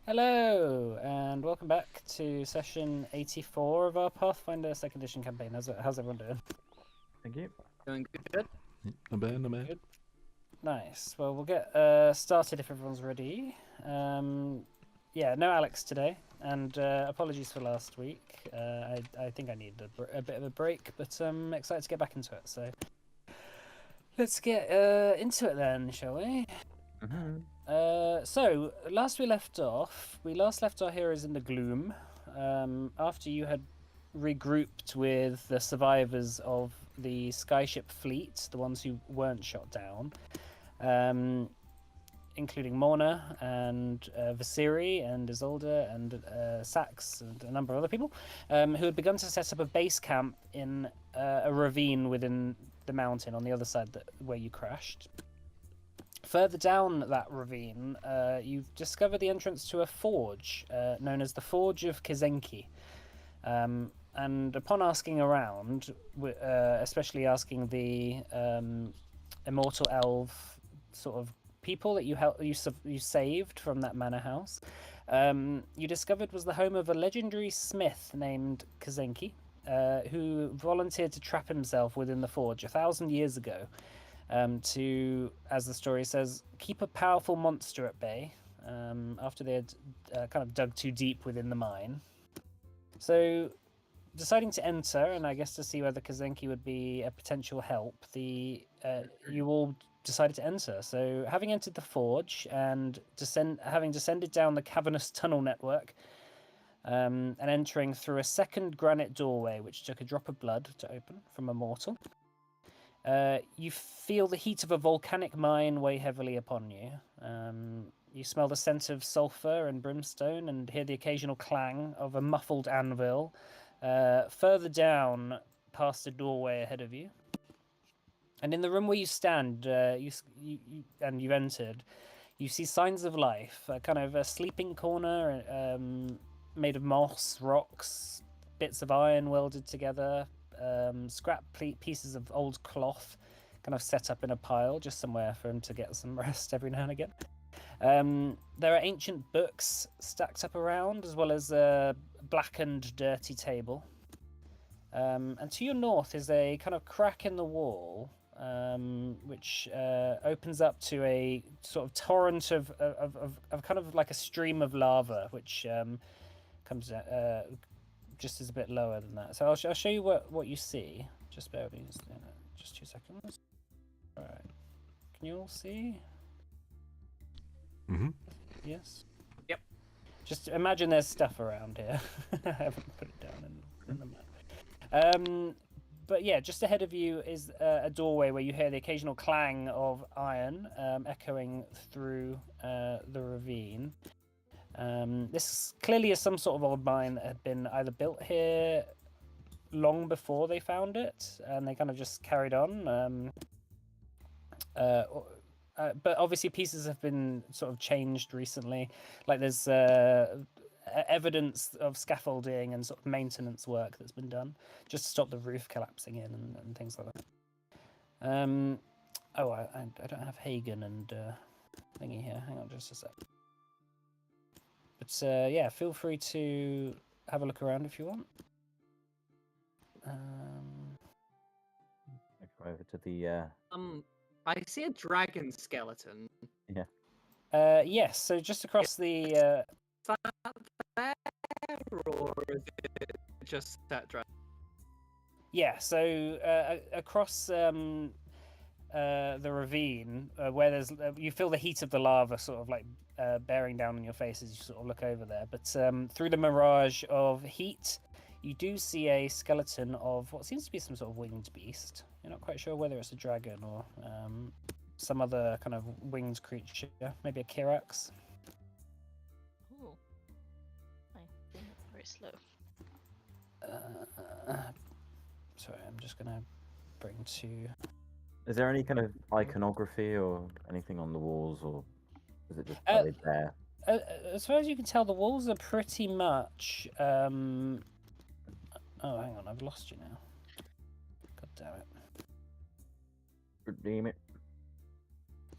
Hello, and welcome back to session 84 of our Pathfinder 2nd Edition campaign. How's everyone doing? Thank you. Doing good. Not bad, not bad. Good. Nice. Well, we'll get started if everyone's ready. Yeah, no Alex today, and apologies for last week. I think I needed a bit of a break, but I'm excited to get back into it. So let's get into it then, shall we? So last we left our heroes in the gloom. After you had regrouped with the survivors of the skyship fleet, the ones who weren't shot down, including Morna and Visiri and Isolde and Sax and a number of other people, who had begun to set up a base camp in a ravine within the mountain on the other side where you crashed. Further down that ravine, you've discovered the entrance to a forge known as the Forge of Kazenki. And upon asking around, especially asking the immortal elf sort of people that you saved from that manor house, you discovered was the home of a legendary smith named Kazenki, who volunteered to trap himself within the forge 1,000 years ago. To, as the story says, keep a powerful monster at bay after they had kind of dug too deep within the mine. So, deciding to enter, and I guess to see whether Kazenki would be a potential help, you all decided to enter. So, having entered the forge and having descended down the cavernous tunnel network, and entering through a second granite doorway, which took a drop of blood to open from a mortal. You feel the heat of a volcanic mine weigh heavily upon you. You smell the scent of sulfur and brimstone and hear the occasional clang of a muffled anvil further down past a doorway ahead of you. And in the room where you stand, you've entered, you see signs of life, kind of a sleeping corner made of moss, rocks, bits of iron welded together, scrap pieces of old cloth kind of set up in a pile just somewhere for him to get some rest every now and again. There are ancient books stacked up around, as well as a blackened, dirty table. And to your north is a kind of crack in the wall, which opens up to a sort of torrent of kind of like a stream of lava, which comes just is a bit lower than that. So I'll show you what you see. Just bear with me just 2 seconds. All right. Can you all see? Mm-hmm. Yes? Yep. Just imagine there's stuff around here. I haven't put it down in the map. But yeah, just ahead of you is a doorway where you hear the occasional clang of iron echoing through the ravine. This clearly is some sort of old mine that had been either built here long before they found it, and they kind of just carried on. But obviously pieces have been sort of changed recently. Like there's evidence of scaffolding and sort of maintenance work that's been done just to stop the roof collapsing in and things like that. I don't have Hagen and thingy here. Hang on just a sec. But yeah, feel free to have a look around if you want. Go over to the. I see a dragon skeleton. Yeah. Yes. So just across the. Is that there, or is it just that dragon? Yeah. So across the ravine, where there's you feel the heat of the lava sort of like bearing down on your face as you sort of look over there. But through the mirage of heat, you do see a skeleton of what seems to be some sort of winged beast. You're not quite sure whether it's a dragon or some other kind of winged creature, maybe a Kirax. Ooh. My thing is very slow. Sorry, I'm just gonna bring to. Is there any kind of iconography or anything on the walls, or is it just buried there? As far as you can tell, the walls are pretty much. Oh, hang on, I've lost you now. God damn it. Redeem it.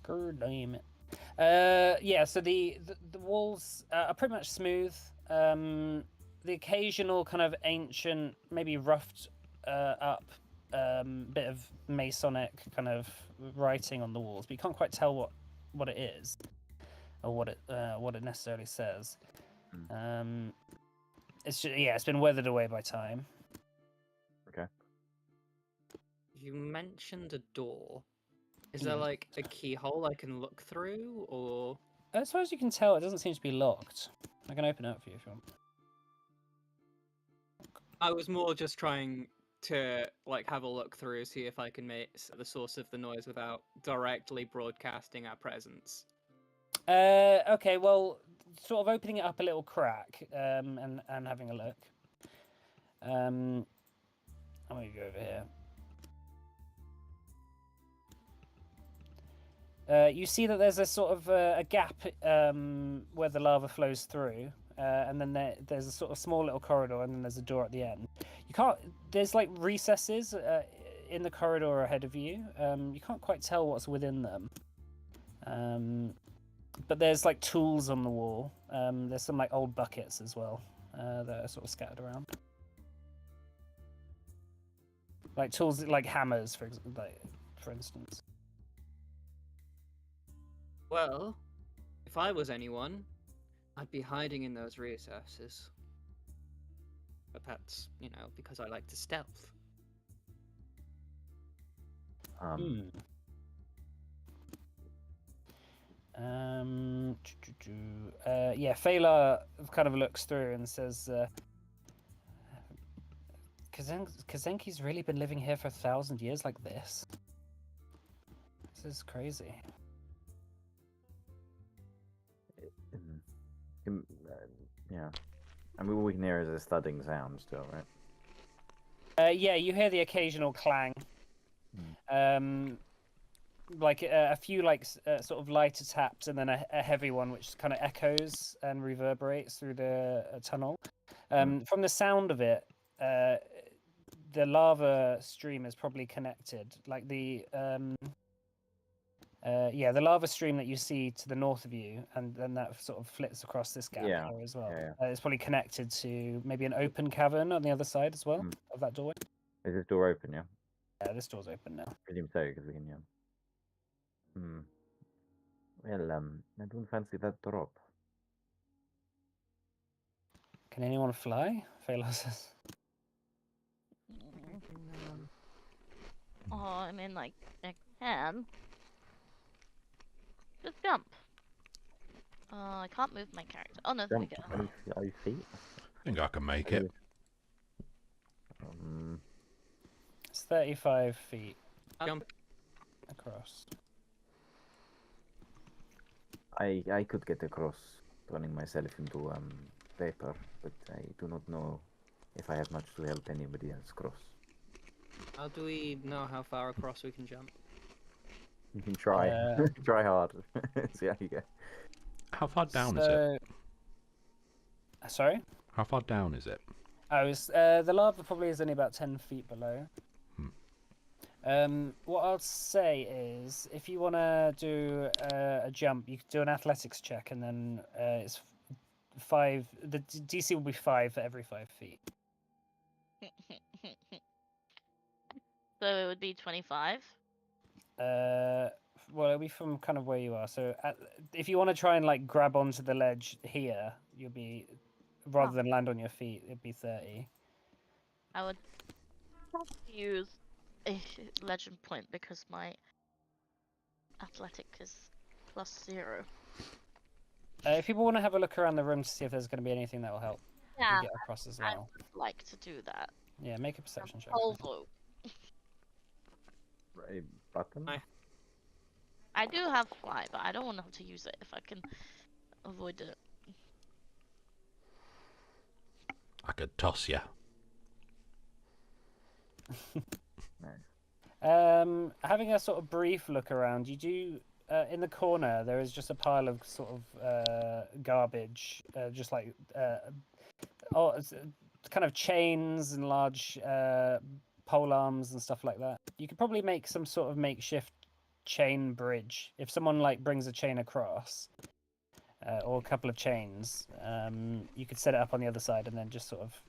God damn it. Yeah. So the walls are pretty much smooth. The occasional kind of ancient, maybe roughed up bit of Masonic kind of writing on the walls, but you can't quite tell what it is or what it necessarily says. It's just, yeah, it's been weathered away by time. Okay. You mentioned a door. Is there Yes. like a keyhole I can look through, or As far as you can tell, it doesn't seem to be locked. I can open it up for you if you want. I was more just trying to like have a look through, see if I can make the source of the noise without directly broadcasting our presence. Okay, well, sort of opening it up a little crack and having a look. I'm gonna go over here. You see that there's a sort of a gap where the lava flows through, and then there's a sort of small little corridor, and then there's a door at the end. You can't. There's like recesses in the corridor ahead of you. You can't quite tell what's within them. But there's like tools on the wall. There's some like old buckets as well that are sort of scattered around. Like tools like hammers, for instance. Well, if I was anyone, I'd be hiding in those recesses. But that's, because I like to stealth. Yeah, Fela kind of looks through and says, Kazenki's really been living here for 1,000 years like this? This is crazy. Yeah. I mean, all we can hear is a thudding sound still, right? Yeah, you hear the occasional clang. Like a few sort of lighter taps and then a heavy one which kind of echoes and reverberates through the tunnel. From the sound of it, the lava stream is probably connected. Like the lava stream that you see to the north of you, and then that sort of flits across this gap here as well. It's probably connected to maybe an open cavern on the other side as well of that doorway. Is this door open? Yeah. Yeah, this door's open now. Presume so, because we can. Well, I don't fancy that drop. Can anyone fly? Phalos says. Oh, I mean, like, I can. Just jump. I can't move my character. Oh, no, there we Jump go. 25 feet. I think I can make it. It's 35 feet Jump. across. I could get across, turning myself into vapor, but I do not know if I have much to help anybody else cross. How do we know how far across we can jump? You can try. Try hard. See how you go. How far down is it? Sorry? How far down is it? Oh, the lava probably is only about 10 feet below. What I'll say is, if you want to do a jump, you can do an athletics check, and then it's 5. The DC will be 5 for every 5 feet. So it would be 25. Well, it'll be from kind of where you are. So if you want to try and like grab onto the ledge here, you'll be rather than land on your feet, it'd be 30. I would use a legend point because my athletic is +0. If people want to have a look around the room to see if there's going to be anything that will help Yeah, you get across as I well. would like to do that. Yeah, make a perception check. Although A button? I do have fly, but I don't want to use it if I can avoid it. I could toss you. Nice. Having a sort of brief look around, you do in the corner there is just a pile of sort of garbage, just like kind of chains and large pole arms and stuff like that. You could probably make some sort of makeshift chain bridge. If someone like brings a chain across, or a couple of chains, you could set it up on the other side and then just sort of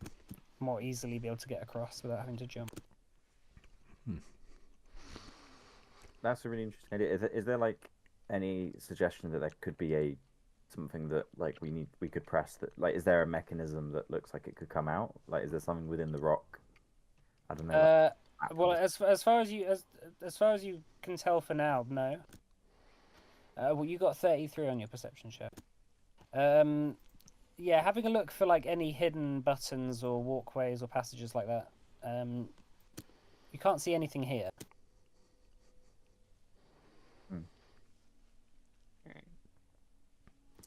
more easily be able to get across without having to jump. That's a really interesting idea. Is there like any suggestion that there could be something that like we could press that, like, is there a mechanism that looks like it could come out? Like, is there something within the rock? I don't know. Well, as far as you can tell for now, no. Well, you got 33 on your perception check. Yeah, having a look for like any hidden buttons or walkways or passages like that. You can't see anything here.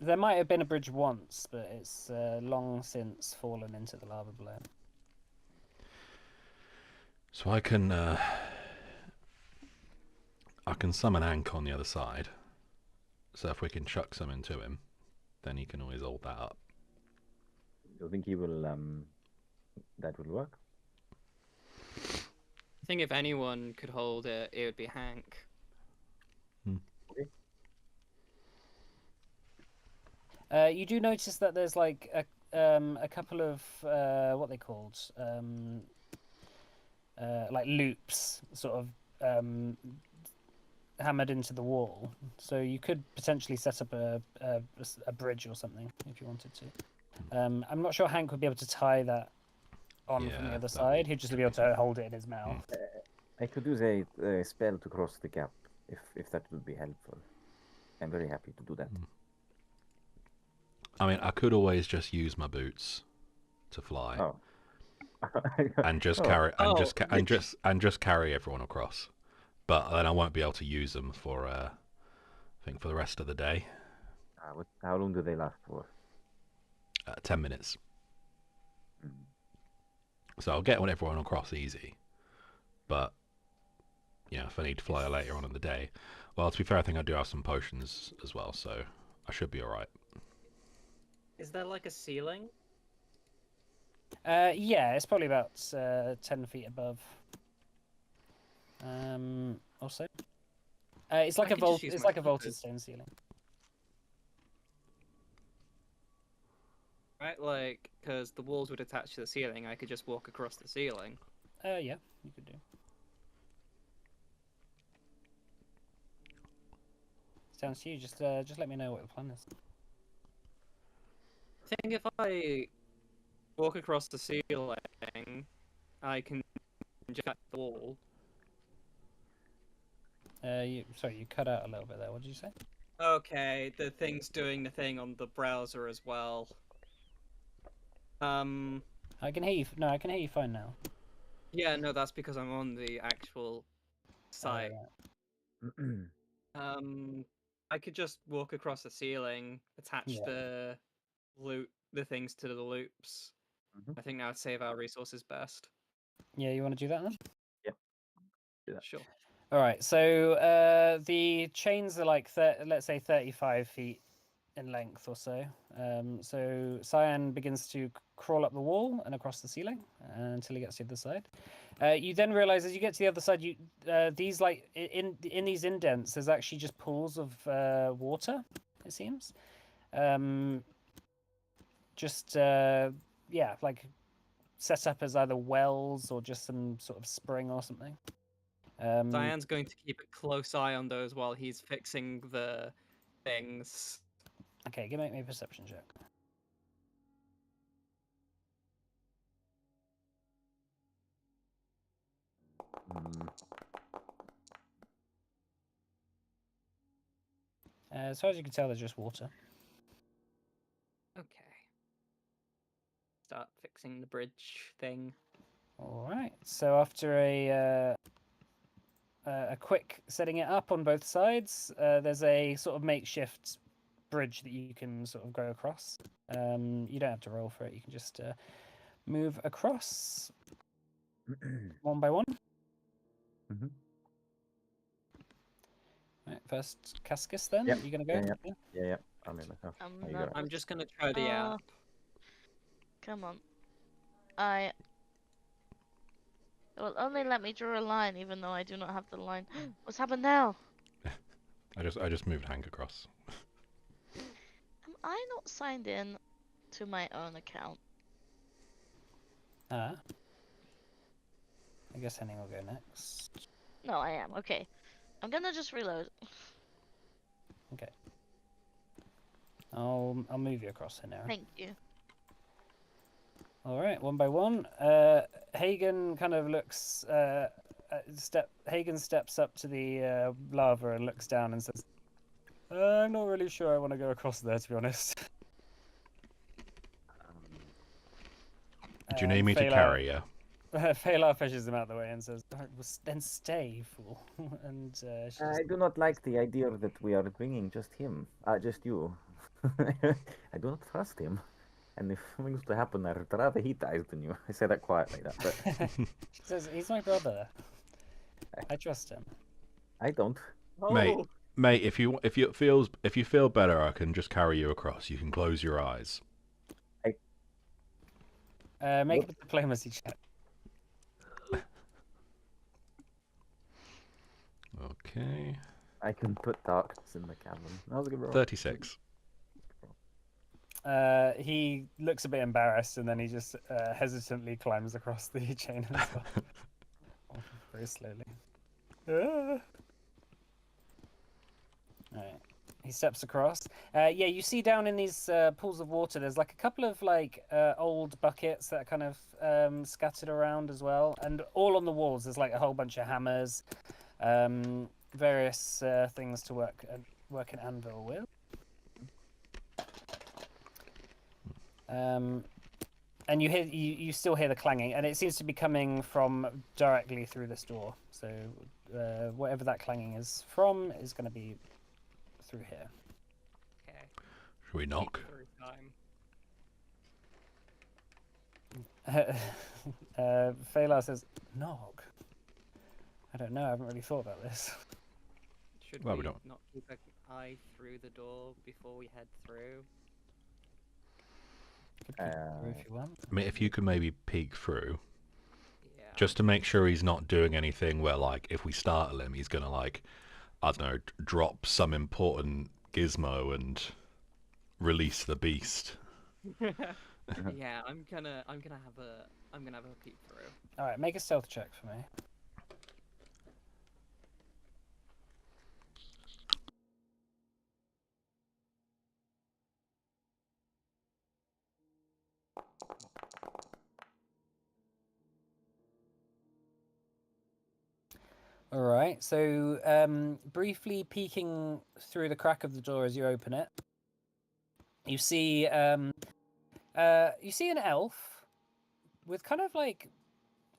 There might have been a bridge once, but it's long since fallen into the lava below. So I can summon Ank on the other side. So if we can chuck some into him, then he can always hold that up. Do you think he will? That will work. I think if anyone could hold it, it would be Hank. You do notice that there's like a couple of what they called like loops, sort of hammered into the wall. So you could potentially set up a bridge or something if you wanted to. I'm not sure Hank would be able to tie that on from the other side. He'd just be able to hold it in his mouth. I could use a spell to cross the gap if that would be helpful. I'm very happy to do that. I mean, I could always just use my boots to fly. Oh. And just carry just carry everyone across. But then I won't be able to use them for I think for the rest of the day. How long do they last for? 10 minutes. So I'll get everyone across easy. But yeah, if I need to fly later on in the day, well, to be fair, I think I do have some potions as well, so I should be all right. Is there like a ceiling? Yeah, it's probably about 10 feet above. Also, it's like it's like a vaulted stone ceiling. Right, like, because the walls would attach to the ceiling, I could just walk across the ceiling. Yeah, you could do. Sounds to you. Just let me know what the plan is. I think if I walk across the ceiling, I can jack the wall. Sorry, you cut out a little bit there. What did you say? Okay, the thing's doing the thing on the browser as well. I can hear you. No, I can hear you fine now. Yeah, no, that's because I'm on the actual site. I could just walk across the ceiling, attach the things to the loops. I think that would save our resources best. Yeah, you want to do that then? Yep. Do that. Sure. All right. So the chains are like let's say 35 feet in length or so. So Cyan begins to crawl up the wall and across the ceiling until he gets to the other side. You then realize as you get to the other side, these like in these indents, there's actually just pools of water. It seems. Yeah, like set up as either wells or just some sort of spring or something. Cyan's going to keep a close eye on those while he's fixing the things. Okay, give me a perception check. As far as you can tell, there's just water. Okay. Start fixing the bridge thing. All right. So after a quick setting it up on both sides, there's a sort of makeshift bridge that you can sort of go across. You don't have to roll for it. You can just move across one by one. Right, first Cascus then. Yep. You gonna go? Yeah. I'll make myself. I'm just gonna try the app. Come on. It will only let me draw a line, even though I do not have the line. What's happened now? I just moved Hank across. Am I not signed in to my own account? I guess Henning will go next. No, I am. Okay. I'm gonna just reload. Okay. I'll move you across here now. Thank you. All right, one by one. Hagen kind of looks. Hagen steps up to the lava and looks down and says, "I'm not really sure I want to go across there, to be honest." Do you need me to carry you? Phalar pushes him out of the way and says, "Alright, well, then stay, fool." And she just, I do not like the idea that we are bringing just him, just you. I do not trust him. And if something's to happen, I'd rather he dies than you. I say that quietly, but she says, "He's my brother. I trust him." I don't. Oh, Mate, if you feel better, I can just carry you across. You can close your eyes. Make a diplomacy check. Okay. I can put darkness in the cavern. That was a good roll. 36. He looks a bit embarrassed and then he just hesitantly climbs across the chain as well. Very slowly. Alright. He steps across. Yeah, you see down in these pools of water, there's like a couple of like old buckets that are kind of scattered around as well. And all on the walls, there's like a whole bunch of hammers, various things to work an anvil with. And you still hear the clanging, and it seems to be coming from directly through this door. So whatever that clanging is from is going to be through here. okay. Should we knock? Through time. Phalar says, "Knock? I don't know. I haven't really thought about this." Should Well, we we don't- not keep an eye through the door before we head through? Could peek through if you want. I mean, if you could maybe peek through, Yeah. just to make sure he's not doing anything where, like, if we startle him, he's gonna, like, I don't know, drop some important gizmo and release the beast. Yeah, I'm gonna have a peek through. All right, make a stealth check for me. All right, so briefly peeking through the crack of the door as you open it, you see an elf with kind of like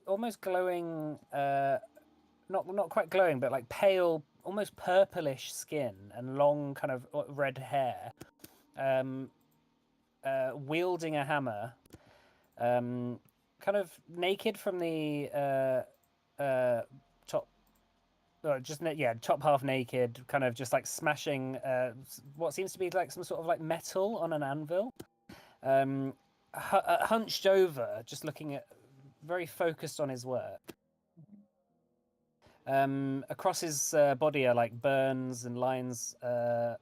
almost glowing, not quite glowing, but like pale, almost purplish skin and long kind of red hair, wielding a hammer, kind of naked from the top. Top half naked, kind of just like smashing what seems to be like some sort of like metal on an anvil. Hunched over, just looking at, very focused on his work. Across his body are like burns and lines of,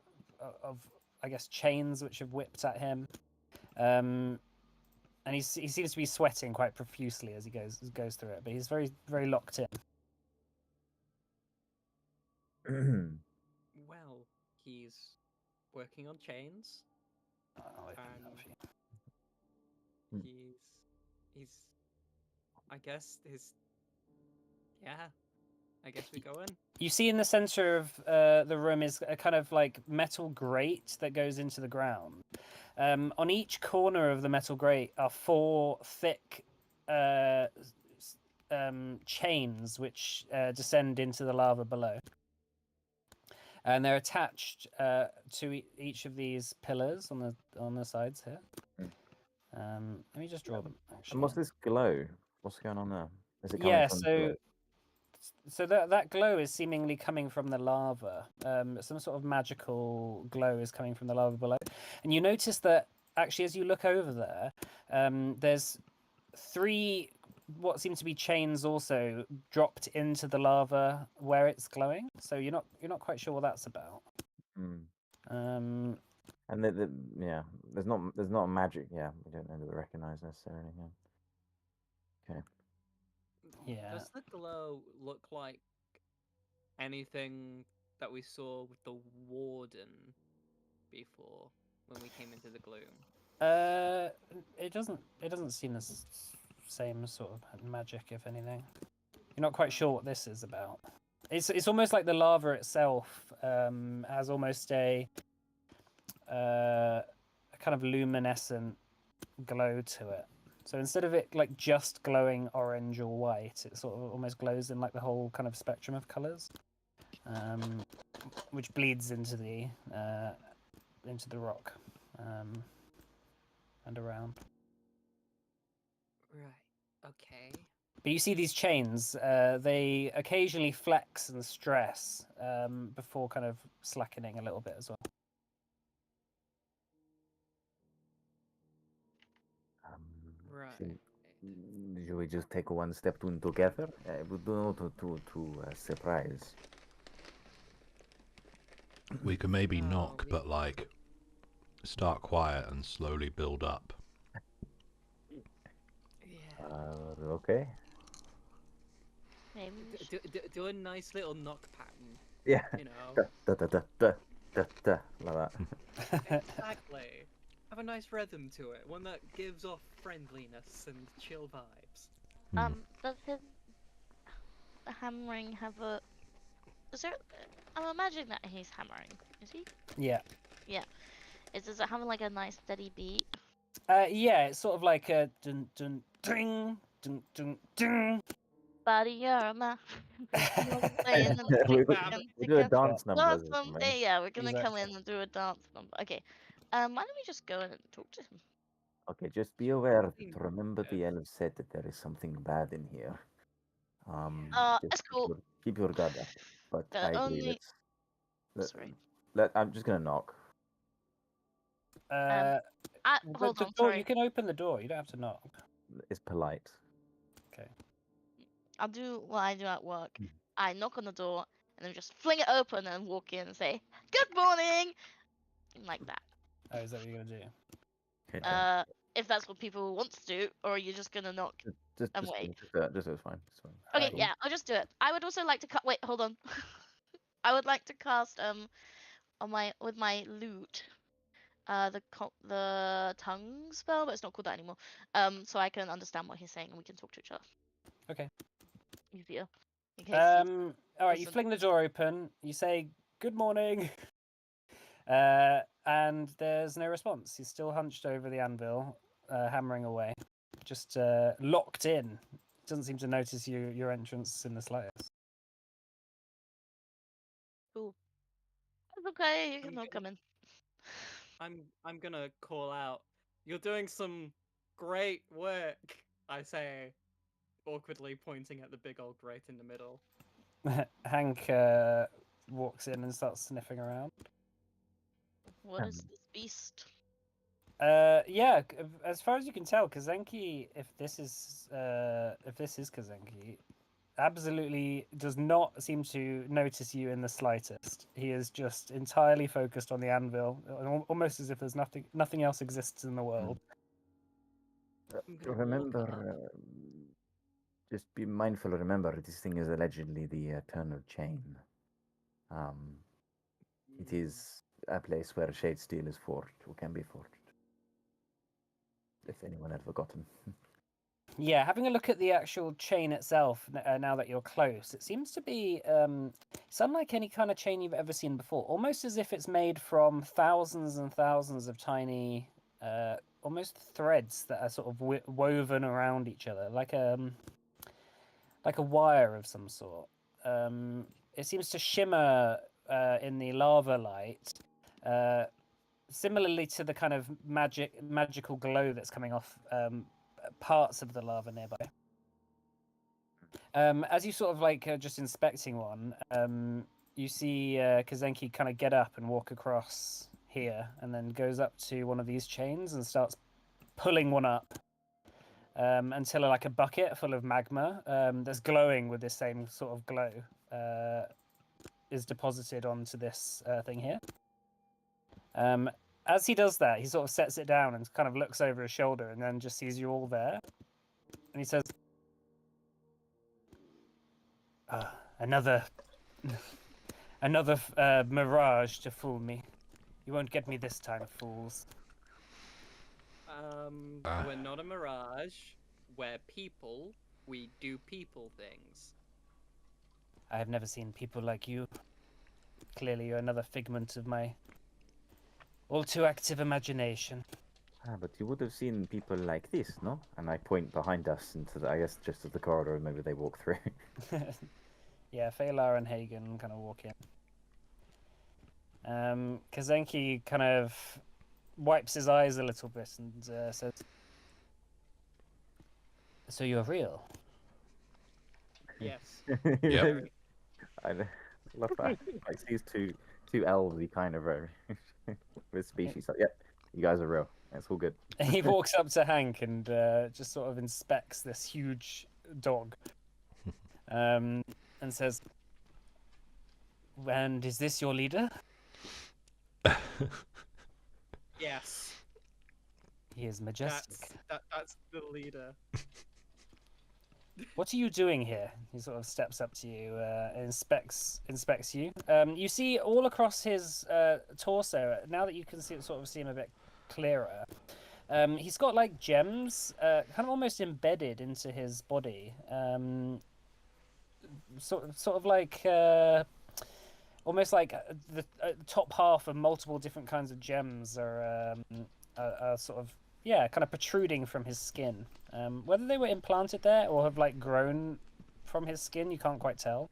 I guess, chains which have whipped at him. And he seems to be sweating quite profusely as he goes through it, but he's very, very locked in. Well, he's working on chains. I'll open that And for you. he's I guess I guess we go in. You see in the center of the room is a kind of like metal grate that goes into the ground. On each corner of the metal grate are 4 thick chains which descend into the lava below. And they're attached to each of these pillars on the sides here. Let me just draw them. Actually. And what's this glow? What's going on there? Is it coming Yeah, from so that glow is seemingly coming from the lava. Some sort of magical glow is coming from the lava below, and you notice that actually as you look over there, there's 3 what seem to be chains also dropped into the lava where it's glowing. So you're not quite sure what that's about. Mm. Um, And yeah, there's not a magic. Yeah, we don't know that we recognize necessarily. Yeah. Okay. Yeah. Does the glow look like anything that we saw with the warden before when we came into the gloom? It doesn't seem the same sort of magic, if anything. You're not quite sure what this is about. It's almost like the lava itself has almost a kind of luminescent glow to it. So instead of it like just glowing orange or white, it sort of almost glows in like the whole kind of spectrum of colors, which bleeds into the rock and around. Right. Okay. But you see these chains, they occasionally flex and stress before kind of slackening a little bit as well. Right. Should we just take one step together? We don't want to surprise. We could maybe No, knock, but like start quiet and slowly build up. Yeah. Okay. Maybe we should... Do a nice little knock pattern. Yeah. You know. Da, da, da, da, da, da, like that. Exactly. Have a nice rhythm to it, one that gives off friendliness and chill vibes. Does his hammering have a... Is there... I'm imagining that he's hammering. Is he? Yeah. Yeah. Does it have like a nice steady beat? Yeah, it's sort of like a dun dun ding dun dun ding. Buddy, you're a man. We do a dance number. Dance or number. something. Yeah, we're gonna come Exactly. in and do a dance number. Okay. Why don't we just go in and talk to him? Okay, just be aware that Seems remember the good. elf said that there is something bad in here. Just That's cool. keep your guard up. But The I agree. only... Let's Sorry. I'm just gonna knock. Hold The on, door, sorry. you can open the door. You don't have to knock. It's polite. Okay. I'll do what I do at work. Mm. I knock on the door and then just fling it open and walk in and say, "Good morning," like that. Oh, is that what you're gonna do? Okay, If that's what people want to do, or are you just gonna knock just and wait? just it's fine. It's fine. Okay, Cool. yeah, I'll just do it. I would also like to cut. Wait, hold on. I would like to cast on with my lute the tongue spell, but it's not called that anymore. So I can understand what he's saying and we can talk to each other. Okay. Easier. In case he's... All right, you listen. fling the door open. You say good morning, and there's no response. He's still hunched over the anvil, hammering away, just locked in. Doesn't seem to notice your entrance in the slightest. Cool. It's okay. You I'm can all come in. I'm gonna call out. You're doing some great work, I say, awkwardly pointing at the big old grate in the middle. Hank walks in and starts sniffing around. What is this beast? Yeah, as far as you can tell, Kazenki, if this is Kazenki, absolutely does not seem to notice you in the slightest. He is just entirely focused on the anvil, almost as if there's nothing else exists in the world. I'm gonna walk Remember, up. just be mindful. Remember, this thing is allegedly the eternal chain. It is a place where shade steel is forged, or can be forged. If anyone had forgotten. Yeah, having a look at the actual chain itself, now that you're close, it seems to be it's unlike any kind of chain you've ever seen before. Almost as if it's made from thousands and thousands of tiny, almost threads that are sort of woven around each other, like a wire of some sort. It seems to shimmer in the lava light, similarly to the kind of magical glow that's coming off parts of the lava nearby. As you sort of like just inspecting one, you see Kazenki kind of get up and walk across here, and then goes up to one of these chains and starts pulling one up. until like a bucket full of magma that's glowing with this same sort of glow is deposited onto this thing here. As he does that, he sort of sets it down and kind of looks over his shoulder and then just sees you all there. And he says, another mirage to fool me. You won't get me this time, fools. We're not a mirage. We're people. We do people things. I have never seen people like you. Clearly, you're another figment of my all too active imagination. But you would have seen people like this, no? And I point behind us into the, I guess, just to the corridor, and maybe they walk through. Yeah, Phalar and Hagen kind of walk in. Kazenki kind of wipes his eyes a little bit and says, "So you're real?" Yes. Yep. I love that. Like these two elves, he kind of with species. Like, yep, you guys are real. It's all good. He walks up to Hank and just sort of inspects this huge dog, and says, "And is this your leader?" Yes. He is majestic. That's the leader. What are you doing here? He sort of steps up to you and inspects you. You see all across his torso, now that you can see him a bit clearer, he's got like gems kind of almost embedded into his body. Sort of like almost like the top half of multiple different kinds of gems are sort of kind of protruding from his skin. Whether they were implanted there or have like grown from his skin, you can't quite tell.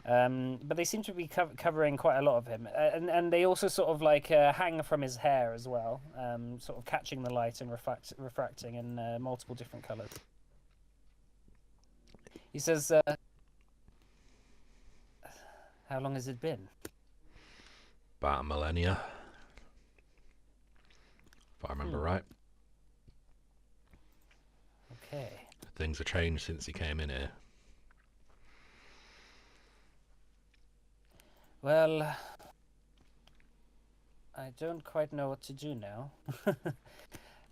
But they seem to be covering quite a lot of him, and they also sort of like hang from his hair as well, sort of catching the light and refracting in multiple different colors. He says, "How long has it been?" About a millennia, if I remember right. Okay. Things have changed since he came in here. Well, I don't quite know what to do now.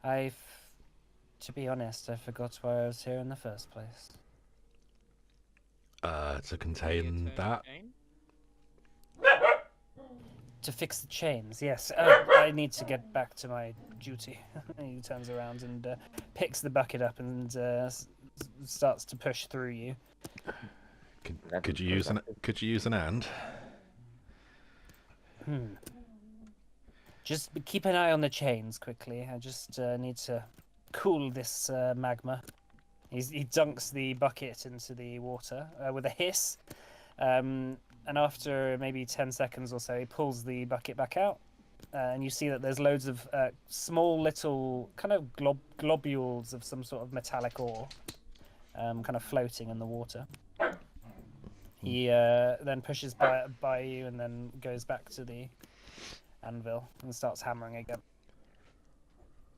To be honest, I forgot why I was here in the first place. To contain that. To fix the chains, yes. I need to get back to my duty. He turns around and picks the bucket up and starts to push through you. Could you use an hand? Just keep an eye on the chains quickly. I just need to cool this magma. He dunks the bucket into the water with a hiss. And after maybe 10 seconds or so, he pulls the bucket back out. And you see that there's loads of small little kind of globules of some sort of metallic ore kind of floating in the water. He then pushes by you and then goes back to the anvil and starts hammering again.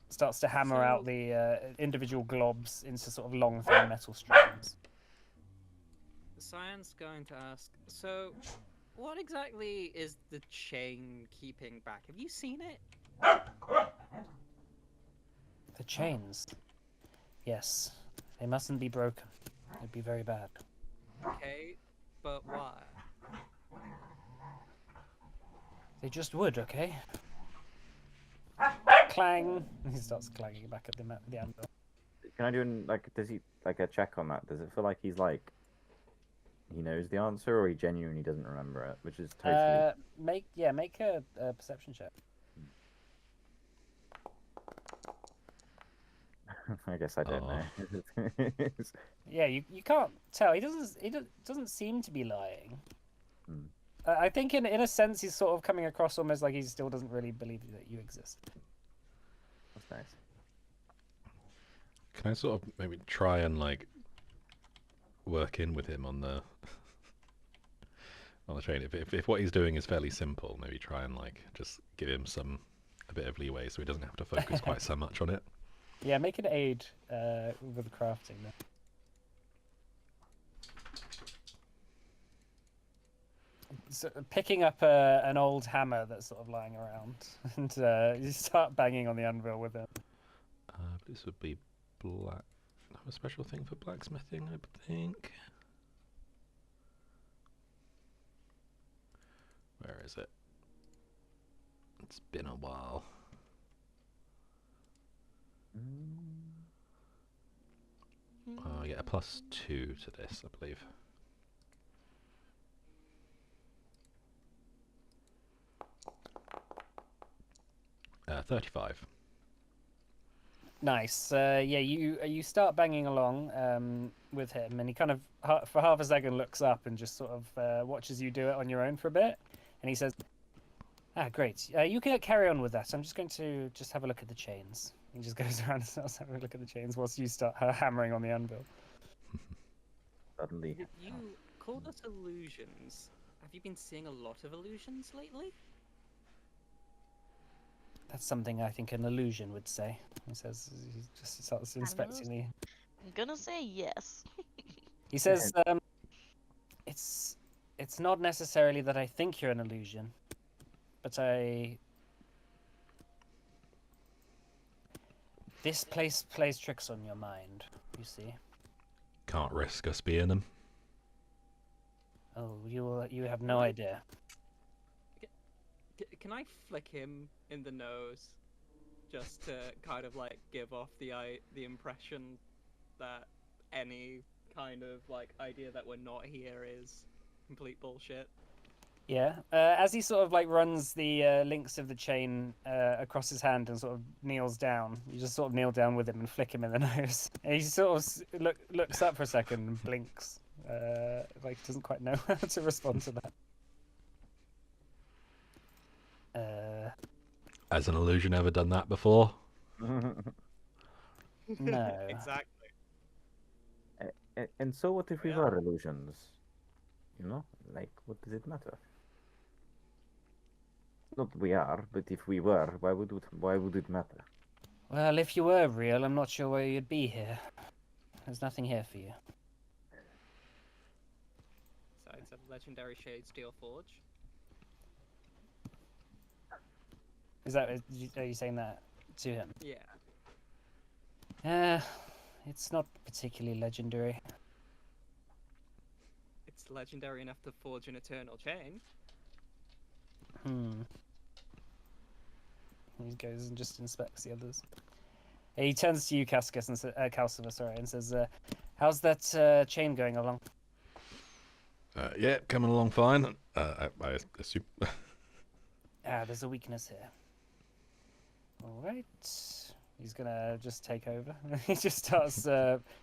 Starts to hammer out the individual globs into sort of long, thin metal strands. Cyan's going to ask, so what exactly is the chain keeping back? Have you seen it? The chains. Yes. They mustn't be broken. It'd be very bad. Okay, but why? They just would, okay? Clang! He starts clanging back at the anvil. Can I do does he like a check on that? Does it feel like he's like he knows the answer, or he genuinely doesn't remember it, which is totally. Make a perception check. I guess I don't know. Yeah, you can't tell. He doesn't seem to be lying. I think in a sense he's sort of coming across almost like he still doesn't really believe that you exist. That's nice. Can I sort of maybe try and like work in with him on the chain? If what he's doing is fairly simple, maybe try and like just give him a bit of leeway so he doesn't have to focus quite so much on it. Yeah, make an aid with crafting. Then. So, picking up an old hammer that's sort of lying around, and you start banging on the anvil with it. But this would be black. I have a special thing for blacksmithing, I think. Where is it? It's been a while. I get a +2 to this, I believe. Uh, 35. Nice. Yeah, you start banging along with him, and he kind of for half a second looks up and just sort of watches you do it on your own for a bit, and he says, "Ah, great. You can carry on with that. I'm just going to just have a look at the chains." He just goes around and starts having a look at the chains whilst you start hammering on the anvil. Suddenly. You called us illusions. Have you been seeing a lot of illusions lately? That's something I think an illusion would say. He says he just starts inspecting the. I'm gonna say yes. He says, "It's not necessarily that I think you're an illusion, but this place plays tricks on your mind. You see." Can't risk us being them. Oh, you have no idea. Can I flick him in the nose, just to kind of like give off the impression that any kind of like idea that we're not here is complete bullshit? Yeah. As he sort of like runs the links of the chain across his hand and sort of kneels down, you just sort of kneel down with him and flick him in the nose. And he sort of looks up for a second and blinks, like doesn't quite know how to respond to that. Has an illusion ever done that before? No. Exactly. And so, what if we Yeah. were illusions? You know, like, what does it matter? Not we are, but if we were, why would it matter? Well, if you were real, I'm not sure where you'd be here. There's nothing here for you. So it's a legendary shade steel forge. Are you saying that to him? Yeah. It's not particularly legendary. It's legendary enough to forge an eternal chain. He goes and just inspects the others. He turns to you, Cascus, and Calcifer, sorry, and says, "How's that chain going along?" Yeah, coming along fine. I assume. There's a weakness here. All right. He's gonna just take over. He just starts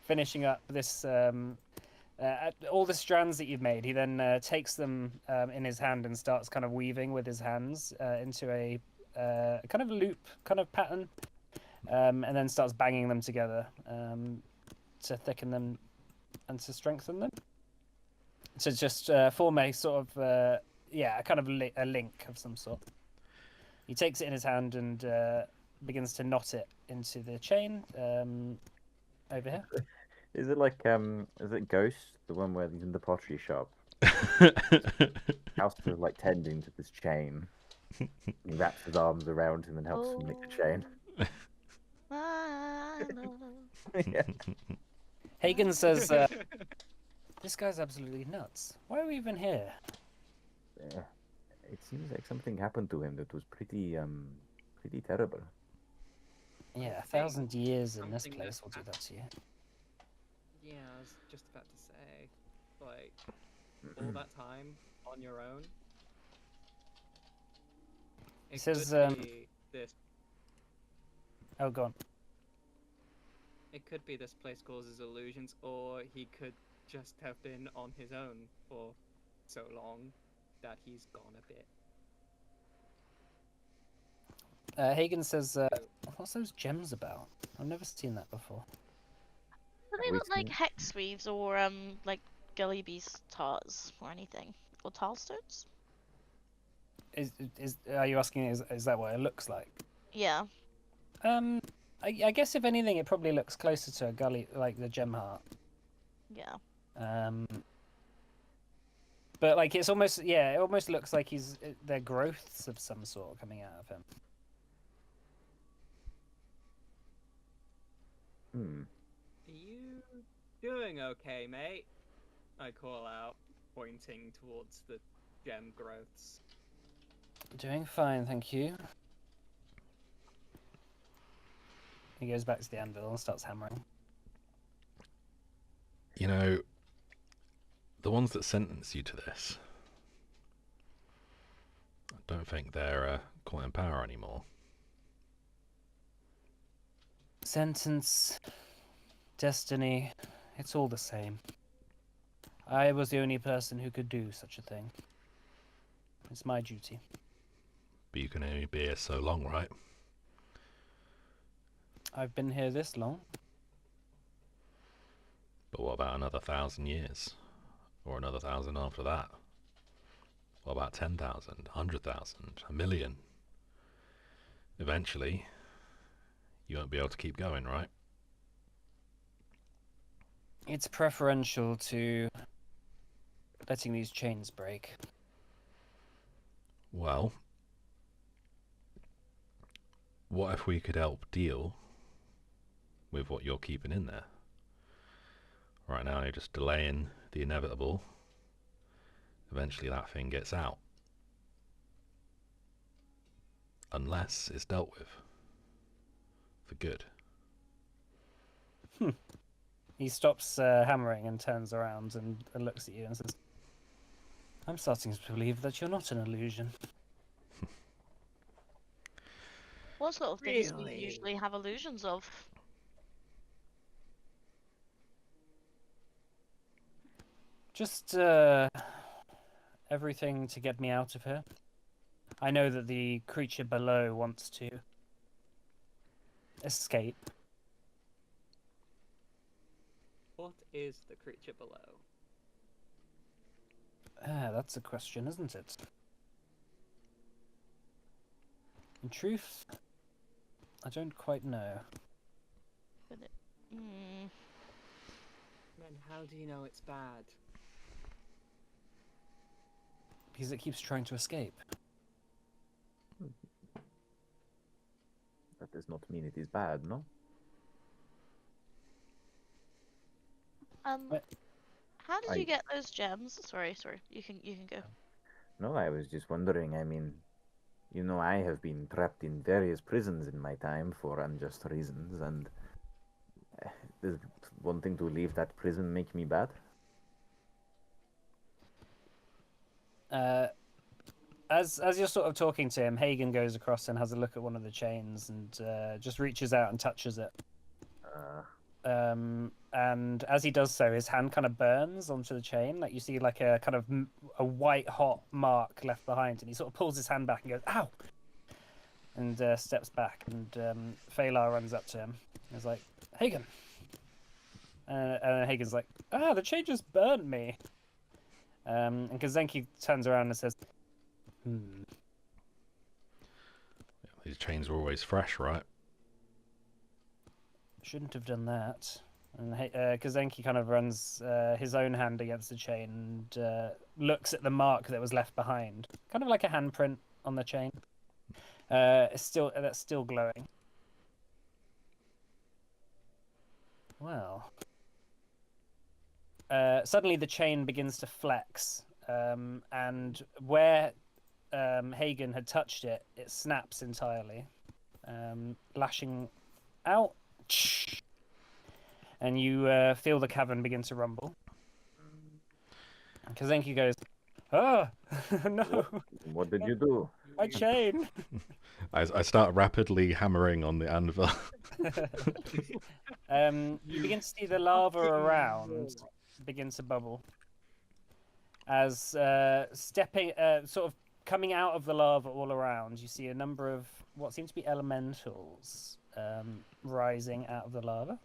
finishing up this all the strands that you've made. He then takes them in his hand and starts kind of weaving with his hands into a kind of loop kind of pattern, and then starts banging them together to thicken them and to strengthen them. To just form a sort of a kind of a link of some sort. He takes it in his hand and begins to knot it into the chain over here. Is it like is it Ghost, the one where he's in the pottery shop? House is like tending to this chain. He wraps his arms around him and helps him make the chain. I love. Yeah. Hagen says, "This guy's absolutely nuts. Why are we even here?" Yeah. It seems like something happened to him that was pretty terrible. Yeah, 1,000 years in this Something place that will do that to you. Yeah, I was just about to say, like, all that time on your own. It says, could be this. Oh, go on. It could be this place causes illusions, or he could just have been on his own for so long that he's gone a bit. Hagen says, "What's those gems about? I've never seen that before." Do they we look like seen- hex weaves or like Gully Beast tarts or anything? Or tarstones? Are you asking? Is that what it looks like? Yeah. I guess if anything, it probably looks closer to a gully, like the gem heart. Yeah. But like it's almost it almost looks like they're growths of some sort coming out of him. Are you doing okay, mate? I call out, pointing towards the gem growths. Doing fine, thank you. He goes back to the anvil and starts hammering. You know, the ones that sentence you to this, I don't think they're quite in power anymore. Sentence, destiny, it's all the same. I was the only person who could do such a thing. It's my duty. But you can only be here so long, right? I've been here this long. But what about another 1,000 years? Or another 1,000 after that? What about 10,000, 100,000, a million? Eventually, you won't be able to keep going, right? It's preferential to letting these chains break. Well, what if we could help deal with what you're keeping in there? Right now, you're just delaying the inevitable. Eventually, that thing gets out. Unless it's dealt with. For good. He stops hammering and turns around and looks at you and says, I'm starting to believe that you're not an illusion. What sort of things do you Really? usually have illusions of? Just everything to get me out of here. I know that the creature below wants to escape. What is the creature below? That's a question, isn't it? In truth, I don't quite know. But it, mm, Then how do you know it's bad? Because it keeps trying to escape. That does not mean it is bad, no? What? how did I- you get those gems? Sorry, you can go. No, I was just wondering. I mean, you know, I have been trapped in various prisons in my time for unjust reasons, and does wanting to leave that prison make me bad? As you're sort of talking to him, Hagen goes across and has a look at one of the chains and just reaches out and touches it. And as he does so, his hand kind of burns onto the chain. Like you see, like a kind of a white hot mark left behind, and he sort of pulls his hand back and goes, "Ow!" and steps back. And Phalar runs up to him. He's like, "Hagen," and Hagen's like, "Ah, the chain just burnt me." And Kazenki turns around and says, These chains are always fresh, right? Shouldn't have done that." And Kazenki kind of runs his own hand against the chain and looks at the mark that was left behind, kind of like a handprint on the chain. That's still glowing. Well, suddenly the chain begins to flex, and where Hagen had touched it, it snaps entirely, lashing out. And you feel the cavern begin to rumble. Kazenki goes, "Ah, no, What did you do? my chain!" I start rapidly hammering on the anvil. You begin to see the lava around begin to bubble. As sort of coming out of the lava all around, you see a number of what seem to be elementals rising out of the lava.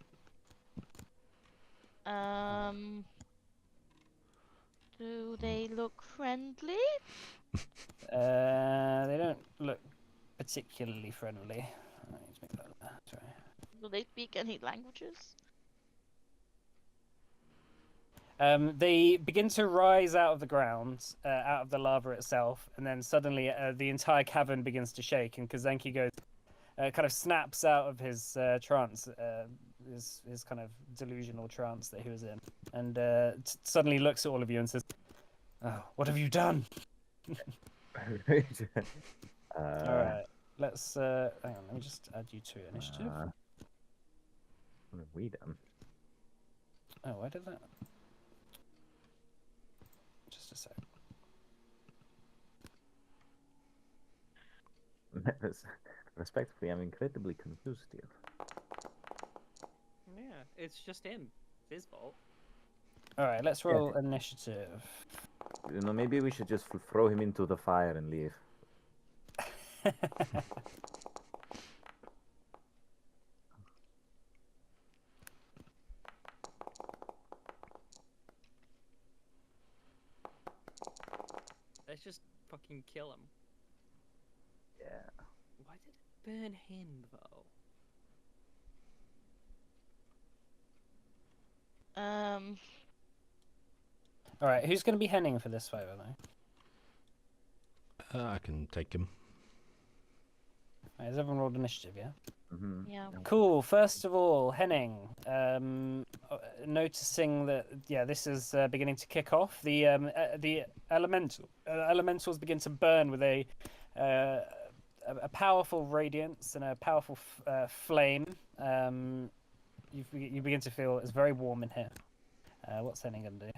Do they look friendly? They don't look particularly friendly. I need to make that. Sorry. Do they speak any languages? They begin to rise out of the ground, out of the lava itself, and then suddenly the entire cavern begins to shake, and Kazenki goes, kind of snaps out of his trance, his kind of delusional trance that he was in, and suddenly looks at all of you and says, "Oh, what have you done?" All right, let's hang on. Let me just add you to initiative. What have we done? Oh, why did that? Just a sec. Respectively, I'm incredibly confused here. Yeah, it's just him. It's his fault. All right, let's roll initiative. You know, maybe we should just throw him into the fire and leave. Let's just fucking kill him. Yeah. Why did it burn him though? All right, who's going to be Henning for this fight, though? I can take him. Right, has everyone rolled initiative? Yeah. Mm-hmm. Yeah. Cool. First of all, Henning, noticing that this is beginning to kick off. The elementals begin to burn with a powerful radiance and a powerful flame. You begin to feel it's very warm in here. What's Henning gonna do?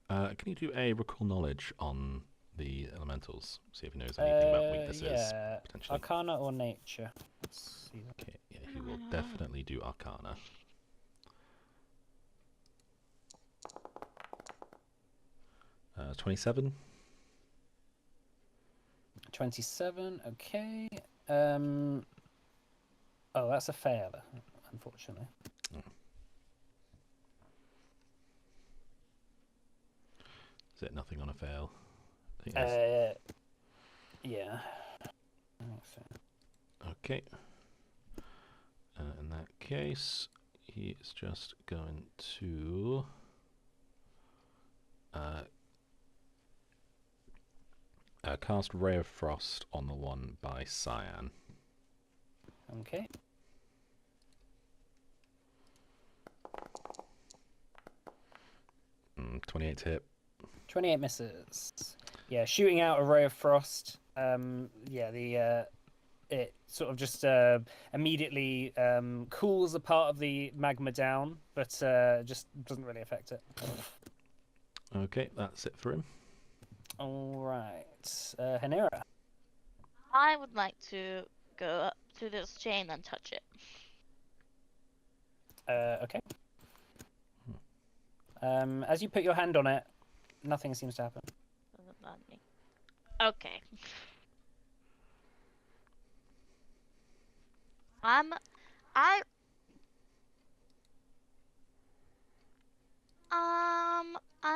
Can you do a recall knowledge on the elementals? See if he knows anything about weaknesses, Yeah, potentially. Arcana or Nature. Let's see. Okay, yeah, he will definitely do Arcana. Uh, 27. 27. Okay. Oh, that's a fail, unfortunately. Is it nothing on a fail? I think that's... Yeah. I think so. Okay. In that case, he is just going to cast Ray of Frost on the one by Cyan. Okay. Mm, 28 to hit. 28 misses. Yeah, shooting out a ray of frost. It sort of just immediately cools a part of the magma down, but just doesn't really affect it. Okay, that's it for him. All right, Hanera. I would like to go up to this chain and touch it. Okay. As you put your hand on it, nothing seems to happen. Doesn't let me. Okay. I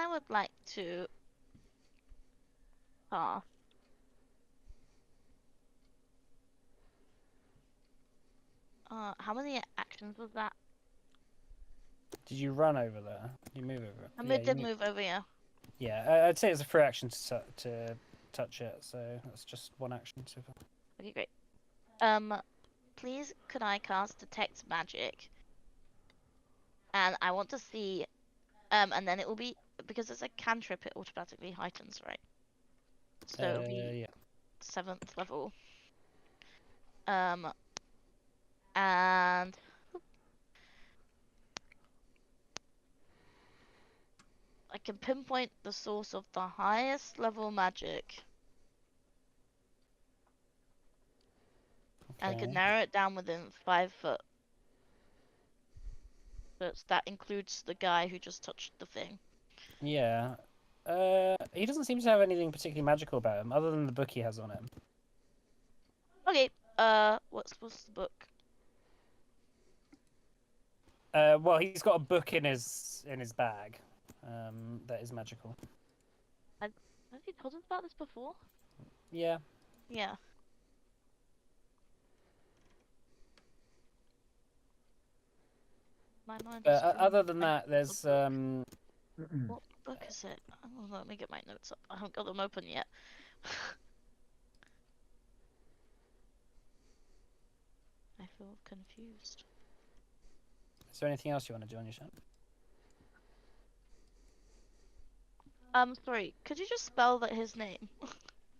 would like to how many actions was that? Did you run over there? You move over it? I did move over here. Yeah, I'd say it's a free action to touch it, so that's just one action so far. Okay, great. Please could I cast Detect Magic? And I want to see, and then it will be, because it's a cantrip, it automatically heightens, right? So it'll be 7th level. And I can pinpoint the source of the highest level magic. And I can narrow it down within 5 foot. But that includes the guy who just touched the thing. Yeah. He doesn't seem to have anything particularly magical about him, other than the book he has on him. Okay, what's the book? Well, he's got a book in his bag, that is magical. Has he told us about this before? Yeah. Yeah. My mind But is drawn. other than I that, got the there's book. What book is it? Oh, let me get my notes up. I haven't got them open yet. I feel confused. Is there anything else you want to do on your turn? Sorry, could you just spell that his name?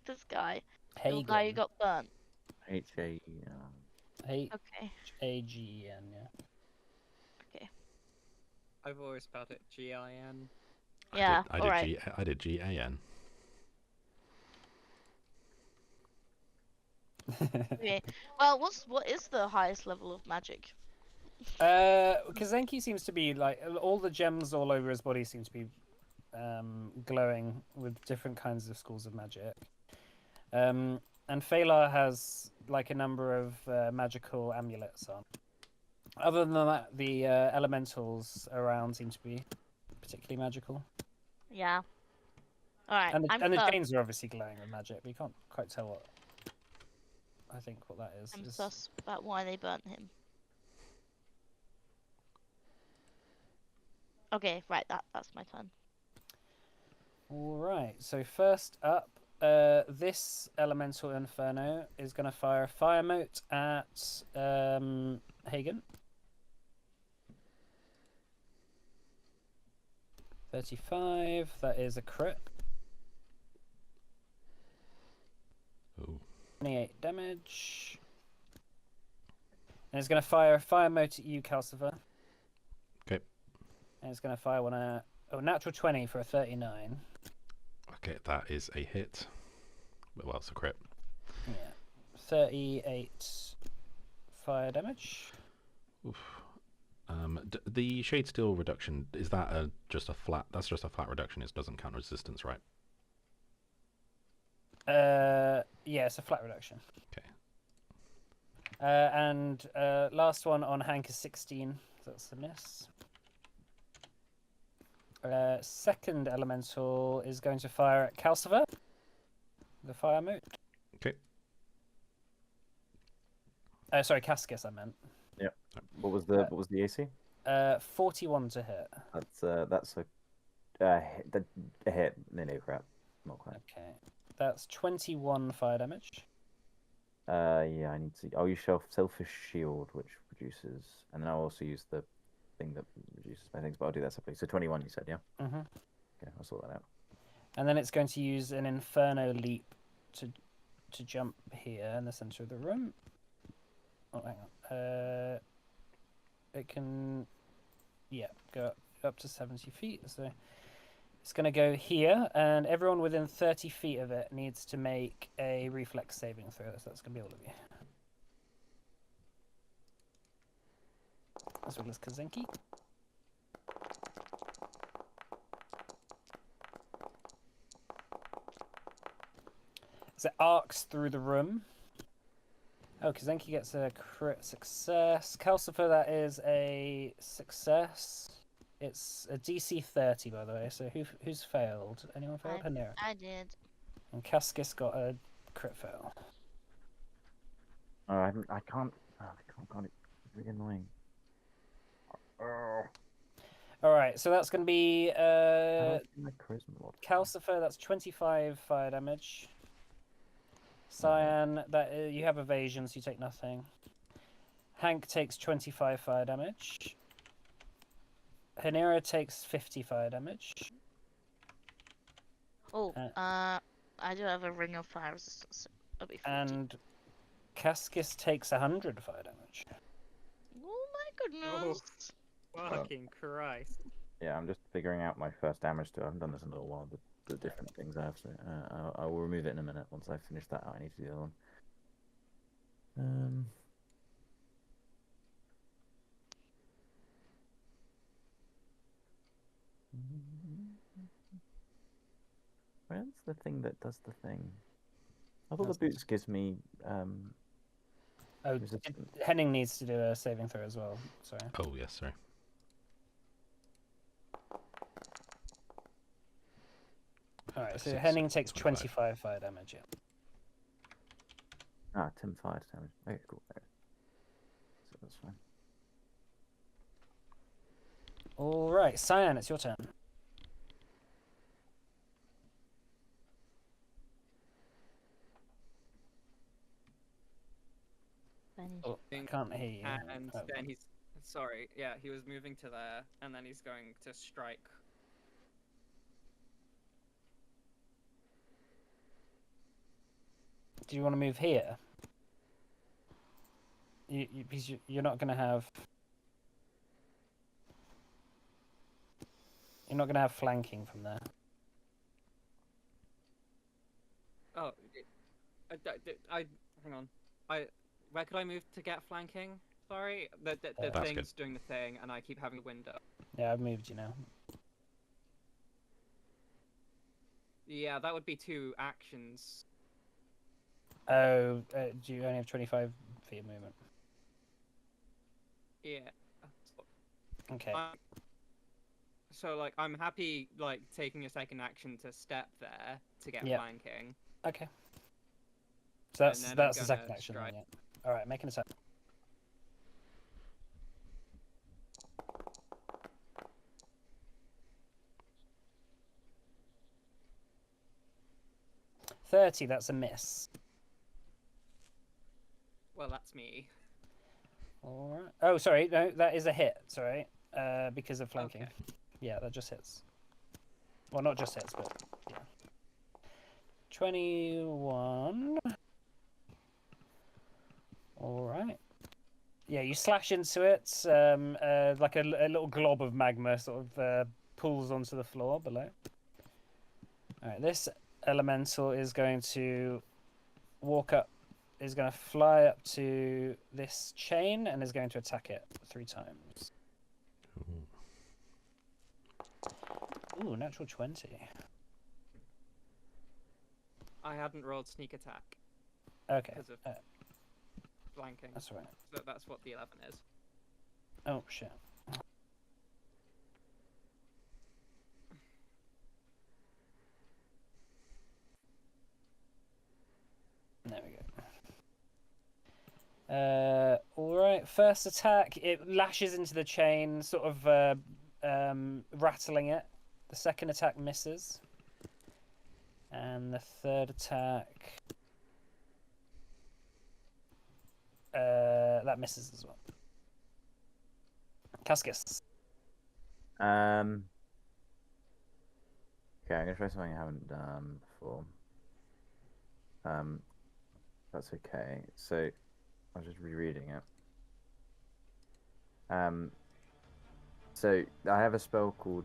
This guy. The guy who Hagen. got burnt. H-A... Okay. H-A-G-E-N, yeah. I've always spelled it G-I-N. Yeah, I did G-A-N. Okay. Well, what is the highest level of magic? Kazenki seems to be like all the gems all over his body seem to be glowing with different kinds of schools of magic. And Phalar has like a number of magical amulets on. Other than that, the elementals around seem to be particularly magical. Yeah. Alright, And I'm the sus. chains are obviously glowing with magic, but you can't quite tell what. I think what that is. I'm sus about why they burnt him. Okay, right, that's my turn. All right. So first up, this elemental inferno is going to fire a fire mote at Hagen. 35. That is a crit. Ooh. 28 damage. And it's going to fire a fire mote at you, Calcifer. Okay. And it's going to fire one at natural 20 for a 39. Okay, that is a hit. Well, it's a crit. Yeah. 38 fire damage. Oof. The shade steel reduction, is that just a flat? That's just a flat reduction. It doesn't count resistance, right? Yeah, it's a flat reduction. Okay. And last one on Hank is 16. That's the miss. Second elemental is going to fire at Calcifer. The fire mote. Okay. Sorry, Cascus, I meant. Yeah. What was the AC? 41 to hit. That's a hit. No crap. Not quite. Okay. That's 21 fire damage. Yeah, I need to. I'll use Selfish Shield, which reduces, and then I'll also use the thing that reduces my things, but I'll do that separately. So 21, you said, yeah? Mm-hmm. Okay, I'll sort that out. And then it's going to use an Inferno Leap to jump here in the center of the room. Oh, hang on. It can, yeah, go up to 70 feet. So it's going to go here, and everyone within 30 feet of it needs to make a reflex saving throw. So that's going to be all of you. As well as Kazenki. So it arcs through the room. Oh, Kazenki gets a crit success. Calcifer, that is a success. It's a DC 30, by the way. So who's failed? Anyone failed? Hanera. I did. And Cascus got a crit fail. Oh, I can't. Oh, I can't. It's really annoying. Oh. All right, so that's going to be How do I do my charisma mod? Calcifer. That's 25 fire damage. Cyan, you have evasion, so you take nothing. Hank takes 25 fire damage. Hanera takes 50 fire damage. Oh, I do have a ring of fire resistance. So it'll be 40. And Cascus takes 100 fire damage. Oh my goodness. Fucking Christ. Yeah, I'm just figuring out my first damage to. I haven't done this in a little while, but the different things I have to. I will remove it in a minute. Once I finish that out, I need to do the other one. Where's the thing that does the thing? I thought the boots gives me Oh, resistance. Henning needs to do a saving throw as well. Sorry. Oh, yes, sorry. Alright, so Six, Henning takes 25. 25 fire damage, yeah. Ah, Tim fired damage. Okay, cool. There. So that's fine. All right, Cyan, it's your turn. Oh, I can't hear you. And Oh. then he's sorry. Yeah, he was moving to there, and then he's going to strike. Do you want to move here? Because you're not going to have. You're not going to have flanking from there. Oh, hang on. Where could I move to get flanking? Sorry, the That's thing's doing the thing, and I keep having a window. Yeah, I've moved you now. Yeah, that would be 2 actions. Oh, do you only have 25 feet of movement? Yeah. Okay. So like, I'm happy like taking a second action to step there to get Yep. flanking. Okay. So And then I'm that's the second gonna action. Then, strike. yeah. All right, make an attack. $30. That's a miss. Well, that's me. All right. Oh, sorry. No, that is a hit. Sorry. Because of flanking. Okay. Yeah, that just hits. Well, not just hits, but yeah. 21. All right. Yeah, you slash into it. Like a little glob of magma sort of pulls onto the floor below. All right. This elemental is going to walk up. Is going to fly up to this chain and is going to attack it 3 times. Ooh, natural 20. I hadn't rolled sneak attack Okay. because of flanking. That's right. So that's what the 11 is. Oh, shit. There we go. All right. First attack, it lashes into the chain, sort of rattling it. The second attack misses. And the third attack... that misses as well. Cascus. Okay, I'm gonna try something I haven't done before. That's okay. So I was just rereading it. So I have a spell called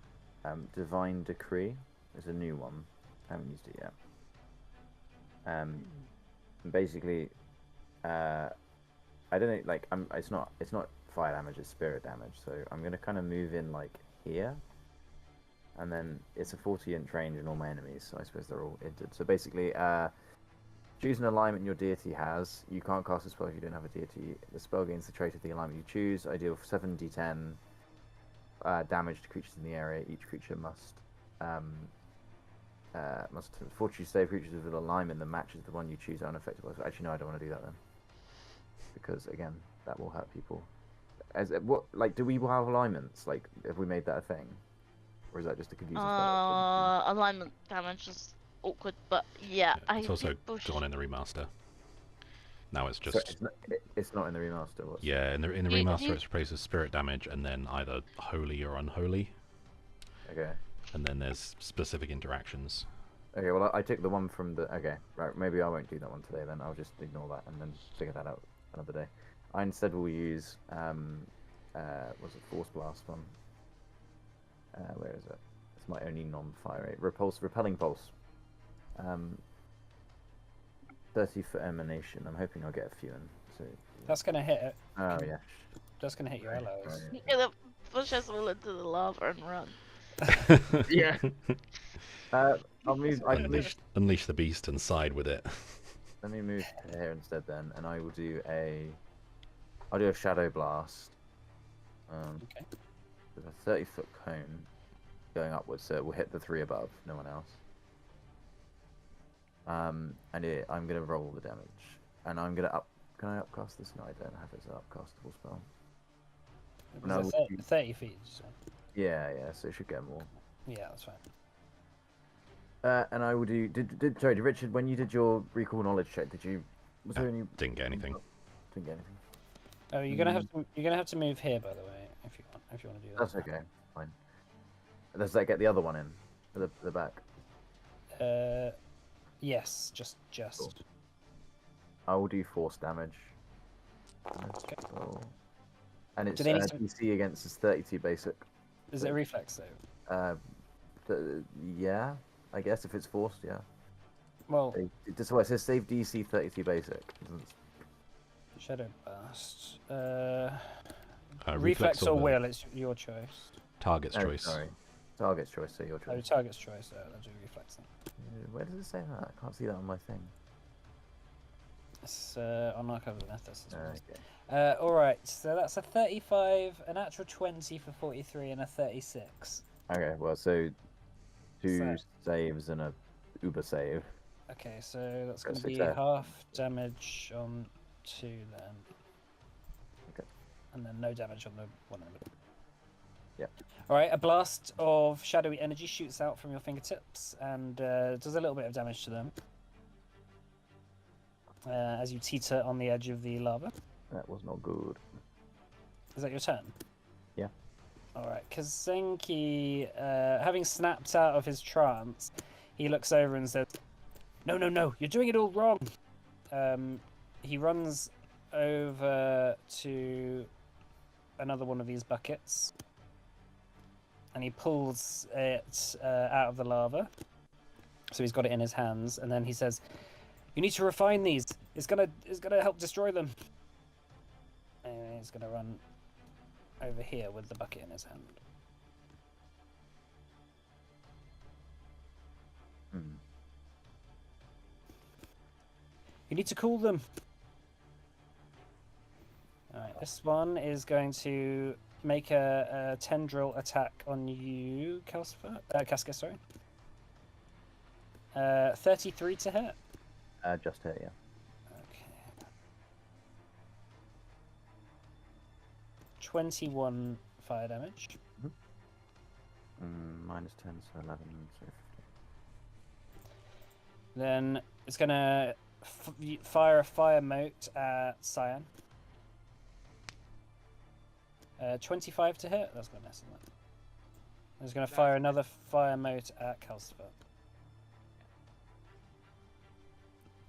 Divine Decree. It's a new one. I haven't used it yet. Basically, I don't know. Like, it's not fire damage. It's spirit damage. So I'm gonna kind of move in like here, and then it's a 40-inch range in all my enemies. So I suppose they're all entered. So basically, choose an alignment your deity has. You can't cast a spell if you don't have a deity. The spell gains the trait of the alignment you choose. I deal 7d10 damage to creatures in the area. Each creature must fortitude save creatures with an alignment that matches the one you choose are unaffected by. Actually, no, I don't want to do that then, because again, that will hurt people. Do we have alignments? Like, have we made that a thing, or is that just a confusing spell? Alignment damage is awkward, but yeah, It's also gone in the remaster. Now it's just it's not in the remaster. What's yeah, in the remaster it's replaced with spirit damage and then either holy or unholy. Okay. And then there's specific interactions. Okay, well, I took the one from the... Okay, right, maybe I won't do that one today then. I'll just ignore that and then figure that out another day. I instead will use... was it Force Blast one? Where is it? It's my only non-fire rate. Repelling Pulse. 30-foot emanation. I'm hoping I'll get a few in. So... That's going to hit it. Oh, yeah. That's going to hit your allies. You're gonna push us all into the lava and run. Yeah. I'll move... Unleash the beast and side with it. Let me move here instead then, and I will do a... I'll do a Shadow Blast. Okay. With a 30-foot cone going upwards, so it will hit the 3 above, no one else. And I'm going to roll the damage. And I'm going to up... Can I upcast this? No, I don't have it as an upcastable spell. It was 30 feet, so. Yeah. So it should get more. Yeah, that's fine. And I will do. Sorry, did Richard, when you did your recall knowledge check, was there any? Didn't get anything. Didn't get anything. Oh, you're gonna have to move here, by the way, if you want to do that. That's okay. Fine. Does that get the other one in? The back. Yes, just. Cool. I will do force damage. Okay. And it's Do they need to- DC against is 32 basic. Is it a reflex though? Yeah, I guess if it's forced, yeah. Well, It says save DC 32 basic. Shadow Blast. Reflex Reflex or will. will, it's your choice. Target's Oh, choice. sorry. Target's choice, so your Oh, choice. target's choice. I'll do reflex then. Where does it say that? I can't see that on my thing. It's on Archive of Nethys as well. Okay. Alright, so that's a 35, a natural 20 for 43, and a 36. Okay, well, so 2 So- saves and a uber save. Okay, so that's going to That's be success. half damage on 2 then. Okay. And then no damage on the one end. Yeah. Alright, a blast of shadowy energy shoots out from your fingertips and does a little bit of damage to them. As you teeter on the edge of the lava. That was not good. Is that your turn? Yeah. Alright, Kazenki, having snapped out of his trance, he looks over and says, No, you're doing it all wrong. He runs over to another one of these buckets and he pulls it out of the lava. So he's got it in his hands, and then he says, "You need to refine these. It's gonna help destroy them." And he's gonna run over here with the bucket in his hand. Hmm. You need to cool them. Alright, this one is going to make a tendril attack on you, Casca, sorry. 33 to hit. Just hit, yeah. Okay. 21 fire damage. Minus 10, so 11, so 15. Then it's going to fire a fire mote at Cyan. 25 to hit. That's going to mess with that. It's going to fire another fire mote at Calcifer.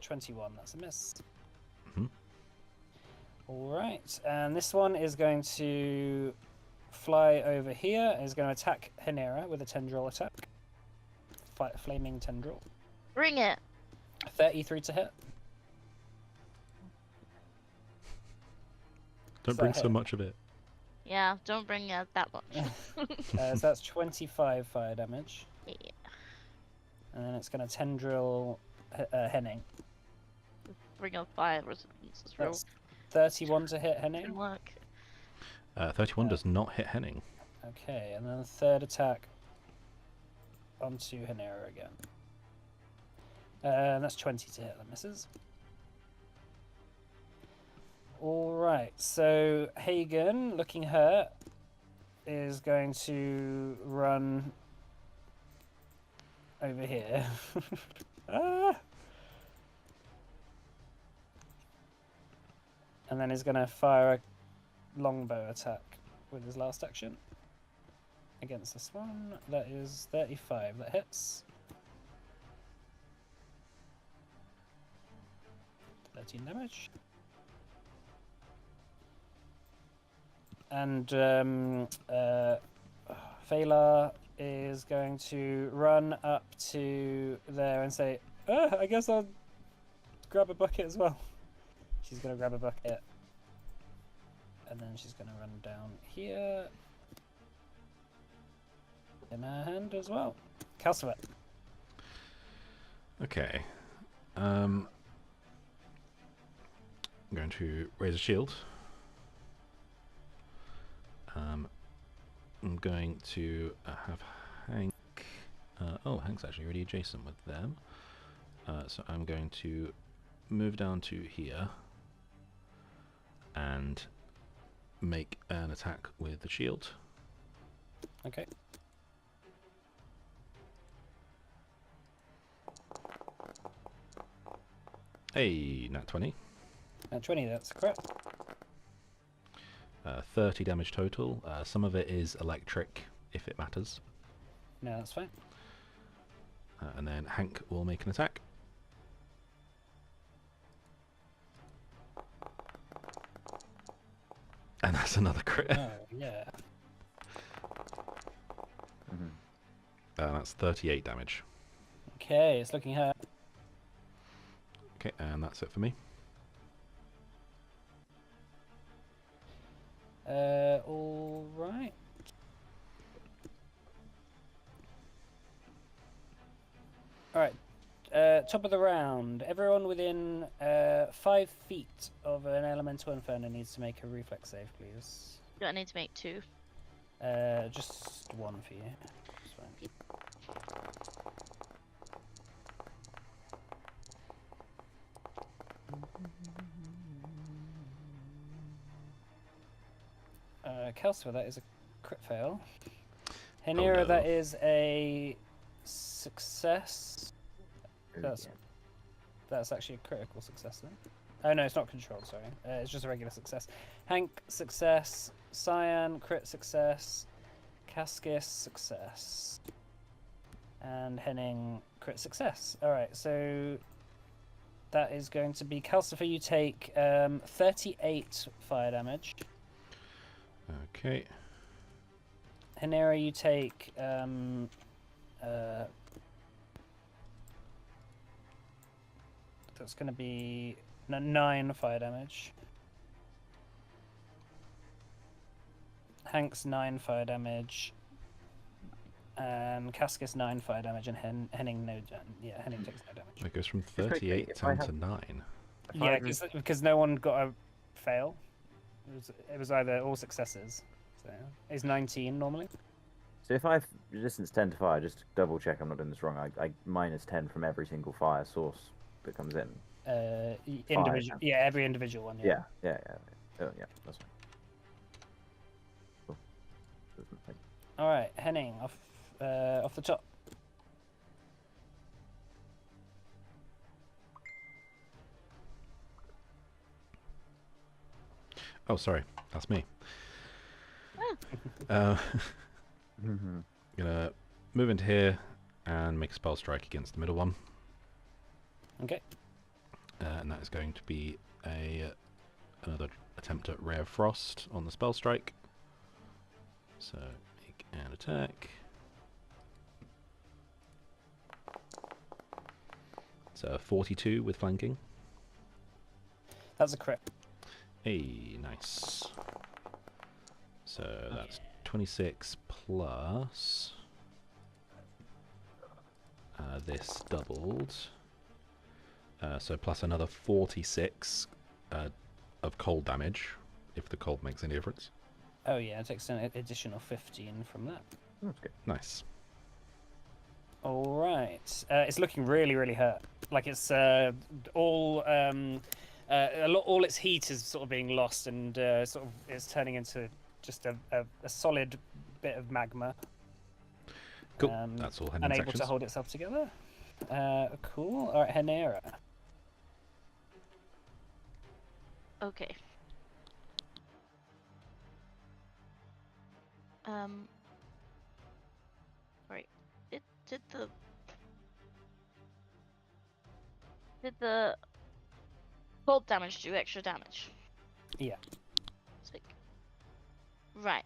21. That's a miss. Mhm. All right, and this one is going to fly over here. Is going to attack Hanera with a tendril attack. Flaming tendril. Bring it. 33 to hit. Don't So bring hit. so much of it. Yeah, don't bring that much. So that's 25 fire damage. Yeah. And then it's going to tendril Henning. Bring up fire resistance as well. That's 31 to hit Can Henning. work. 31 does not hit Henning. Okay, and then the third attack onto Hanera again. And that's 20 to hit, that misses. Alright, so Hagen, looking hurt, is going to run over here. Ah! And then he's going to fire a longbow attack with his last action against this one. That is 35. That hits. 13 damage. And Phalar is going to run up to there and say, I guess I'll grab a bucket as well. She's going to grab a bucket. And then she's going to run down here. In her hand as well. Calcifer. Okay. I'm going to raise a shield. I'm going to have Hank. Hank's actually already adjacent with them. So I'm going to move down to here and make an attack with the shield. Okay. Hey, nat 20. 20, that's correct. 30 damage total. Some of it is electric, if it matters. No, that's fine. And then Hank will make an attack. And that's another crit. Oh, yeah. Mhm. That's 38 damage. Okay, it's looking hurt. Okay, and that's it for me. All right. All right. Top of the round. Everyone within 5 feet of an elemental inferno needs to make a reflex save, please. Do I need to make 2? Just 1 for you. That's fine. Kelsifer, that is a crit fail. Henira, no. that is a success. Oh, That's yeah. That's actually a critical success then. Oh no, it's not controlled, sorry. It's just a regular success. Hank, success. Cyan, crit success. Cascus, success. And Henning, crit success. Alright, so that is going to be Calcifer, you take 38 fire damage. Okay. Henera, you take that's going to be 9 fire damage. Hank's 9 fire damage. And Cascus 9 fire damage, and Henning Henning takes no damage. It goes from quickly, 38 if I down to have- 9. If I Yeah, had because no one got a fail. It was either all successes. So it's 19 normally. So if I have resistance 10 to fire, just to double check I'm not doing this wrong, I minus 10 from every single fire source that comes in. Individual, yeah, every individual one. Yeah. Yeah. Oh, yeah, that's fine. Cool. All right, Henning, off the top. Oh, sorry. That's me. Mhm. Gonna move into here and make a spell strike against the middle one. Okay. And that is going to be another attempt at Ray of Frost on the spell strike. So make an attack. So 42 with flanking. That's a crit. Hey, nice. So that's 26 plus this doubled. So plus another 46 of cold damage, if the cold makes any difference. Oh yeah, it takes an additional 15 from that. That's good. Nice. All right. It's looking really, really hurt. Like it's all all its heat is sort of being lost, and sort of it's turning into just a solid bit of magma. Cool. That's all Henning's Unable actions. to hold itself together. Cool. All right, Henera. Okay. Right. Did the cold damage do extra damage? Yeah. Sick. Right.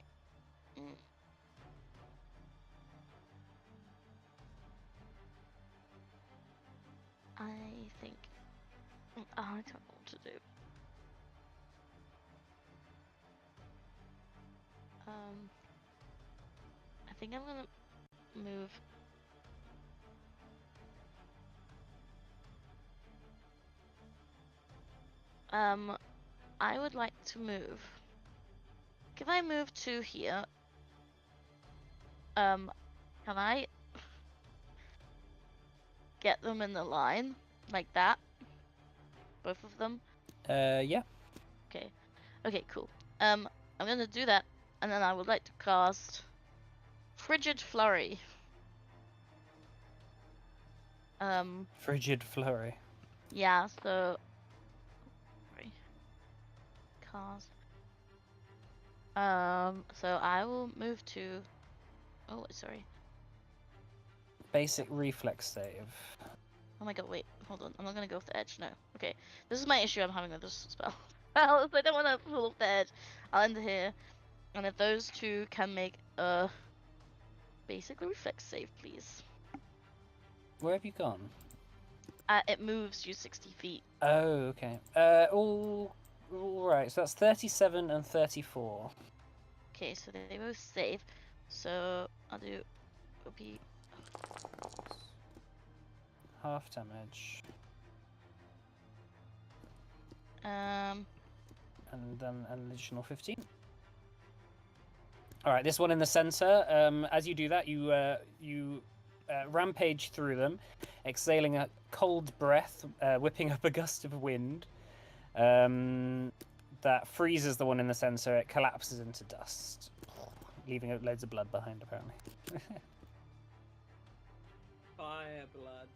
I think I don't know what to do. I think I'm gonna move. I would like to move. Can I move to here? Can I get them in the line like that? Both of them? Yeah. Okay. Okay, cool. I'm gonna do that, and then I would like to cast frigid flurry. Frigid flurry. Yeah. So. Sorry. Cast. So I will move to. Oh, sorry. Basic reflex save. Oh my god, wait, hold on. I'm not gonna go off the edge. No. Okay. This is my issue I'm having with this spell. I don't want to fall off the edge. I'll end here. And if those two can make a basically reflex save, please. Where have you gone? It moves you 60 feet. Oh, okay. All right. So that's 37 and 34. Okay, so they both save. So I'll do. It'll be. Half damage. And then an additional 15. All right, this one in the center. As you do that, you rampage through them, exhaling a cold breath, whipping up a gust of wind that freezes the one in the center. It collapses into dust, leaving loads of blood behind, apparently. Fire blood.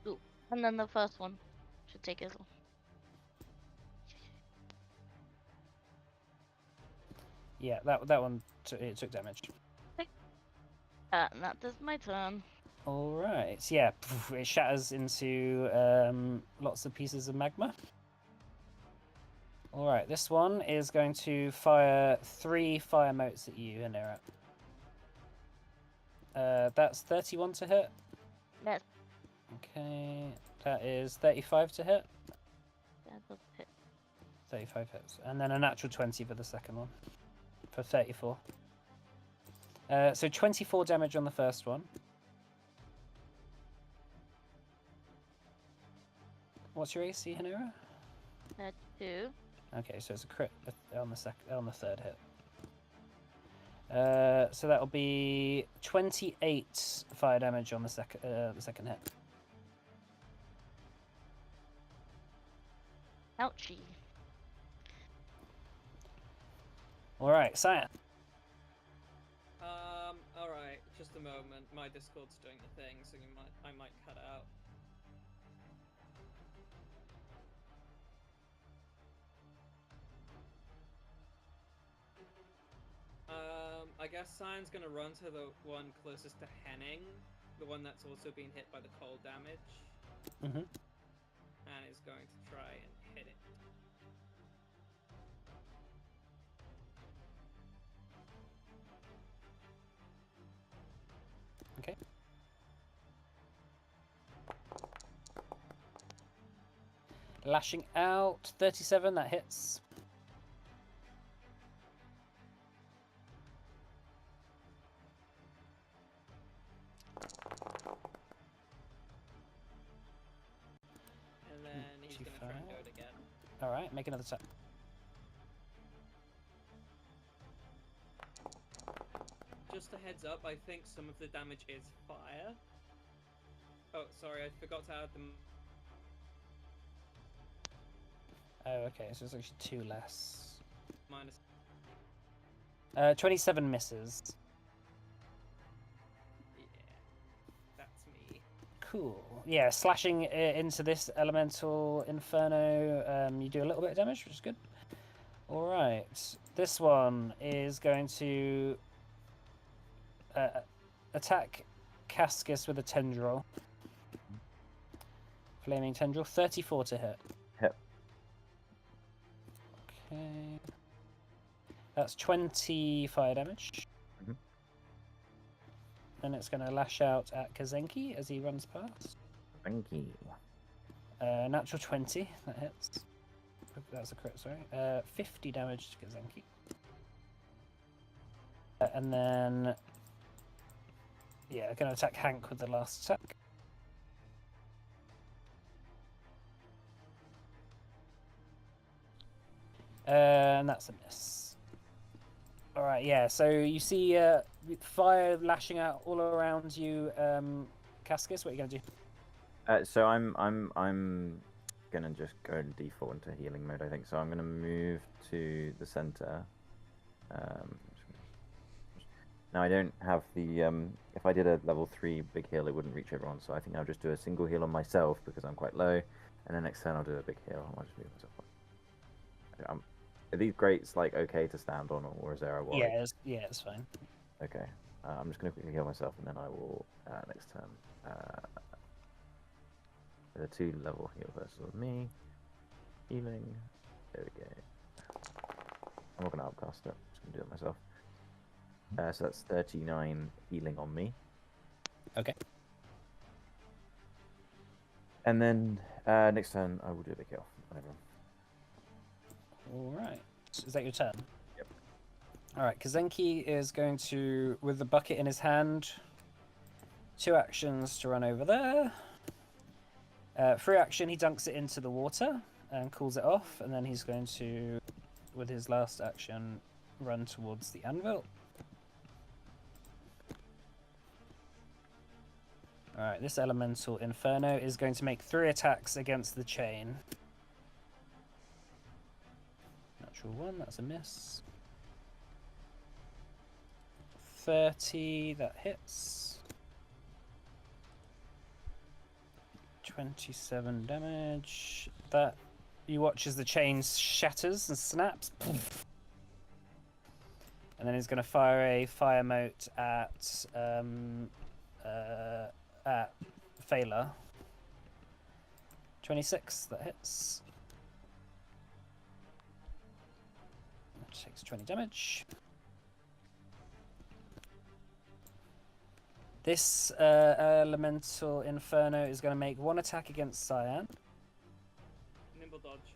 Ooh, and then the first one should take as well. Yeah, that one it took damage. And that is my turn. All right, yeah, it shatters into lots of pieces of magma. All right, this one is going to fire 3 fire motes at you, Hanera. That's 31 to hit. Yes, Okay, that is 35 to hit. that does hit. 35 hits, and then a natural 20 for the second one, for 34. So 24 damage on the first one. What's your AC, Hanera? 2. Okay, so it's a crit on the third hit. So that'll be 28 fire damage on the second hit. Ouchie. All right, Cyan. Alright, just a moment. My Discord's doing the thing, so I might cut out. I guess Cyan's gonna run to the one closest to Henning, the one that's also been hit by the cold damage, Mm-hmm. and is going to try and hit it. Okay. Lashing out, 37, that hits. And then he's gonna try and do it again. All right, make another attack. Just a heads up, I think some of the damage is fire. Oh, sorry, I forgot to add them. Oh, okay, so it's actually 2 less. Minus. 27 misses. Yeah, that's me. Cool. Yeah, slashing into this elemental inferno, you do a little bit of damage, which is good. All right, this one is going to attack Cascus with a tendril. Flaming tendril, 34 to hit. Hit. Okay. That's 20 fire damage. Mhm. And it's going to lash out at Kazenki as he runs past. Thank you. Natural 20, that hits. That's a crit, sorry. 50 damage to Kazenki. And then, yeah, going to attack Hank with the last attack. And that's a miss. All right, yeah. So you see fire lashing out all around you, Cascus. What are you gonna do? So I'm gonna just go and default into healing mode, I think. So I'm gonna move to the center. Now I don't have the if I did a level 3 big heal, it wouldn't reach everyone. So I think I'll just do a single heal on myself because I'm quite low, and then next turn I'll do a big heal. I'll just move myself up. Are these grates like okay to stand on, or is there a worry? Yeah, it's fine. Okay. I'm just gonna quickly heal myself, and then I will next turn. The 2-level heal versus me. Healing. There we go. I'm not gonna upcast it. I'm just gonna do it myself. So that's 39 healing on me. Okay. And then next turn I will do a big heal. Whatever. All right. Is that your turn? Yep. All right. Kazenki is going to, with the bucket in his hand, 2 actions to run over there. Free action, he dunks it into the water and cools it off, and then he's going to, with his last action, run towards the anvil. Alright, this elemental inferno is going to make 3 attacks against the chain. Natural 1, that's a miss. 30, that hits. 27 damage. That you watch as the chain shatters and snaps. Poof. And then he's going to fire a fire mote at Phaela. 26, that hits. Takes 20 damage. This elemental inferno is going to make 1 attack against Cyan. Nimble dodge.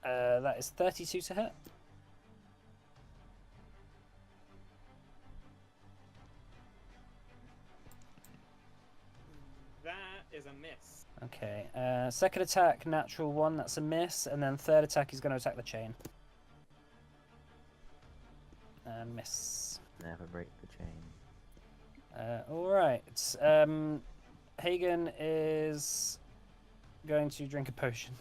That is 32 to hit. That is a miss. Okay. Second attack, natural 1, that's a miss. And then third attack, he's going to attack the chain. And miss. Never break the chain. Alright. Hagen is going to drink a potion.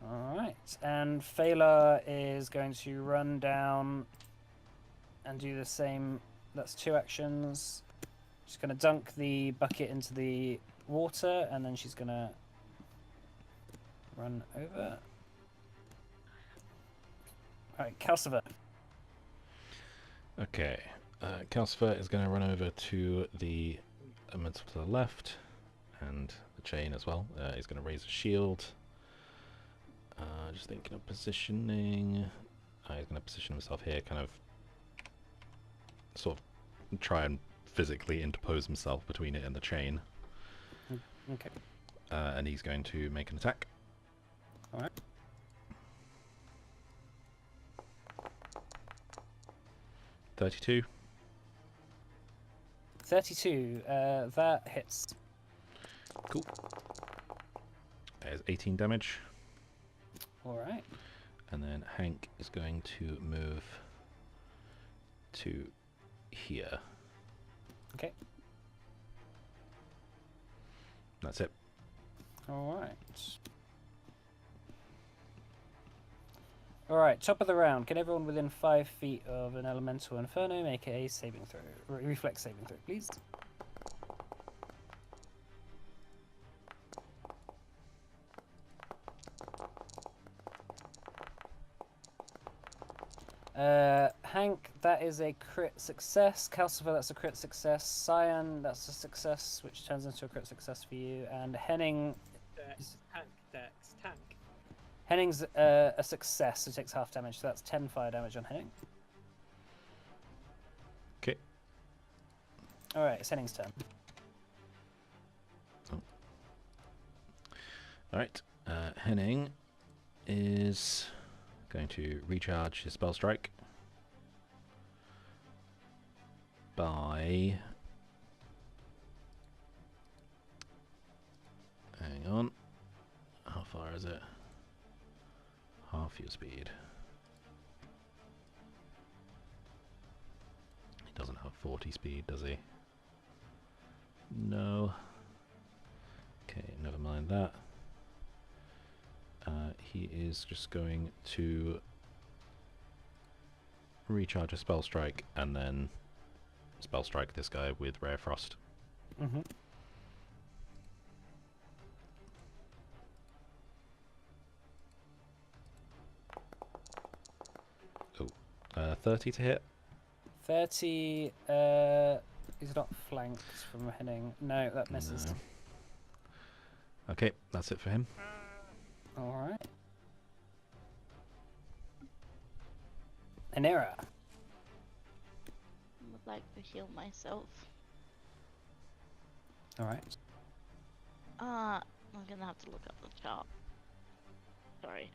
Alright. And Phaela is going to run down and do the same. That's 2 actions. She's going to dunk the bucket into the water, and then she's going to run over. Alright, Calcifer. Okay. Calcifer is going to run over to the elemental to the left, and the chain as well. He's going to raise a shield. Just thinking of positioning. He's going to position himself here, kind of sort of try and physically interpose himself between it and the chain. Okay. And he's going to make an attack. Alright. 32. 32. That hits. Cool. There's 18 damage. Alright. And then Hank is going to move to here. Okay. That's it. Alright. Alright, top of the round. Can everyone within 5 feet of an elemental inferno make a saving throw? Reflex saving throw, please. Hank, that is a crit success. Calcifer, that's a crit success. Cyan, that's a success, which turns into a crit success for you. And Henning, Dex, tank, dex, tank. Henning's a success, so it takes half damage. So that's 10 fire damage on Henning. Okay. Alright, it's Henning's turn. Alright. Henning is going to recharge his spell strike by... Hang on. How far is it? Half your speed. He doesn't have 40 speed, does he? No. Okay, never mind that. He is just going to recharge a spell strike and then spell strike this guy with Rare Frost. Mm-hmm. Oh, 30 to hit. 30. He's not flanked from hitting. No, that misses. No. Okay, that's it for him. All right. Anira. I would like to heal myself. All right. I'm gonna have to look up the chart. Sorry.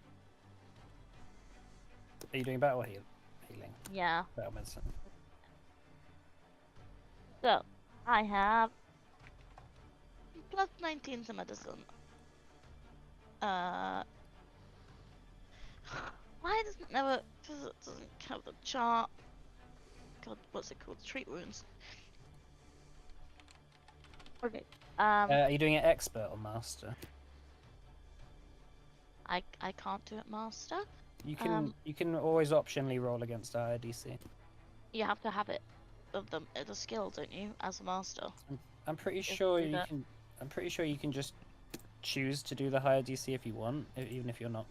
Are you doing battle healing? Yeah. Battle medicine. So, I have plus 19 to medicine. Why does it never? Because it doesn't have the chart. God, what's it called? Treat wounds. Okay. Are you doing it expert or master? I can't do it master. You can always optionally roll against a higher DC. You have to have it of the skill, don't you, as a master? I'm pretty If sure you do you that. can. I'm pretty sure you can just choose to do the higher DC if you want, even if you're not.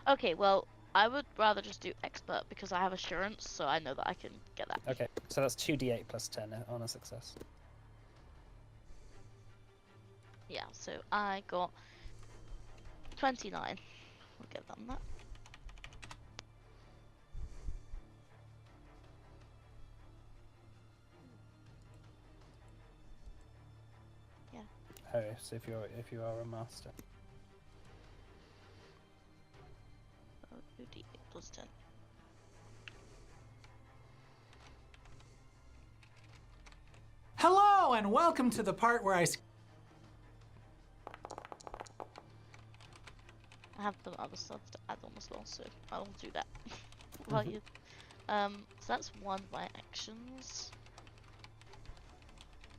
Okay, well, I would rather just do expert because I have assurance, so I know that I can get that. Okay, so that's 2d8 plus 10 on a success. Yeah, so I got 29. We'll get them that. Oh, so if you are a master. So 2d8 plus 10. Hello, and welcome to the part where I have some other stuff to add on as well, so I'll do that. While you, so that's one of my actions,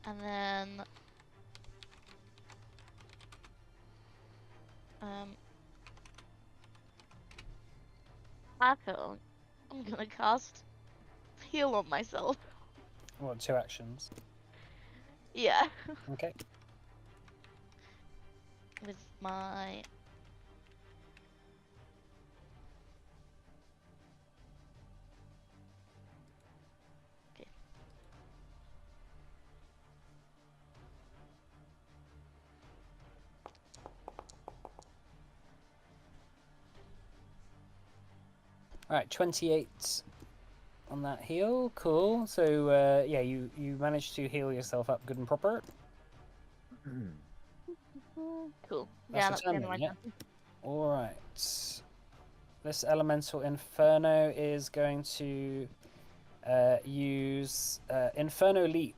and then after I'm gonna cast heal on myself. What, 2 actions? Yeah, Okay. with my Alright, 28 on that heal. Cool. So, yeah, you managed to heal yourself up good and proper. cool. That's Yeah, the that's the turn end of then, my yeah? turn. Alright. This elemental inferno is going to use Inferno Leap.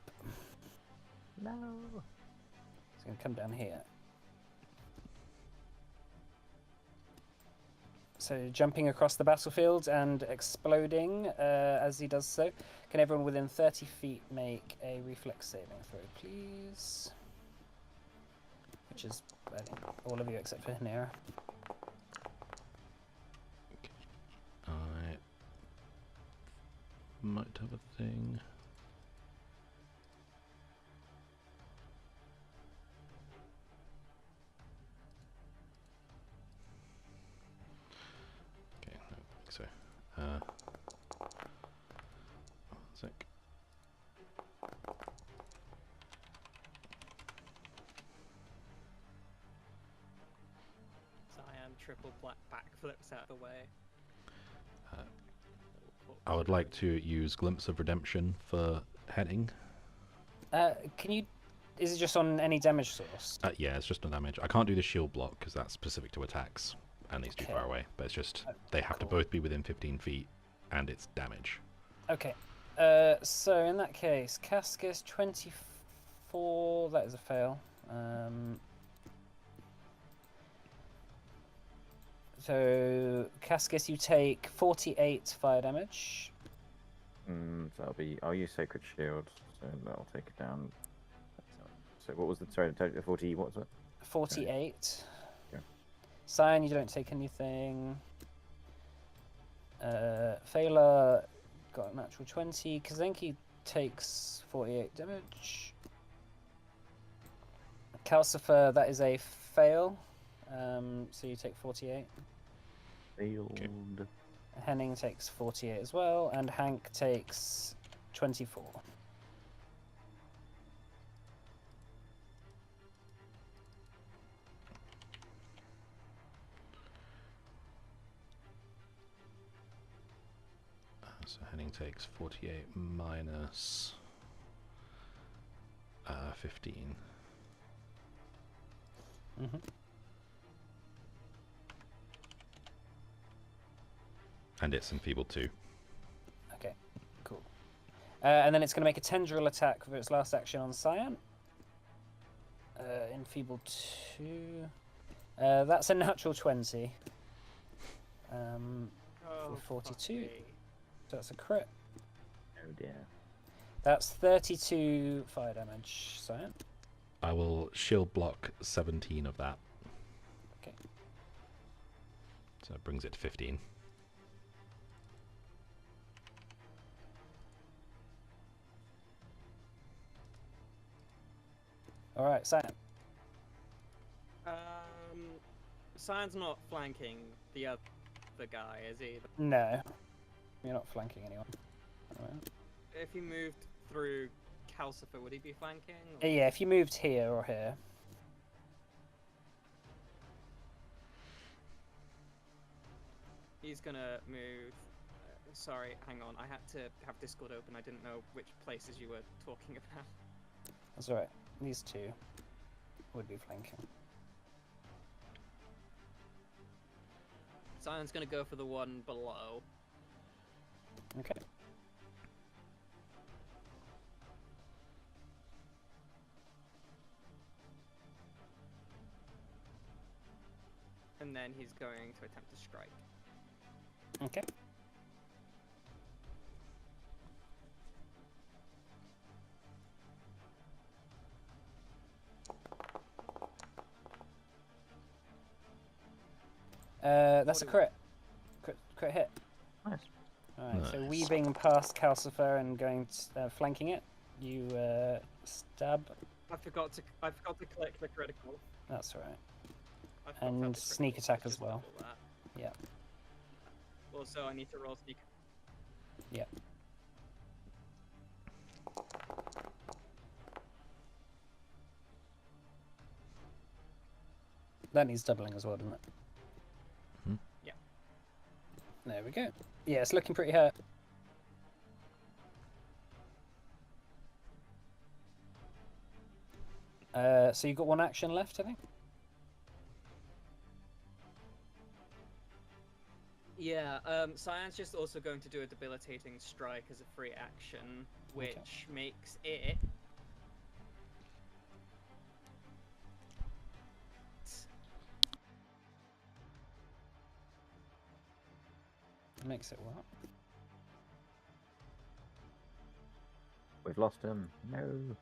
No. It's going to come down here. So jumping across the battlefield and exploding as he does so. Can everyone within 30 feet make a reflex saving throw, please? Which is, I think, all of you except for Hanera. I might have a thing. Okay, I don't think so. One sec. Cyan triple backflips out of the way. I would like to use Glimpse of Redemption for heading. Can you... Is it just on any damage source? Yeah, it's just no damage. I can't do the shield block because that's specific to attacks and he's too Okay. far away. But it's just they have to cool. both be within 15 feet and it's damage. Okay. So in that case, Cascus 24... That is a fail. So, Cascus, you take 48 fire damage. So I'll use Sacred Shield, so that'll take it down. So what was the 40? What was it? 48. Okay. Cyan, you don't take anything. Phalar got a natural 20. Kazenki takes 48 damage. Calcifer, that is a fail. So you take 48. Failed. Henning takes 48 as well, and Hank takes 24. So Henning takes 48 minus 15. Mm-hmm. And it's enfeebled too. Okay, cool. And then it's going to make a tendril attack for its last action on Cyan. Enfeebled 2. That's a natural 20. Oh, 42. fuck me. So that's a crit. Oh dear. That's 32 fire damage, Cyan. I will shield block 17 of that. Okay. So it brings it to 15. Alright, Cyan. Cyan's not flanking the other guy, is he? No. You're not flanking anyone. Alright. If he moved through Calcifer, would he be flanking? Or... Yeah, if you moved here or here. He's gonna move. Sorry, hang on. I had to have Discord open. I didn't know which places you were talking about. That's alright. These two would be flanking. Cyan's gonna go for the one below. Okay. And then he's going to attempt to strike. Okay. That's a 41. crit hit. Nice. Alright, so Nice. weaving past Calcifer and going flanking it, you stab. I forgot to click the critical. That's alright. I forgot to And have the sneak critical, attack so as just well. roll that. Yeah. Also, I need to roll sneak. Yeah. That needs doubling as well, doesn't it? Mhm. Yeah. There we go. Yeah, it's looking pretty hurt. So you've got one action left, I think? Yeah, Cyan's just also going to do a debilitating strike as a free action, which makes it Makes it what? We've lost him. No.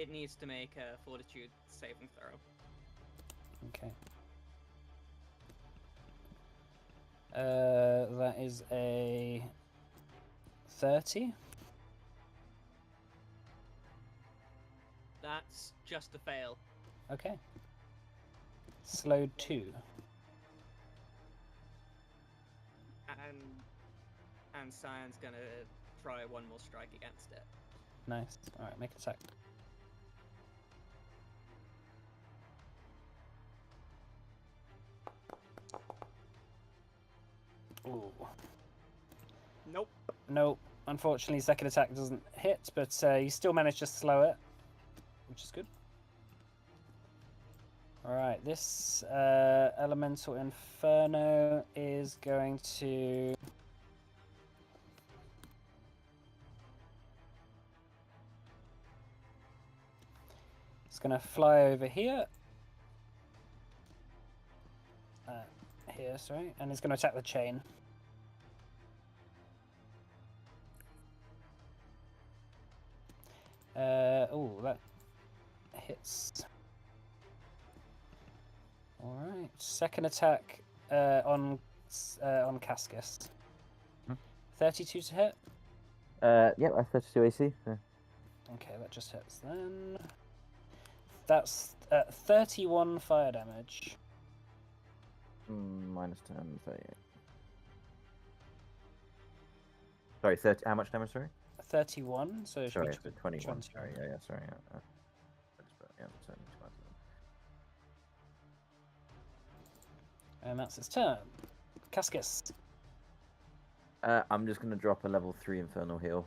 it needs to make a fortitude saving throw. Okay. That is a 30. That's just a fail. Okay. Slowed 2. And Cyan's gonna try one more strike against it. Nice. Alright, make attack. Ooh. Nope. Nope. Unfortunately, second attack doesn't hit, but you still manage to slow it, which is good. Alright, this Elemental Inferno is going to... It's going to fly over here. Here, sorry, and it's going to attack the chain. Oh, that hits. All right, second attack on Cascus. 32 to hit. Yeah, that's 32 AC. So. Okay, that just hits then. That's 31 fire damage. Minus 10, 38. Sorry, 30. How much damage? Sorry. 31. So it should Sorry, be 21. 21. Sorry, yeah, sorry. Yeah, And that's its turn. Cascus. I'm just gonna drop a level 3 Infernal Heal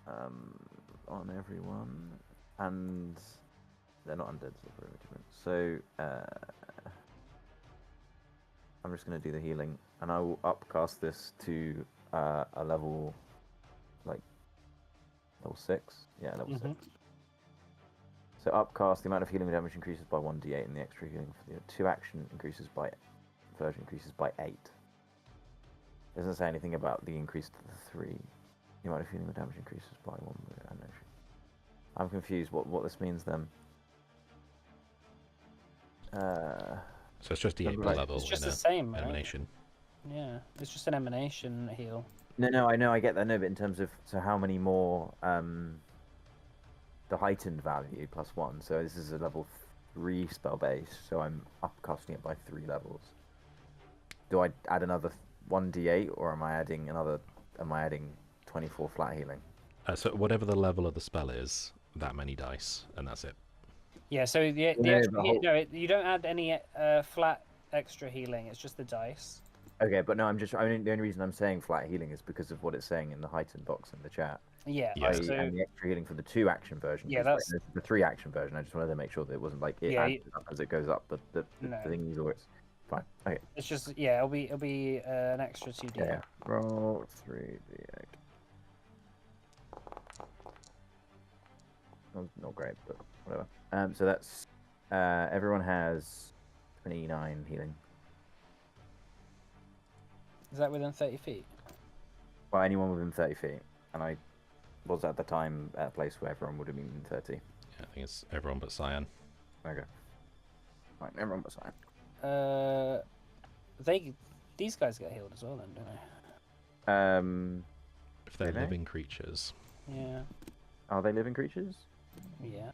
on everyone, and they're not undead, so very different. So I'm just gonna do the healing, and I will upcast this to a level, like level 6. Yeah, level 6. So upcast, the amount of healing damage increases by 1d8, and the extra healing for the 2 action version increases by 8. Doesn't say anything about the increase to the 3. The amount of healing damage increases by 1. I'm confused what this means then. So it's just D8 per Like, level. It's just in the same, right? emanation. Yeah, it's just an emanation heal. No, I know, I get that. No, but in terms of how many more the heightened value +1. So this is a level 3 spell base. So I'm upcasting it by 3 levels. Do I add another 1d8, or am I adding 24 flat healing? So whatever the level of the spell is, that many dice, and that's it. Yeah, so the No, extra, the whole- you don't add any flat extra healing. It's just the dice. Okay, but no, the only reason I'm saying flat healing is because of what it's saying in the heightened box in the chat. Yeah. Yeah. So, And the extra healing for the 2 action version. Yeah, is that's- like, the 3 action version. I just wanted to make sure that it wasn't like it Yeah, adds up as it goes up, but the No. thing is always fine. Okay. it's just it'll be an extra 2d. Yeah. Roll 3d8. Not great, but whatever. So that's everyone has 29 healing. Is that within 30 feet? Well, anyone within 30 feet, and I was at the time at a place where everyone would have been 30. Yeah, I think it's everyone but Cyan. Okay. Right, everyone but Cyan. These guys get healed as well, then, don't they? If they're Do they? living creatures. Yeah. Are they living creatures? Yeah.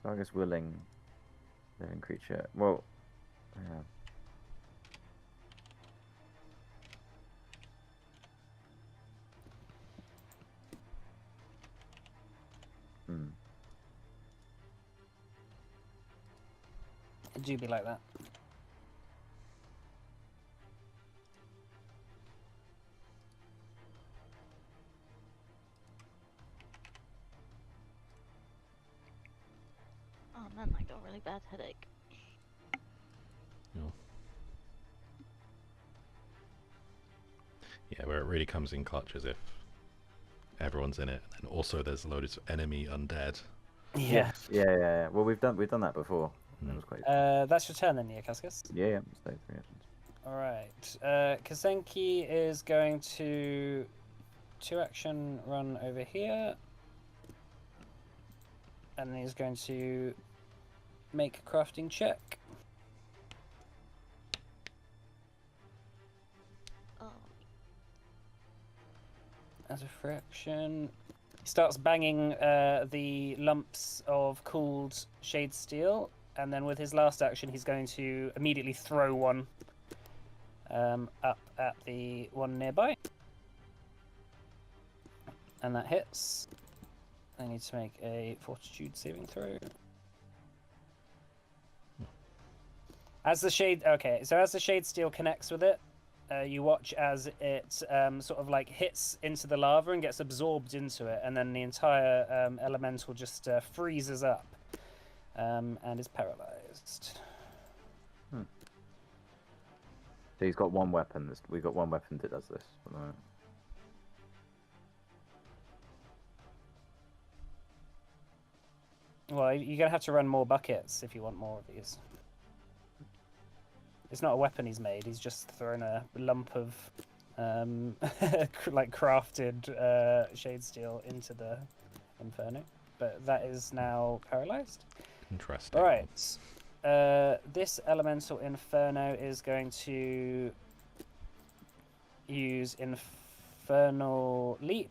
So I guess willing living creature. Well, yeah. It do be like that. Oh man, I got a really bad headache. Yeah, where it really comes in clutch is if everyone's in it, and also there's loads of enemy undead. Yeah. Yeah. Well, we've done that before. That was quite. That's your turn then, yeah, Cascus. Yeah. Stay 3 actions. Alright. Kazenki is going to 2-action run over here. And he's going to make a crafting check. Oh, As a free action, he starts banging the lumps of cooled shade steel, and then with his last action, he's going to immediately throw one up at the one nearby, and that hits. I need to make a fortitude saving throw. As the shade steel connects with it, you watch as it sort of like hits into the lava and gets absorbed into it, and then the entire elemental just freezes up and is paralyzed. So he's got one weapon. We've got one weapon that does this. Well, you're gonna have to run more buckets if you want more of these. It's not a weapon he's made. He's just thrown a lump of like crafted shade steel into the inferno. But that is now paralyzed. Interesting. All right. This elemental inferno is going to use infernal leap.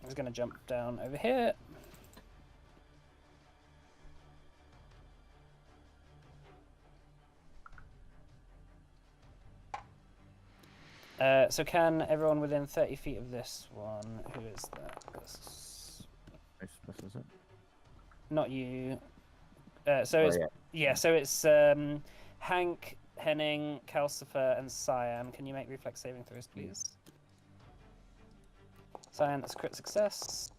He's going to jump down over here. So can everyone within 30 feet of this one, who is that? This is it. Not you. So Oh, it's yeah. so it's Hank, Henning, Calcifer, and Cyan. Can you make reflex saving throws, please? Cyan, that's crit success.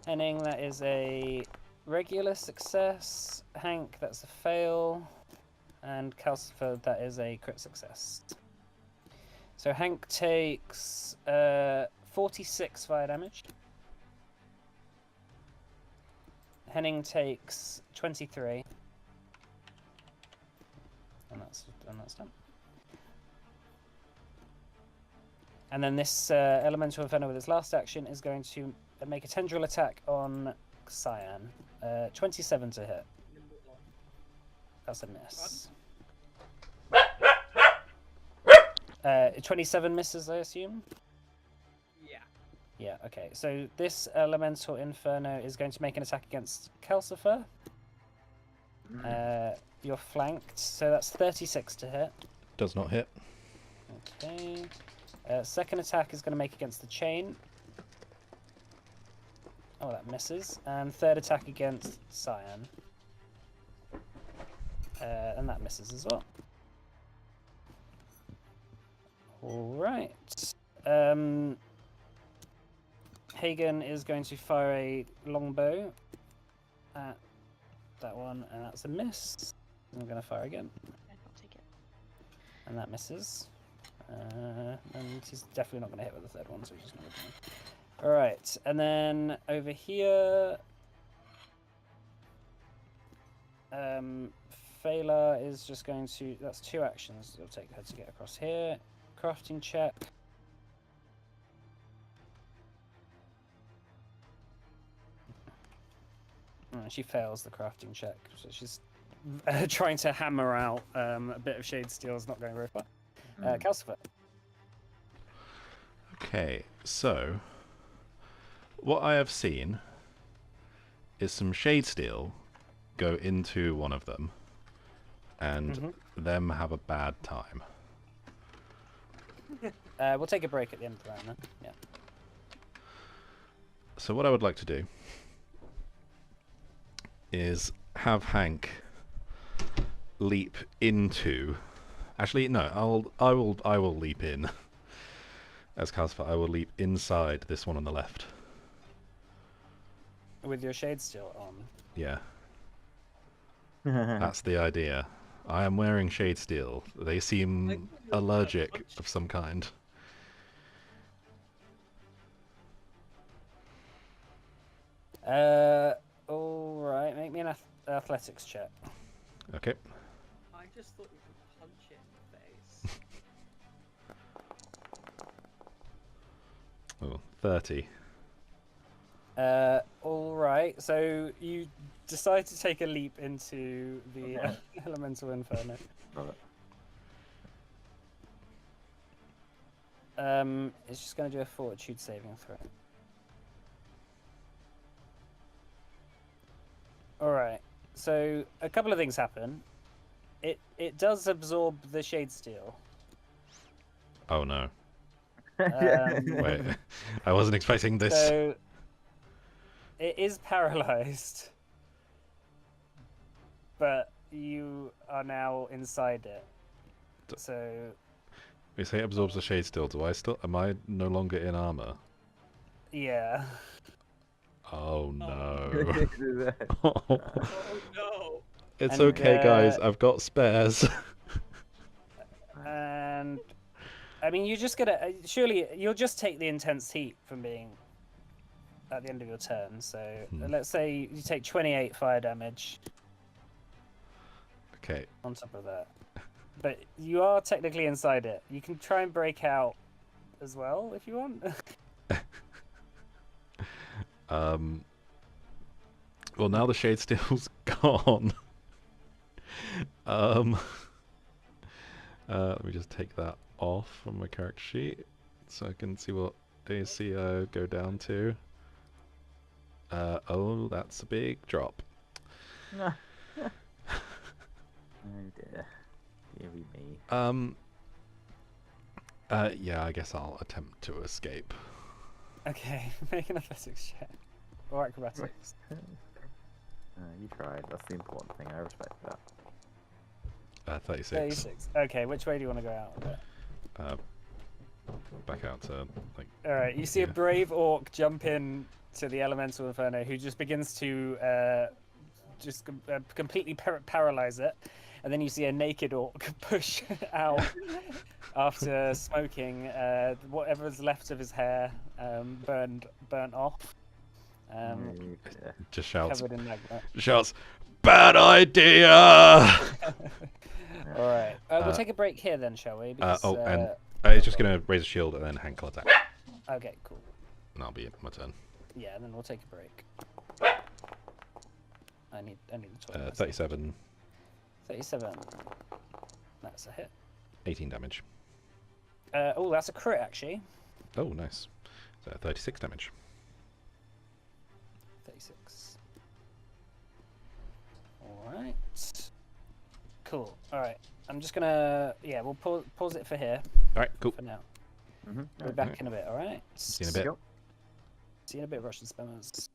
Henning, that is a regular success. Hank, that's a fail. And Calcifer, that is a crit success. So Hank takes 46 fire damage. Henning takes 23. And that's done. And then this elemental inferno with its last action is going to make a tendril attack on Cyan. 27 to hit. That's a miss. 27 misses, I assume? Yeah. Yeah, okay. So this elemental inferno is going to make an attack against Calcifer. You're flanked, so that's 36 to hit. Does not hit. Okay. Second attack is going to make against the chain. Oh, that misses. And third attack against Cyan. And that misses as well. Alright. Hagen is going to fire a longbow at that one, and that's a miss. I'm going to fire again. I'll take it. And that misses. And he's definitely not going to hit with the third one, so he's just going to. Alright, and then over here. Fela is just going to. That's 2 actions. It'll take her to get across here. Crafting check. She fails the crafting check, so she's trying to hammer out a bit of shade steel. Is not going very far. Calcifer. Okay, so what I have seen is some shade steel go into one of them and them have a bad time. We'll take a break at the end of the round then. Yeah. So what I would like to do is have Hank leap into. Actually, no. I will leap in. As Calcifer, I will leap inside this one on the left. With your shade steel on. Yeah, that's the idea. I am wearing shade steel. They seem allergic of some kind. All right. Make me an athletics check. Okay. I just thought you could punch it in the face. Oh, 30. All right. So you decide to take a leap into the elemental inferno. It's just going to do a fortitude saving throw. All right. So a couple of things happen. It does absorb the shade steel. Oh no. Um, Wait, I wasn't expecting this. So it is paralyzed, but you are now inside it. So We say it absorbs the shade steel. Am I no longer in armor? yeah. Oh no. Oh no! It's And, okay, guys. I've got spares. And I mean, you're just gonna surely you'll just take the intense heat from being at the end of your turn. So let's say you take 28 fire damage Okay. on top of that, but you are technically inside it. You can try and break out as well if you want. Well, now the shade steel's gone. Let me just take that off from my character sheet so I can see what AC go down to. Oh, that's a big drop. Oh dear. Deary me. Yeah, I guess I'll attempt to escape. Okay, make an athletics check or acrobatics. You tried. That's the important thing. I respect that. 36. 36. Okay, which way do you want to go out with it? Back out to like. All right, you see a brave orc jump in to the elemental inferno, who just begins to completely paralyze it, and then you see a naked orc push out after smoking whatever's left of his hair burnt off. Just shouts. Covered in magma. Shouts. Bad idea. All right, we'll take a break here then, shall we? Because, and it's just gonna raise a shield and then hand claw attack. Okay, cool. And I'll be at my turn. Yeah, then we'll take a break. I need the toilet. 37. 37. That's a hit. 18 damage. Oh, that's a crit actually. Oh, nice. So 36 damage. 36. Alright. Cool. Alright. I'm just gonna... Yeah, we'll pause it for here. Alright, cool. For now. Mm-hmm. We'll be back in a bit, alright? See you in a bit. See you in a bit, Russian spammers.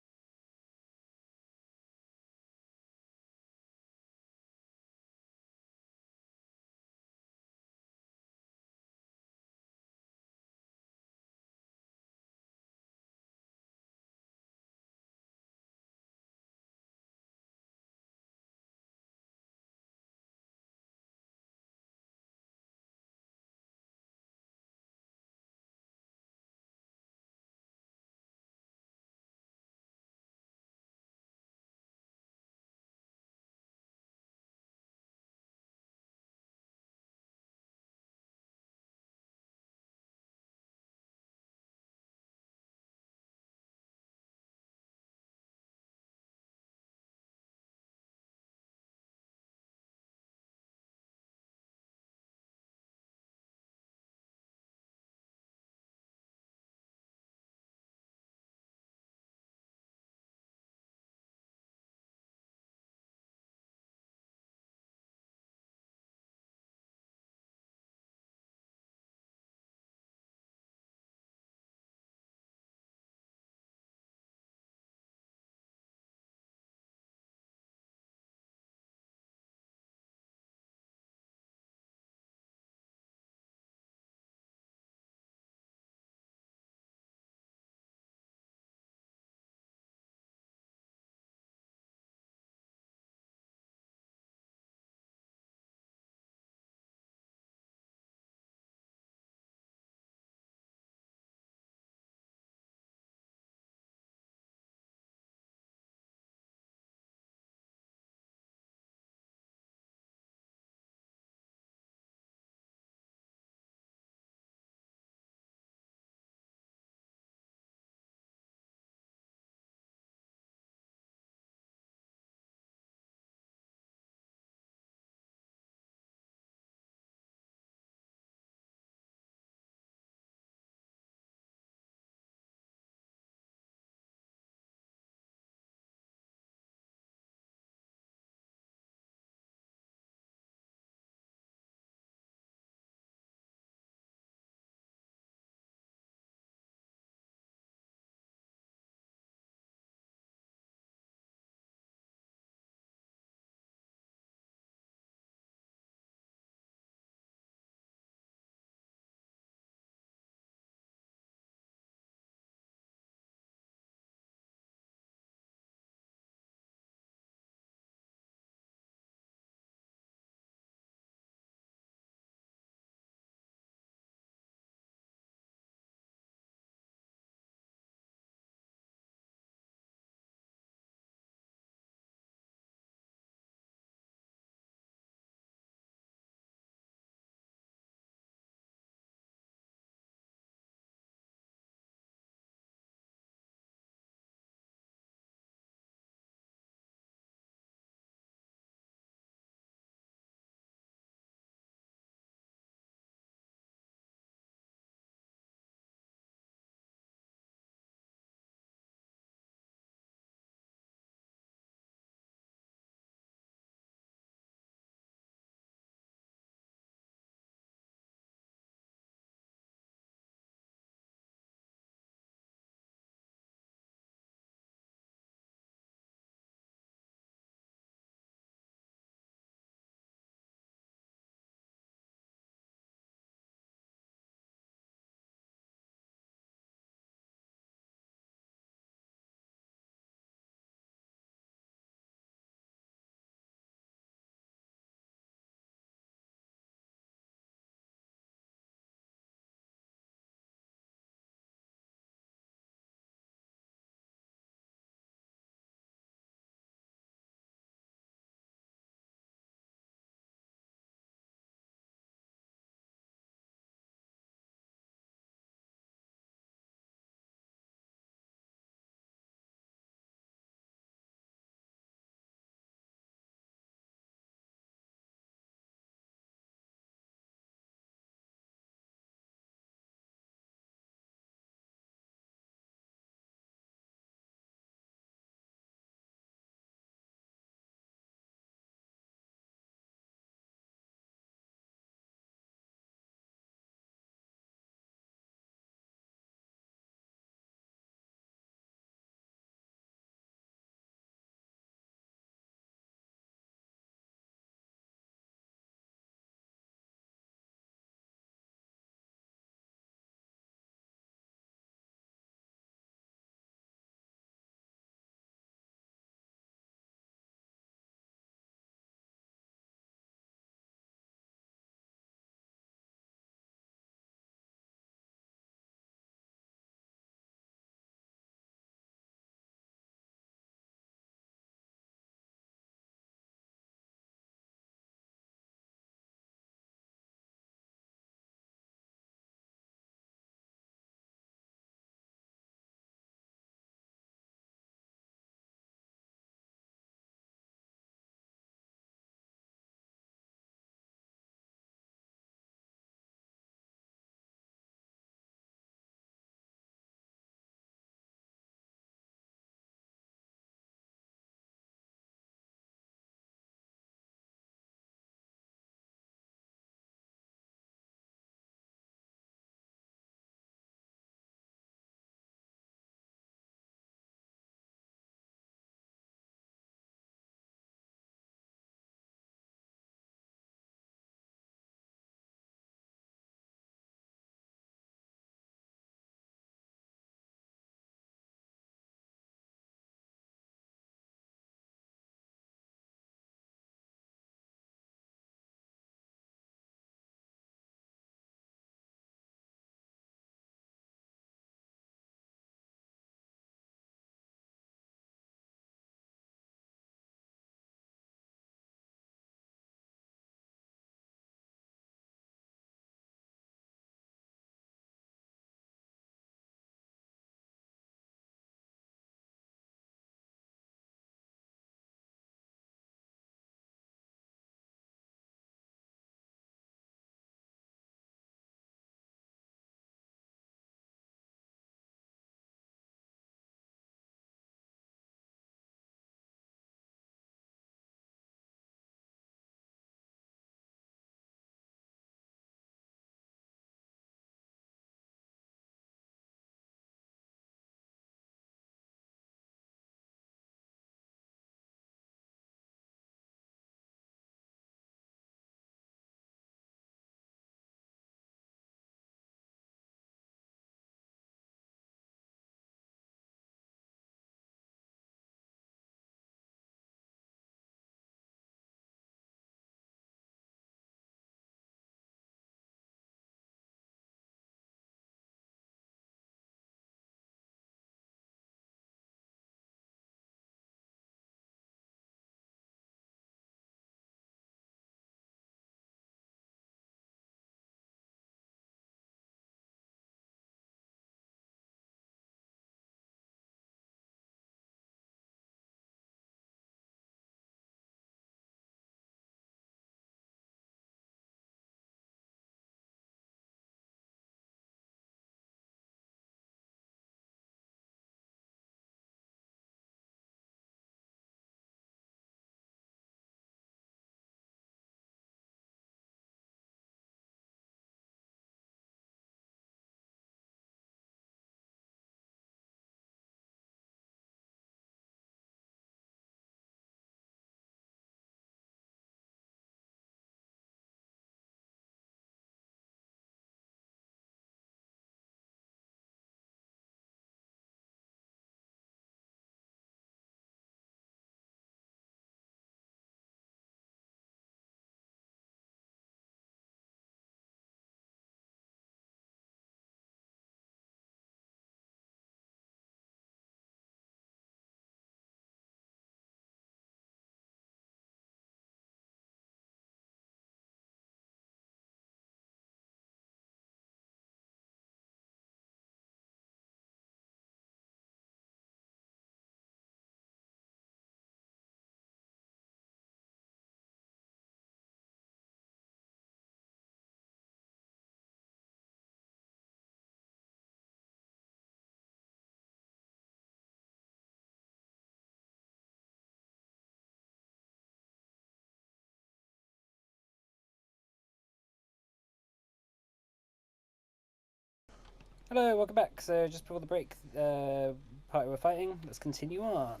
Hello, welcome back. So just before the break, party we're fighting. Let's continue on.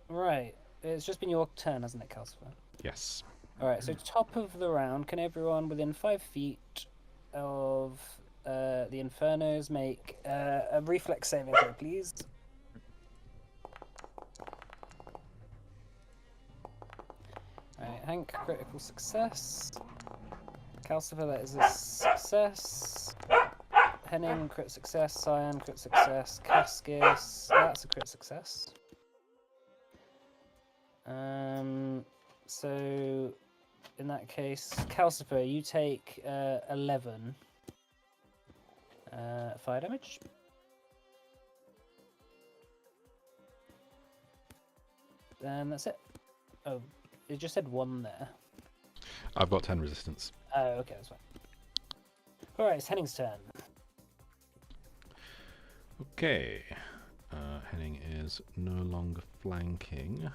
Right. It's just been your turn, hasn't it, Calcifer? Yes. All right. So top of the round, can everyone within 5 feet of the Infernos make a reflex saving throw, please? All right, Hank, critical success. Calcifer, that is a success. Henning, crit success. Cyan, crit success. Cascus, that's a crit success. So in that case, Calcifer, you take 11 fire damage. And that's it. Oh, it just said 1 there. I've got 10 resistance. Oh, okay, that's fine. Alright, it's Henning's turn. Okay. Henning is no longer flanking.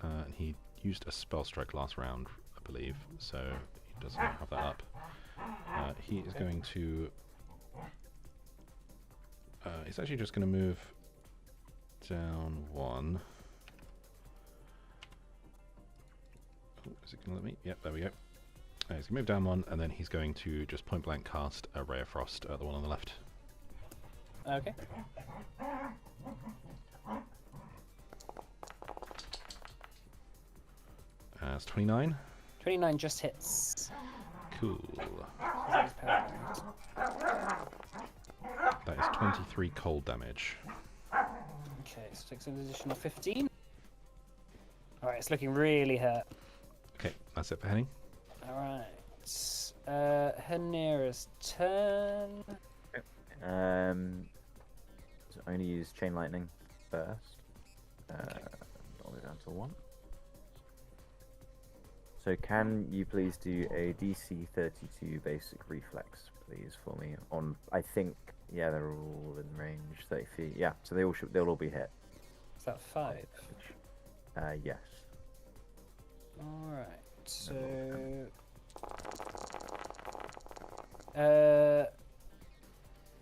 And he used a spell strike last round, I believe, so he does not have that up. He is going to... he's actually just going to move down 1. Oh, is it going to let me? Yep, there we go. He's going to move down 1, and then he's going to just point blank cast a Ray of Frost at the one on the left. Okay. It's 29. 29 just hits. Cool. That is paralyzed. That is 23 cold damage. Okay, so takes an additional 15. Alright, it's looking really hurt. Okay, that's it for Henning. Alright. Henira's turn. So only use Chain Lightning first. I'll go down to 1. So can you please do a DC 32 basic reflex, please, for me? On, I think, yeah, they're all in range, 30 feet. Yeah, so they'll all be hit. Is that 5? Yes. Alright, so...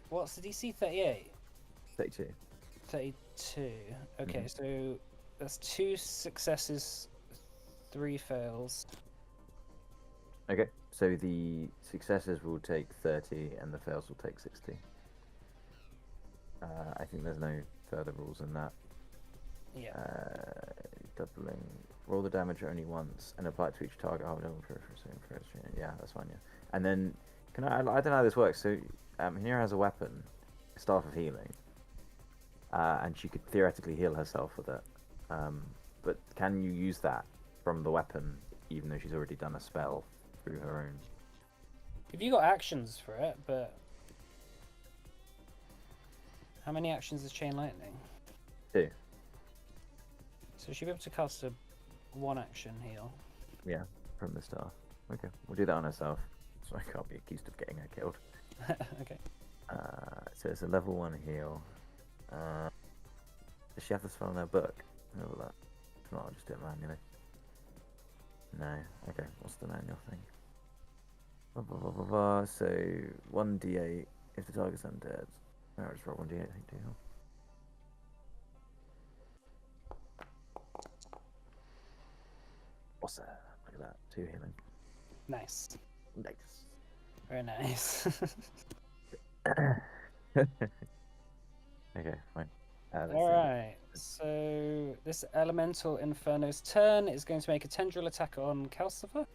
what's the DC? 38? 32. 32. Okay, so that's 2 successes, 3 fails. Okay, so the successes will take 30 and the fails will take 60. I think there's no further rules in that. Yeah. Doubling. Roll the damage only once and apply it to each target. Yeah, that's fine. Yeah. And then, I don't know how this works. So, Hynira has a weapon, Staff of Healing, and she could theoretically heal herself with it. But can you use that from the weapon, even though she's already done a spell through her own? If you got actions for it, but how many actions is Chain Lightning? 2. So she'll be able to cast a 1 action heal. Yeah, from the staff. Okay, we'll do that on herself, so I can't be accused of getting her killed. Okay. So it's a level 1 heal. Does she have the spell in her book? Have a look. If not, I'll just do it manually. No. Okay, what's the manual thing? So 1d8 if the target's undead. No, just roll 1d8. I think do heal. What's that? Look at that. 2 healing. Nice. Nice. Very nice. Okay, fine. Alright, so this Elemental Inferno's turn is going to make a tendril attack on Calcifer.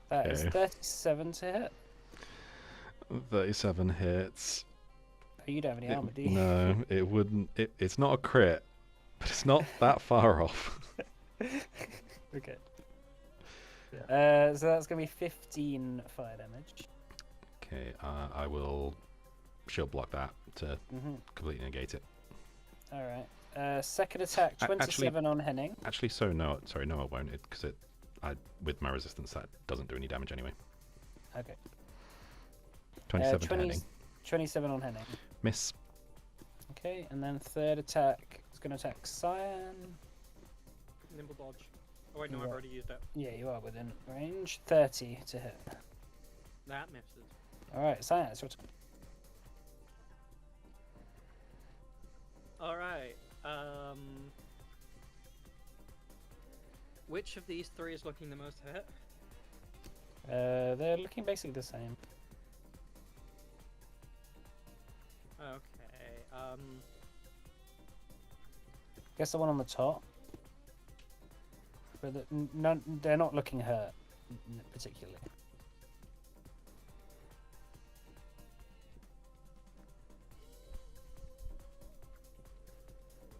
That is Okay. 37 to hit. 37 hits. Oh, you don't have any armor, do you? No, it wouldn't. It's not a crit, but it's not that far off. Okay. So that's going to be 15 fire damage. Okay, I will shield block that to completely negate it. Alright. Second attack, Actually- 27 on Henning. Actually, no, sorry, no, it won't, because with my resistance, that doesn't do any damage anyway. Okay. 27 to 20 Henning. 27 on Henning. Miss. Okay, and then third attack is going to attack Cyan. Nimble dodge. Oh wait, no, Yeah. I've already used it. Yeah, you are within range. 30 to hit. That misses. All right, Science, your turn. All right. Which of these three is looking the most hurt? They're looking basically the same. Okay. Guess the one on the top. But none, they're not looking hurt particularly.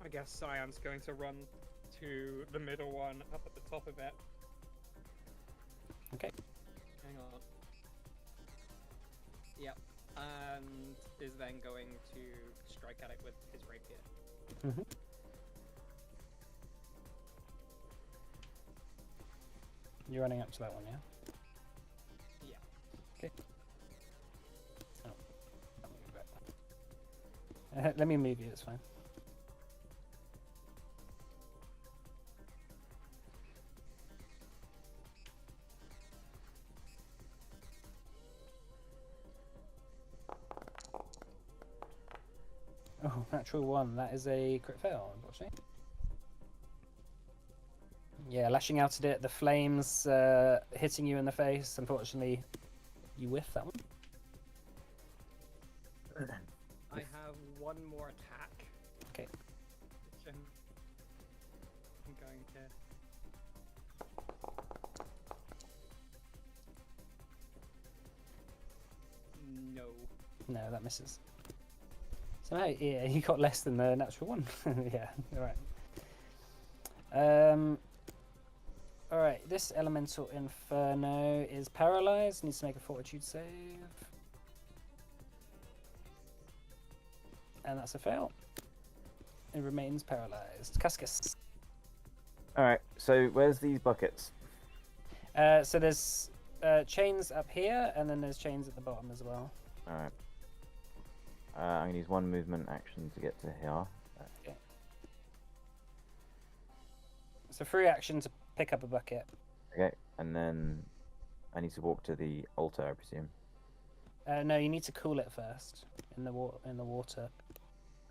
I guess Cyan's going to run to the middle one up at the top of it. Okay. Hang on. Yep. And is then going to strike at it with his rapier. Mm-hmm. You're running up to that one, yeah? Yeah. Okay. Oh, I'll move back. Let me move you, it's fine. Oh, natural one. That is a crit fail, unfortunately. Yeah, lashing out at it, the flames hitting you in the face. Unfortunately, you whiff that one. I have one more attack. Okay. Which I'm going to. No. No, that misses. So no, yeah, you got less than the natural one. Yeah, alright. Alright, this elemental inferno is paralyzed, needs to make a fortitude save. And that's a fail. It remains paralyzed. Cascus. Alright, so where's these buckets? So there's chains up here, and then there's chains at the bottom as well. Alright. I'm gonna use one movement action to get to here. Okay. So free action to pick up a bucket. Okay, and then I need to walk to the altar, I presume. No, you need to cool it first in the water.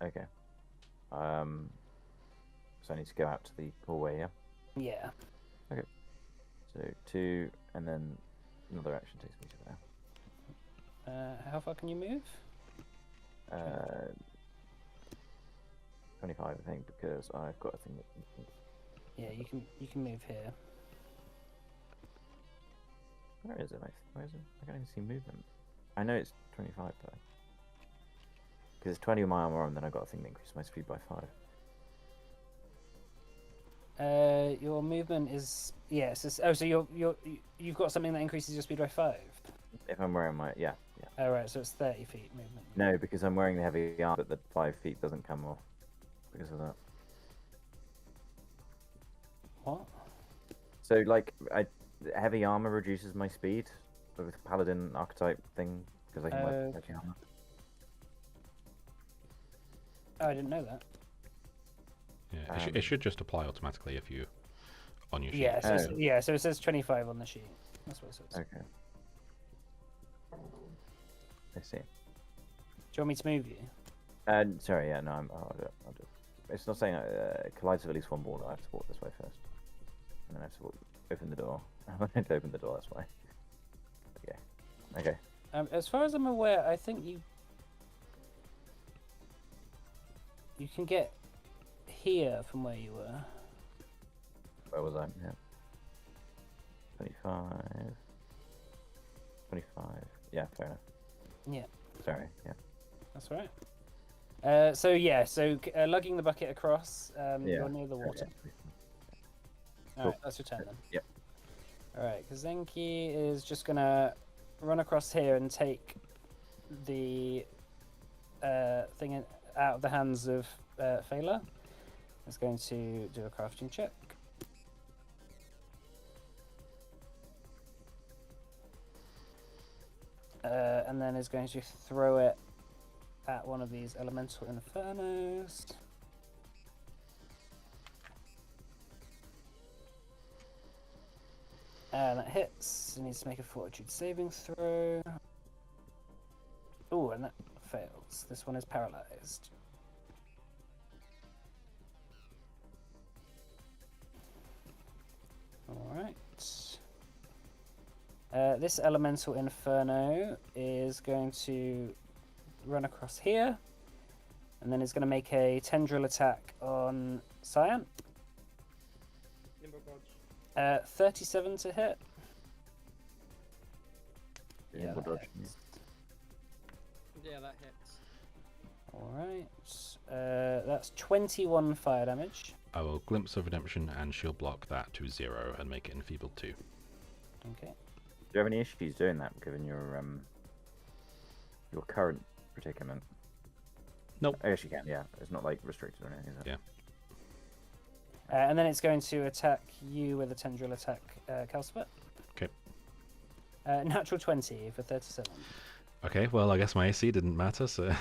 Okay. So I need to go out to the hallway, yeah? Yeah. So 2, and then another action takes me to there. How far can you move? 25, I think, because I've got a thing that... Yeah, you can move here. Where is it? Where is it? I can't even see movement. I know it's 25, but... Because it's 20 with my armor, and then I got a thing that increases my speed by 5. Your movement is so you've got something that increases your speed by 5. If I'm wearing my... Yeah. Oh right, so it's 30 feet movement. No, because I'm wearing the heavy armor, but the 5 feet doesn't come off because of that. What? So, like, heavy armor reduces my speed with paladin archetype thing because I can wear heavy armor. Oh, I didn't know that. Yeah, it should just apply automatically if you on your sheet. Yeah, so so it says 25 on the sheet. That's what it says. Okay. I see. Do you want me to move you? Sorry, yeah, no, I'll do it. It's not saying collides with at least one wall. I have to walk this way first, and then I have to open the door. I wanted to open the door. That's why. Yeah. Okay. As far as I'm aware, I think you can get here from where you were. Where was I? Yeah. 25. 25. Yeah, fair enough. Yeah. Sorry. Yeah. That's right. So lugging the bucket across, you're near the water. Alright, that's your turn then. Yep. Alright, Kazenki is just gonna run across here and take the thing out of the hands of Phaela. Is going to do a crafting check. And then is going to throw it at one of these elemental infernos. And that hits. It needs to make a fortitude saving throw. and that fails. This one is paralyzed. Alright. This elemental inferno is going to run across here, and then is going to make a tendril attack on Cyan. 37 to hit. Yeah, that dodge. hits. Yeah, that hits. Alright. That's 21 fire damage. I will Glimpse of Redemption and Shield Block that to 0 and make it enfeebled 2. Okay. Do you have any issues doing that, given your current predicament? Nope. I guess you can. Yeah, it's not like restricted or anything. Is it? Yeah. And then it's going to attack you with a tendril attack, Calspert. Okay. Natural 20 for 37. Okay, well, I guess my AC didn't matter, so...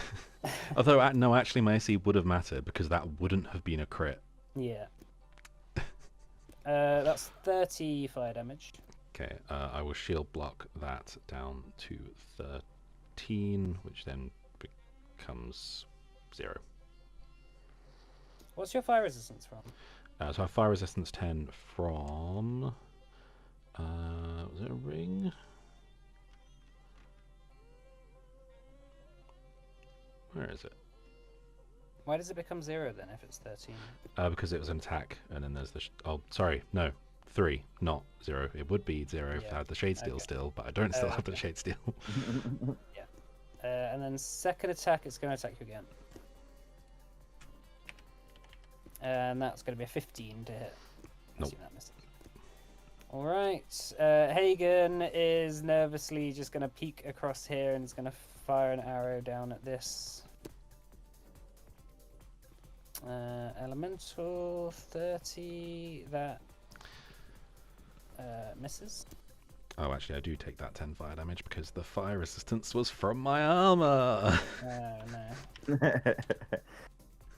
Although, no, actually, my AC would have mattered, because that wouldn't have been a crit. Yeah. That's 30 fire damage. Okay, I will Shield Block that down to 13, which then becomes 0. What's your fire resistance from? So I have Fire Resistance 10 from... was it a ring? Where is it? Why does it become 0 then if it's 13? Because it was an attack, and then there's the... oh, sorry, no. 3, not 0. It would be 0 if I Yeah, had the Shade Steel okay. still, but I don't still have the Okay. Shade Steel. And then second attack, it's going to attack you again. And that's going to be a 15 to hit. Nope. Assume that misses. Alright. Hagen is nervously just going to peek across here and is going to fire an arrow down at this. Elemental 30. That misses. Oh, actually, I do take that 10 fire damage because the fire resistance was from my armor. No.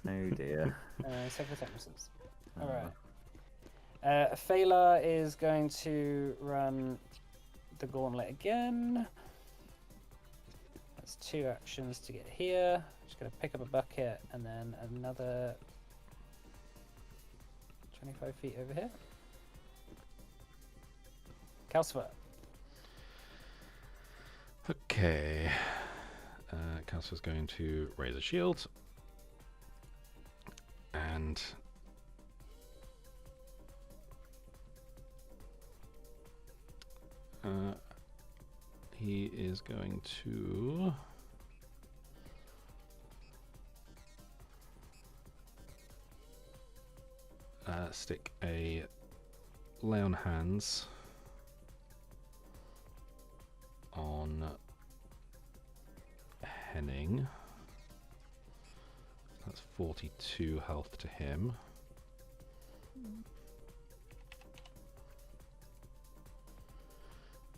Oh dear. Second attack misses. Alright. Phalar is going to run the gauntlet again. That's 2 actions to get here. Just going to pick up a bucket and then another 25 feet over here. Calcifer. Okay. Caster's going to raise a shield. And... he is going to... stick a lay on hands on Henning. That's 42 health to him.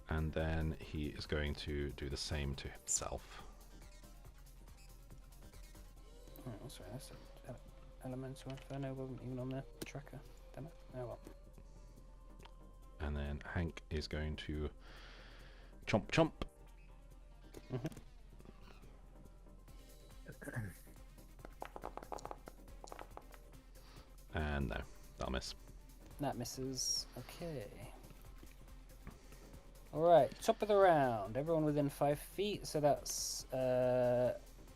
And then he is going to do the same to himself. Oh, sorry, that's Elemental Inferno wasn't even on the tracker. Damn it. Oh well. And then Hank is going to chomp chomp. And no, that'll miss. That misses. Okay. Alright, top of the round. Everyone within 5 feet. So that's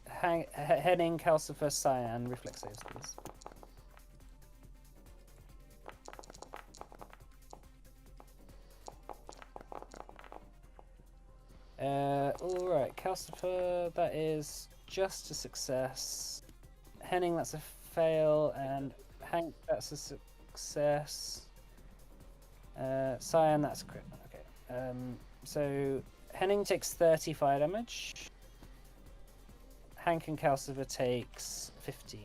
Henning, Calcifer, Cyan. Reflex saves, please. Alright, Calcifer, that is just a success. Henning, that's a fail. And Hank, that's a success. Cyan, that's a crit. Okay. So Henning takes 30 fire damage. Hank and Calcifer takes 15.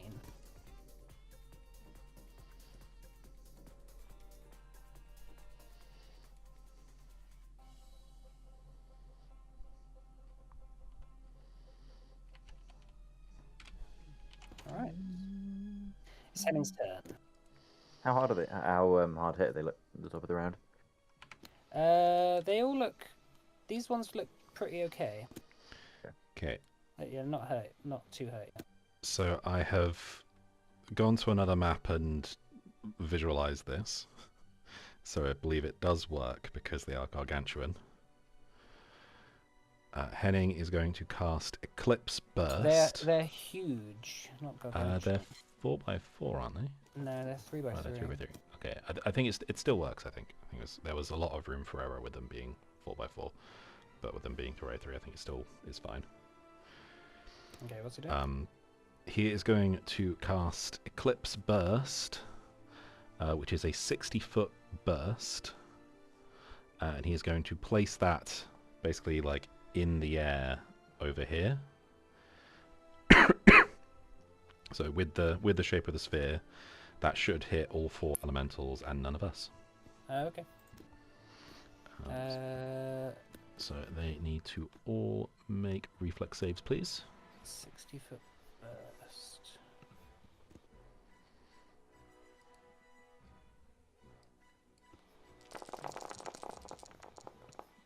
All right. It's Henning's turn. How hard are they? How hard hit are they look at the top of the round? They all look. These ones look pretty okay. Okay. Yeah, not hurt, not too hurt. Yet. So I have gone to another map and visualized this. So I believe it does work because they are gargantuan. Henning is going to cast Eclipse Burst. They're huge, not gargantuan. They're 4x4, aren't they? No, they're 3x3. Oh, they're 3x3. Okay, I think it still works. I think there was a lot of room for error with them being 4x4, but with them being 3x3, I think it still is fine. Okay, what's he doing? He is going to cast Eclipse Burst, which is a 60-foot burst, and he is going to place that basically like in the air over here. So with the shape of the sphere, that should hit all 4 elementals and none of us. Okay. So they need to all make reflex saves, please. 60-foot burst.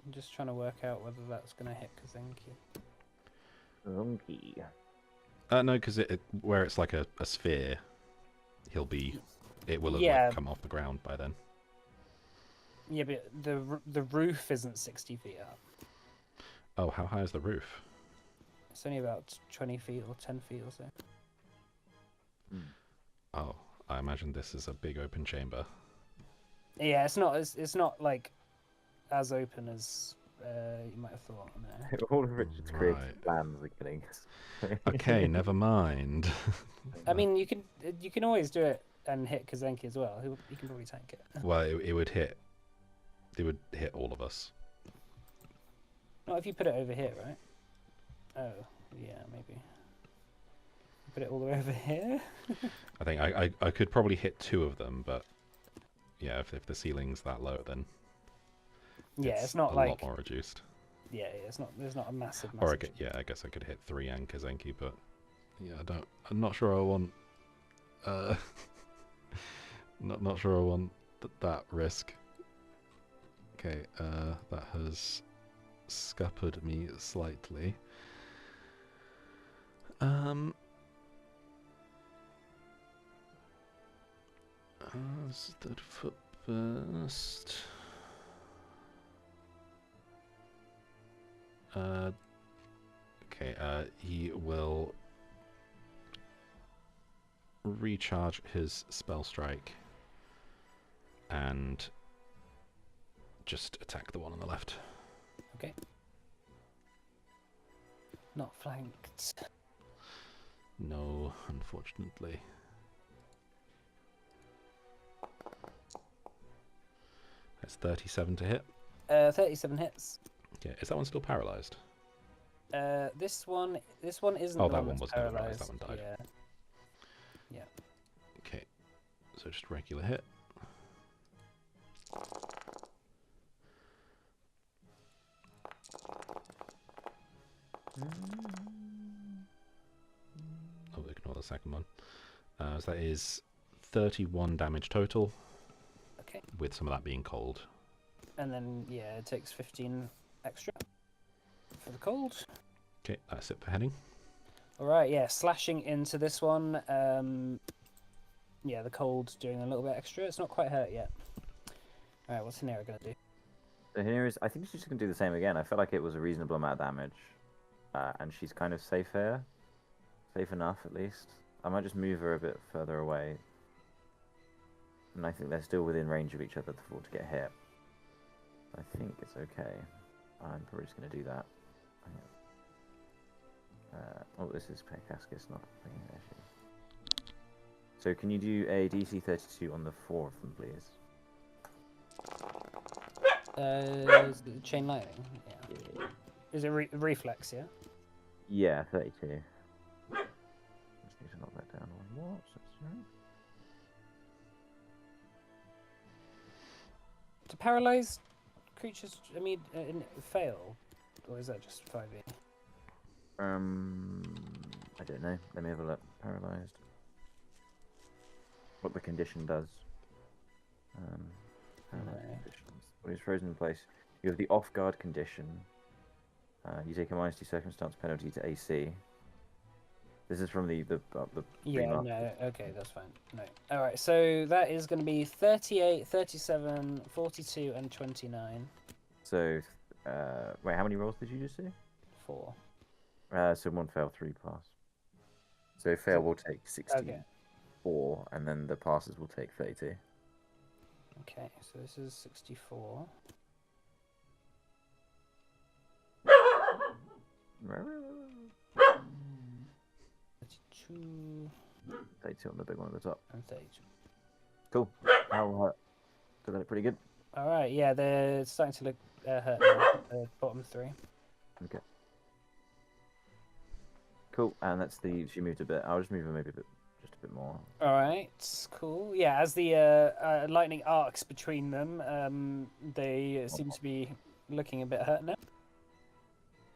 I'm just trying to work out whether that's going to hit Kazenki. Monkey. No, because where it's like a sphere, it will have Yeah. like, come off the ground by then. Yeah, but the roof isn't 60 feet up. Oh, how high is the roof? It's only about 20 feet or 10 feet or so. Oh, I imagine this is a big open chamber. Yeah, it's not like as open as you might have thought. No. All of Richard's creative Right. plans are getting. Okay, never mind. I mean, you can always do it and hit Kazenki as well. You can probably tank it. Well, it would hit. It would hit all of us. Not if you put it over here, right? Oh, yeah, maybe. Put it all the way over here? I think I could probably hit 2 of them, but yeah, if the ceiling's that low, then Yeah, it's not a like lot more reduced. yeah, it's not. There's not a massive. Or I guess I could hit 3 and Kazenki, but yeah, I'm not sure I want. Not sure I want that risk. Okay, that has scuppered me slightly. Third foot burst. Okay, he will recharge his spell strike and just attack the one on the left. Okay. Not flanked. No, unfortunately. That's 37 to hit. 37 hits. Okay, is that one still paralyzed? This one isn't. Oh, the that one that's was never paralyzed. paralyzed, that one died. Yeah. Okay, so just regular hit. Oh, ignore the second one. So that is 31 damage total. Okay. With some of that being cold. And then yeah, it takes 15 extra for the cold. Okay, that's it for Henning. All right, yeah, slashing into this one. Yeah, the cold doing a little bit extra. It's not quite hurt yet. All right, what's Hinera gonna do? So here is. I think she's just gonna do the same again. I felt like it was a reasonable amount of damage, and she's kind of safe here, safe enough at least. I might just move her a bit further away, and I think they're still within range of each other to get hit. I think it's okay. I'm probably just gonna do that. Oh, this is Pekaskis, not Pekaskis. So can you do a DC 32 on the 4 of them, please? Is it chain lightning? Yeah. Is it reflex? Yeah. Yeah, 32. Just need to knock that down on what? Do paralyzed creatures, fail, or is that just 5e? I don't know. Let me have a look. Paralyzed. What the condition does. Paralyzed Right. conditions. When it's frozen in place, you have the off guard condition. You take a -2 circumstance penalty to AC. This is from the Yeah, remaster. no, okay, that's fine. No. Alright, so that is going to be 38, 37, 42, and 29. So, wait, how many rolls did you just say? 4. So 1 fail, 3 pass. So fail will take 64, and then the passes will take 32. Okay, so this is 64. 32 32 on the big one at the top. and 32. Cool. How so that pretty good. Alright, yeah, they're starting to look hurt now, the bottom 3. Okay. Cool, and that's the. She moved a bit. I'll just move her maybe just a bit more. Alright, cool. Yeah, as the lightning arcs between them, they seem to be looking a bit hurt now.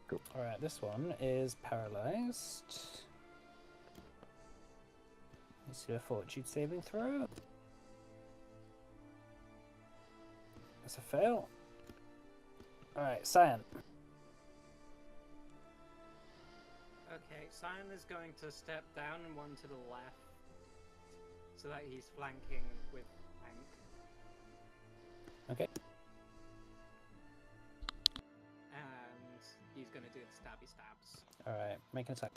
Cool. Alright, this one is paralyzed. Let's do a fortitude saving throw. That's a fail. Alright, Cyan. Okay, Cyan is going to step down and one to the left, so that he's flanking with Hank. Okay. And he's going to do the stabby stabs. Alright, make an attack.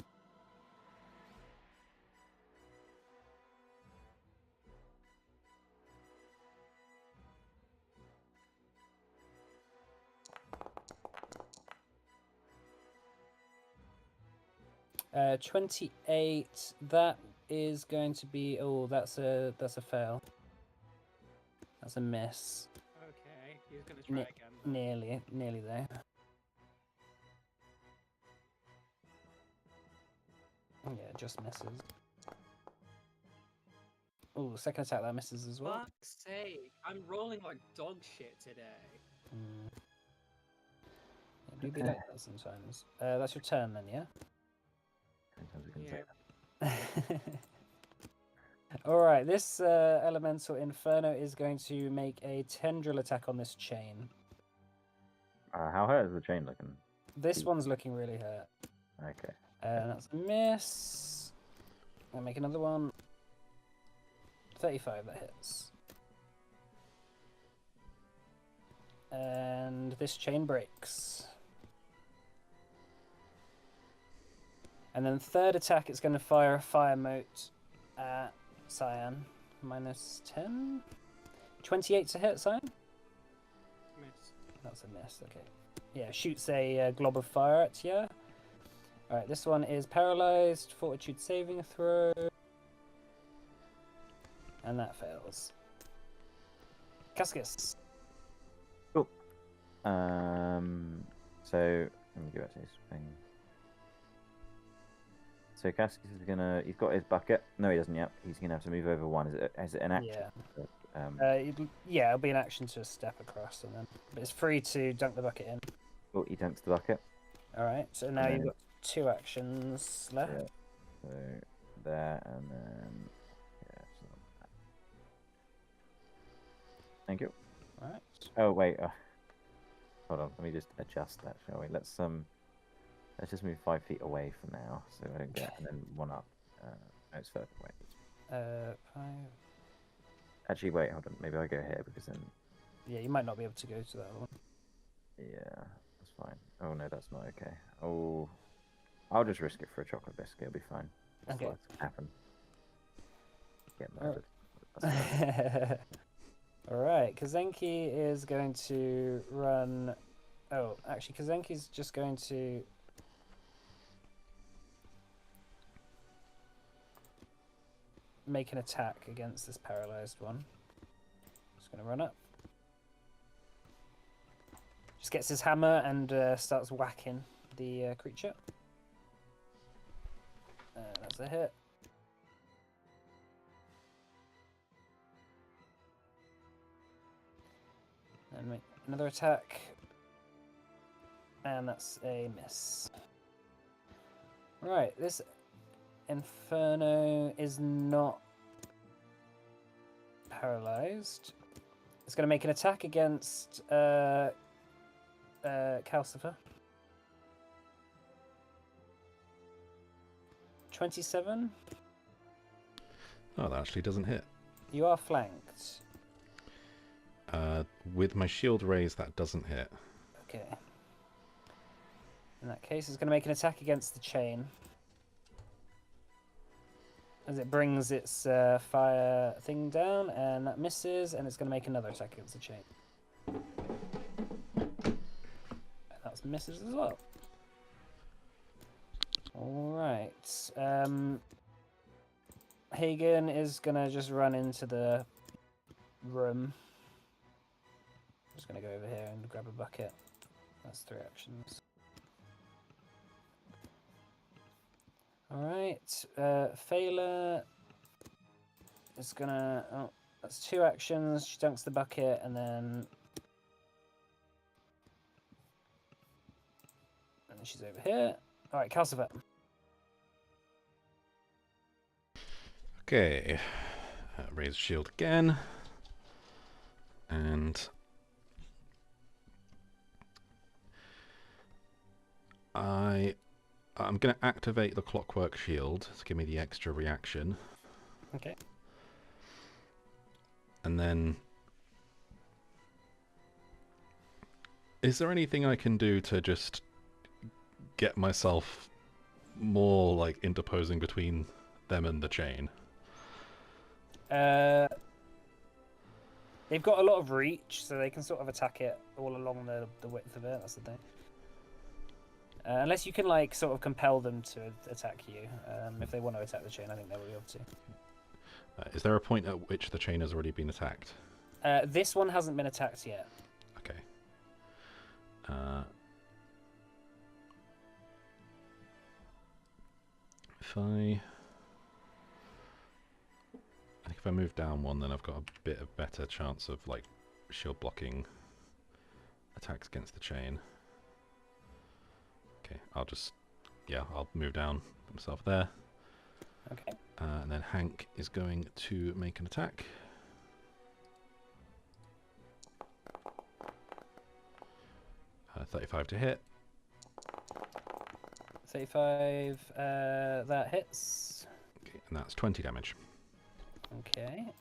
Uh, 28. That is going to be. Oh, that's a fail. That's a miss. Okay, he's going to try again. Nearly there. Oh, yeah, just misses. Oh, second attack that misses as well. Fuck's sake, I'm rolling like dog shit today. Mm. Yeah, do be like that sometimes. That's your turn then, yeah? Sometimes we can say Yeah. that. Alright, this elemental inferno is going to make a tendril attack on this chain. How hurt is the chain looking? This one's looking really hurt. Okay. That's a miss. I'll make another one. 35, that hits. And this chain breaks. And then third attack, it's going to fire a fire mote at Cyan. -10. 28 to hit, Cyan? Miss. That's a miss, okay. Yeah, shoots a glob of fire at you. Alright, this one is paralyzed. Fortitude saving throw. And that fails. Cascus. Cool. So let me go back to his thing. So Cascus is gonna. He's got his bucket. No, he doesn't yet. He's gonna have to move over one. Is it an action? Yeah. Yeah, it'll be an action to step across, and then but it's free to dunk the bucket in. Oh, he dunks the bucket. All right. So now you've got 2 actions left. Yeah. So there and then. Yeah. So thank you. All right. Oh wait. Hold on. Let me just adjust that, shall we? Let's just move 5 feet away for now, so I don't get, and then 1 up. No, it's further away. 5. Actually, wait, hold on. Maybe I go here because then. Yeah, you might not be able to go to that one. Yeah, that's fine. Oh no, that's not okay. Oh, I'll just risk it for a chocolate biscuit. It'll be fine. That's Okay. what's happened. Get murdered. All right. Kazenki is going to run. Oh, actually, Kazenki's just going to. Make an attack against this paralyzed one. Just going to run up. Just gets his hammer and starts whacking the creature. That's a hit. And make another attack. And that's a miss. Right, this Inferno is not paralyzed. It's going to make an attack against Calcifer. 27. Oh, that actually doesn't hit. You are flanked. With my shield raised, that doesn't hit. Okay. In that case, it's going to make an attack against the chain. As it brings its fire thing down, and that misses, and it's going to make another attack against the chain. And that misses as well. Alright. Hagen is going to just run into the room. Just going to go over here and grab a bucket. That's 3 actions. Alright, Fela is gonna... Oh, that's 2 actions. She dunks the bucket and then... And she's over here. Alright, Calcifer. Okay. Raise shield again. And... I'm going to activate the Clockwork Shield to give me the extra reaction. Okay. And then... Is there anything I can do to just get myself more, like, interposing between them and the chain? They've got a lot of reach, so they can sort of attack it all along the width of it, that's the thing. Unless you can, like, sort of compel them to attack you. If they want to attack the chain, I think they will be able to. Is there a point at which the chain has already been attacked? This one hasn't been attacked yet. Okay. I think if I move down one, then I've got a bit of better chance of, like, shield blocking attacks against the chain. Okay, I'll move down, put myself there. Okay. And then Hank is going to make an attack. Uh, 35 to hit. 35, that hits. Okay, and that's 20 damage. Okay.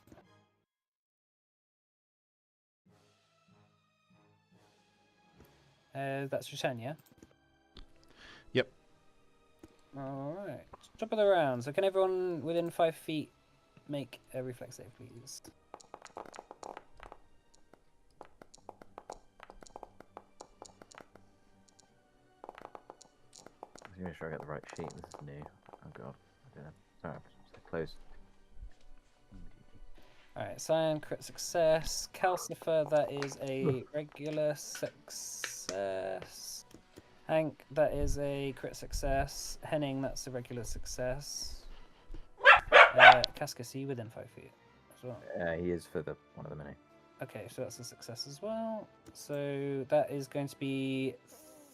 That's your turn, yeah? Yep. Alright. Top of the round. So can everyone within 5 feet make a reflex save, please? Let me make sure I get the right sheet. This is new. Oh god. I don't know. Sorry, I'm so close. Alright, Cyan, crit success. Calcifer, that is a regular success. Hank, that is a crit success. Henning, that's a regular success. Casca, within 5 feet as well. He is for the one of the many. Okay, so that's a success as well. So that is going to be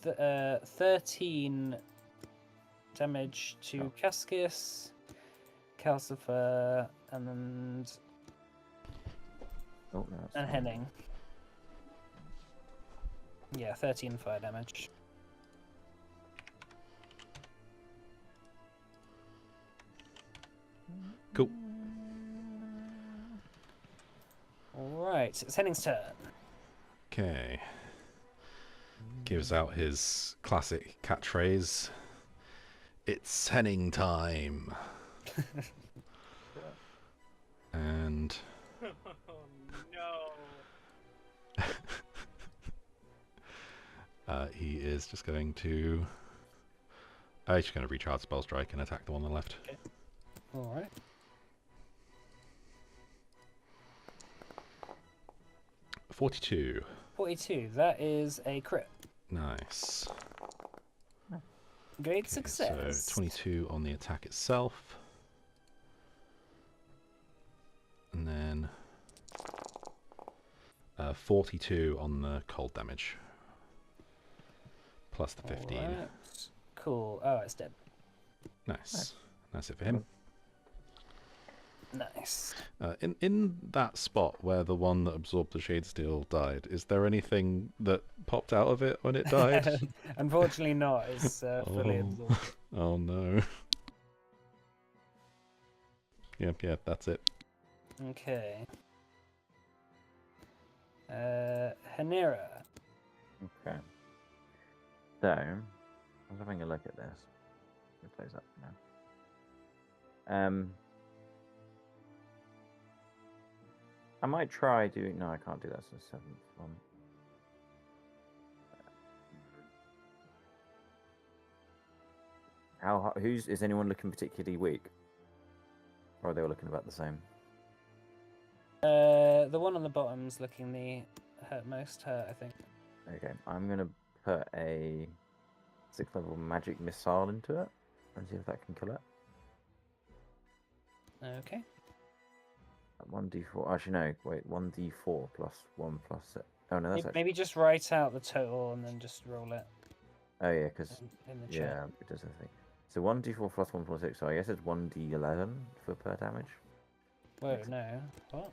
13 damage to Cascus, Calcifer, and Oh, no, that's and fine. Henning. Yeah, 13 fire damage. Cool. Alright, it's Henning's turn. Okay. Gives out his classic catchphrase. It's Henning time. And Oh no. he is just going to... he's just going to recharge Spell Strike and attack the one on the left. Okay. Alright. – 42. 42, that is a crit. Nice. Great Okay, success. so 22 on the attack itself. And then 42 on the cold damage. Plus the 15. Alright. Cool. Oh, it's dead. Nice. That's it for him. Nice. In that spot where the one that absorbed the Shade Steel died, is there anything that popped out of it when it died? Unfortunately not. It's fully Oh. absorbed. Oh no. Yeah, that's it. Okay. Hanera. Okay. So, I was having a look at this. Let me close that for now. I might try doing. No, I can't do that. So 7th one. Is anyone looking particularly weak? Or are they all looking about the same? The one on the bottom's looking the most hurt, I think. Okay, I'm gonna put a 6th level magic missile into it and see if that can kill it. Okay. 1d4. Actually, no. Wait. 1d4 plus 1 plus 6. Oh no, that's actually. Maybe just write out the total and then just roll it Oh yeah, because in the chat. yeah, it does a thing. So 1d4 plus 1 plus 6. So I guess it's 1d11 for per damage. Whoa, no. What?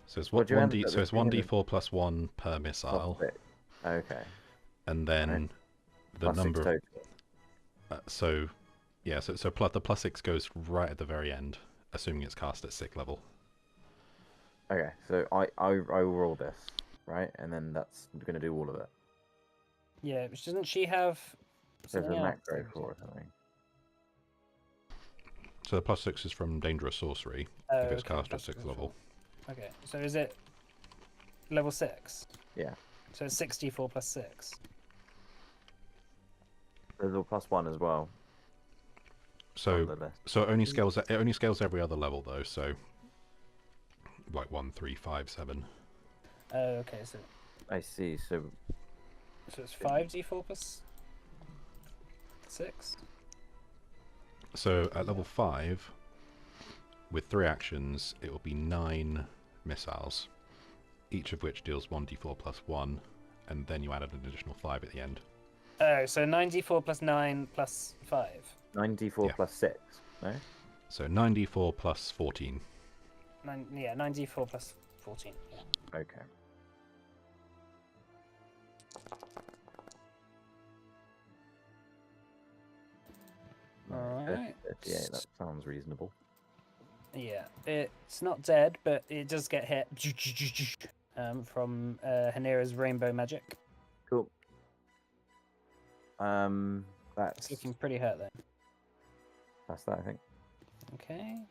So it's What do you end 1d. up So it's with 1d4 plus 1 per Plus missile, 6. Okay. and then Right. the Plus 6 number. total. So yeah, so the plus 6 goes right at the very end, assuming it's cast at 6th level. Okay, so I will roll this, right, and then that's gonna do all of it. Yeah, doesn't she have There's a something else? macro for or something. So the plus 6 is from dangerous sorcery Oh, if it's okay, cast at that's 6th cool. level. Okay, so is it level 6? Yeah. So it's 64 plus 6. There's a plus 1 as well. on So the list. so it only scales every other level though. So like 1, 3, 5, 7. Oh, okay, so I see. So it's 5d4 plus 6? So at level 5, with 3 actions, it will be 9 missiles, each of which deals 1d4 plus 1, and then you add an additional 5 at the end. Oh, so 9d4 plus 9 plus 5. 9d4 Yeah. plus 6. No. So 9d4 plus 14. 9d4 plus 14. Yeah. Okay. Alright. Yeah, that sounds reasonable. Yeah, it's not dead, but it does get hit from Hanera's rainbow magic. Cool. It's That's looking pretty hurt then. that, I think. Okay.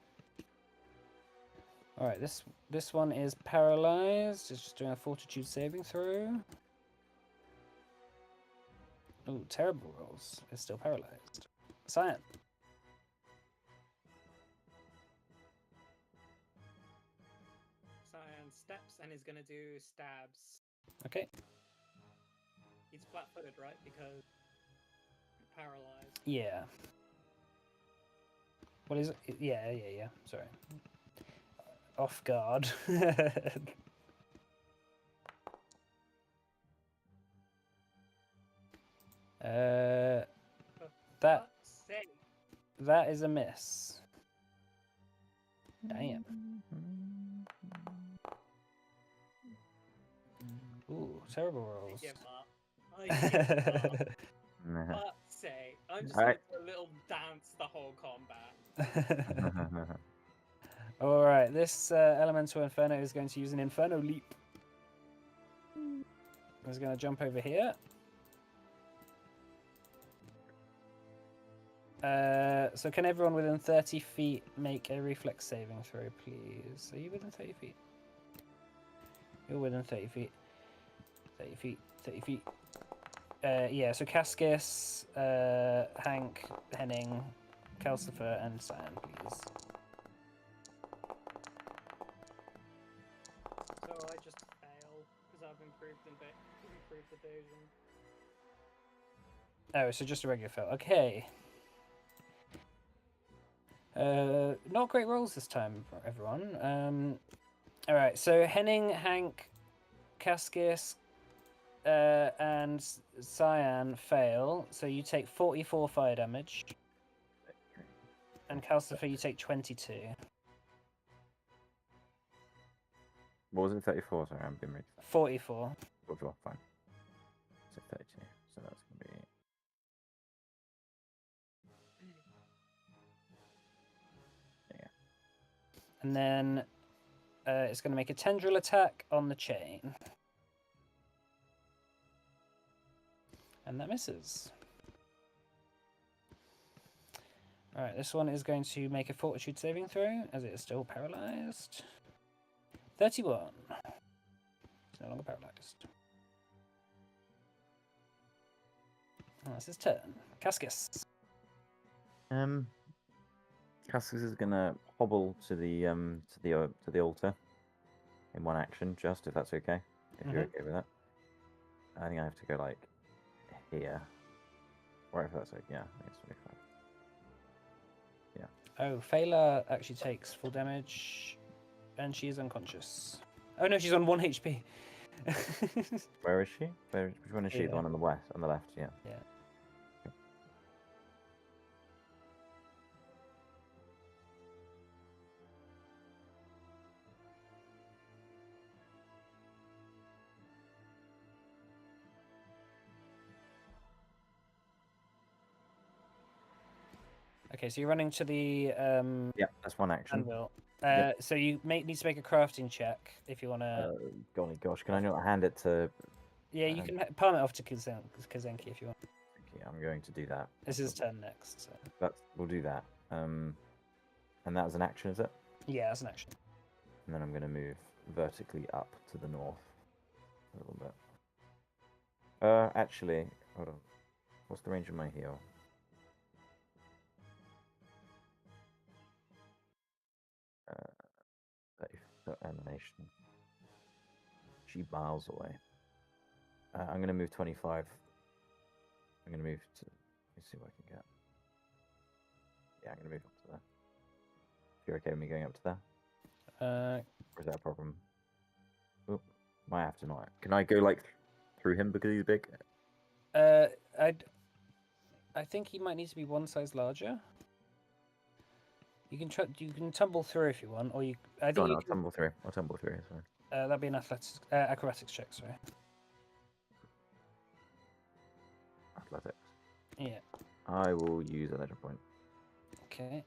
Alright, this one is paralyzed. It's just doing a fortitude saving throw. Oh, terrible rolls. It's still paralyzed. Cyan. Cyan steps and is gonna do stabs. Okay. He's flat-footed, right? Because paralyzed. Yeah. What is it? Yeah. Sorry. Off guard. That Fuck's sake. that is a miss. Damn. Ooh, terrible I rolls. give up. I give up. Fuck's sake. I'm just Alright. gonna do a little dance the whole combat. All right, this elemental inferno is going to use an inferno leap. He's going to jump over here. So can everyone within 30 feet make a reflex saving throw, please? Are you within 30 feet? You're within 30 feet. 30 feet. 30 feet. Yeah, so Cascus, Hank, Henning, Calcifer, and Cyan, please. So I just fail because I've improved evasion. Oh, so just a regular fail. Okay. Not great rolls this time, everyone. All right, so Henning, Hank, Cascus, and Cyan fail, so you take 44 fire damage. And Calcifer, you take 22. What was it? 34. Sorry, I'm being ready. 44. 44. Fine. So 32. So that's gonna be. Yeah. And then it's going to make a tendril attack on the chain. And that misses. Alright, this one is going to make a fortitude saving throw, as it is still paralyzed. 31. It's no longer paralyzed. And that's his turn. Cascus. Cascus is gonna hobble to the altar in one action, just if that's okay. If you're okay with that. I think I have to go like here. Or if that's okay, yeah, I think it's 25. Oh, Fela actually takes full damage, and she is unconscious. Oh no, she's on 1 HP. Where is she? Which one is she? Here. The one on the west, on the left, yeah. Yeah. Okay, so you're running to the Yeah, that's one action. anvil. Yep. So you need to make a crafting check if you want to. Golly gosh, can I not hand it to... Yeah, you can palm it off to Kazenki if you want. Okay, I'm going to do that. It's his turn next. So. We'll do that. And that was an action, is it? Yeah, that's an action. And then I'm going to move vertically up to the north a little bit. Actually, hold on. What's the range of my heal? 30 animation. She miles away. I'm going to move 25. I'm going to move to... Let's see what I can get. Yeah, I'm going to move up to there. If you're okay with me going up to there? Or is that a problem? Oop, might have to not. Can I go like through him because he's big? I think he might need to be one size larger. You can tumble through if you want, or you. I think Go on, you I'll can, tumble through. I'll tumble through. It's fine. that'd be an acrobatics check, sorry. Athletics. Yeah. I will use a legend point. Okay.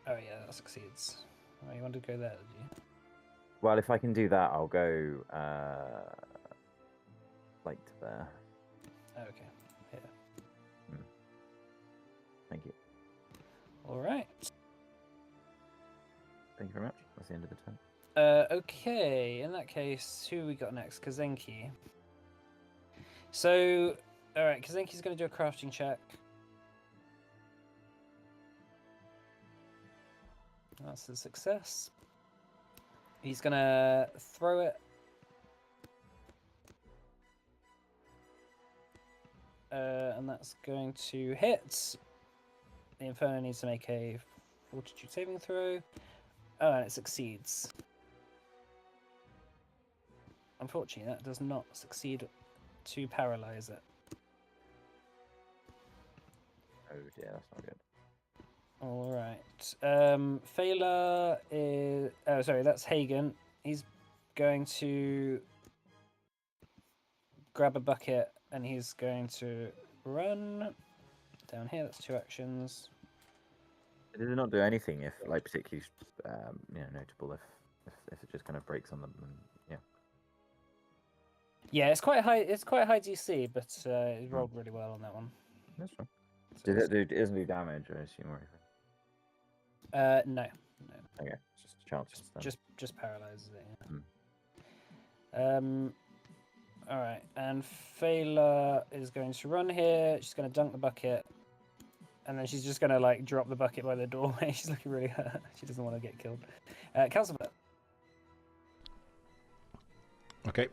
Oh yeah, that succeeds. Oh, you want to go there, did you? Well, if I can do that, I'll go like to there. Oh, okay. Yeah. Thank you. All right. Thank you very much. That's the end of the turn. Okay. In that case, who we got next? Kazenki. So, all right. Kazenki's going to do a crafting check. That's a success. He's going to throw it. And that's going to hit. The Inferno needs to make a fortitude saving throw. Oh, and it succeeds. Unfortunately, that does not succeed to paralyze it. Oh dear, that's not good. All right. Fela is. Oh, sorry, that's Hagen. He's going to grab a bucket and he's going to run down here. That's 2 actions. Does it not do anything if, like, particularly, notable if it just kind of breaks on them? And, yeah. Yeah, it's quite high. It's quite high DC, but it rolled really well on that one. That's fine. So Does it doesn't do damage, I assume, or anything? No. Okay, it's just a chance. Then. Just paralyzes it. Yeah. All right, and Fela is going to run here. She's going to dunk the bucket, and then she's just going to like drop the bucket by the doorway. She's looking really hurt. She doesn't want to get killed. Calcifer. Okay.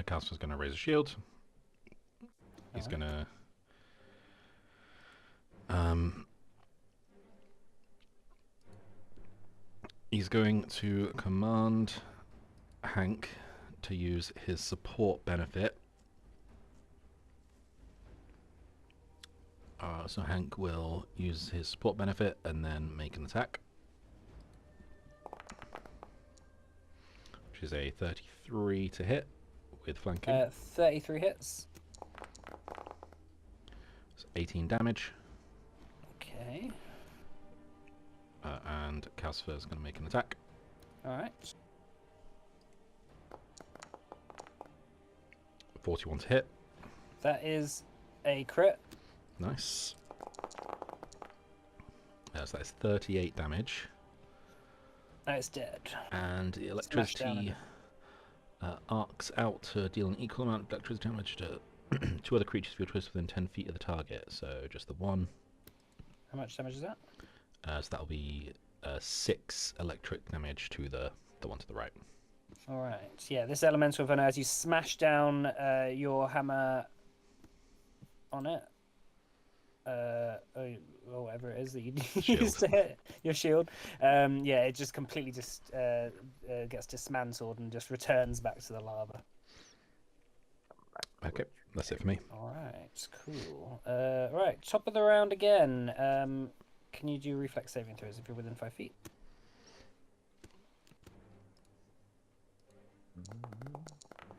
Casper's going to raise a shield. He's going to... he's going to command Hank to use his support benefit. So Hank will use his support benefit and then make an attack. Which is a 33 to hit with flanking. 33 hits. It's 18 damage. Okay. And and Calcifer is going to make an attack. All right. 41 to hit. That is a crit. Nice. So that's 38 damage. Now it's dead. And the Smashed down electricity arcs out to deal an equal amount of electricity damage to two other creatures of your choice within 10 feet of the target. So just the one. How much damage is that? So that'll be 6 electric damage to the one to the right. All right. Yeah, this elemental venom, as you smash down your hammer on it, or whatever it is that you use to hit your shield, yeah, it just completely just gets dismantled and just returns back to the lava. Okay, that's it for me. All right, cool. Right, top of the round again. Can you do reflex saving throws if you're within 5 feet?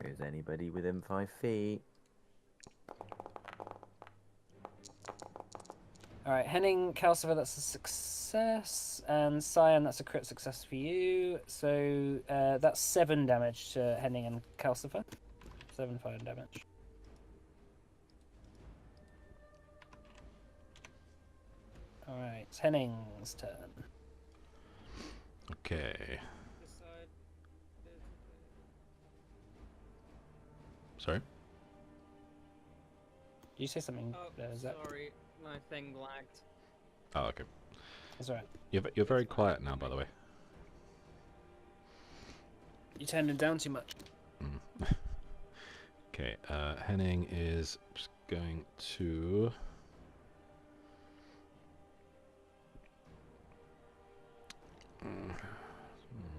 Is anybody within 5 feet? All right, Henning, Calcifer, that's a success, and Cyan, that's a crit success for you. So that's 7 damage to Henning and Calcifer. 7 fire damage. All right, it's Henning's turn. Okay. Decide. Sorry? Did you say something? Oh, Is that... sorry, my thing lagged. Oh, okay. That's all right. You're very quiet now, by the way. You turned him down too much. Okay, Henning is just going to...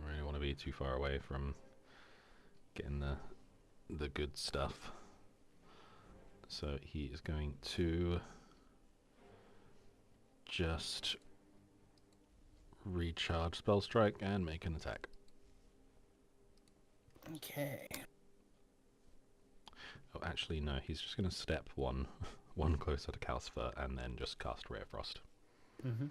really want to be too far away from getting the good stuff. So he is going to just recharge Spell Strike and make an attack. Okay. Oh, actually, no. He's just going to step one closer to Calcifer and then just cast Ray of Frost. Mm-hmm.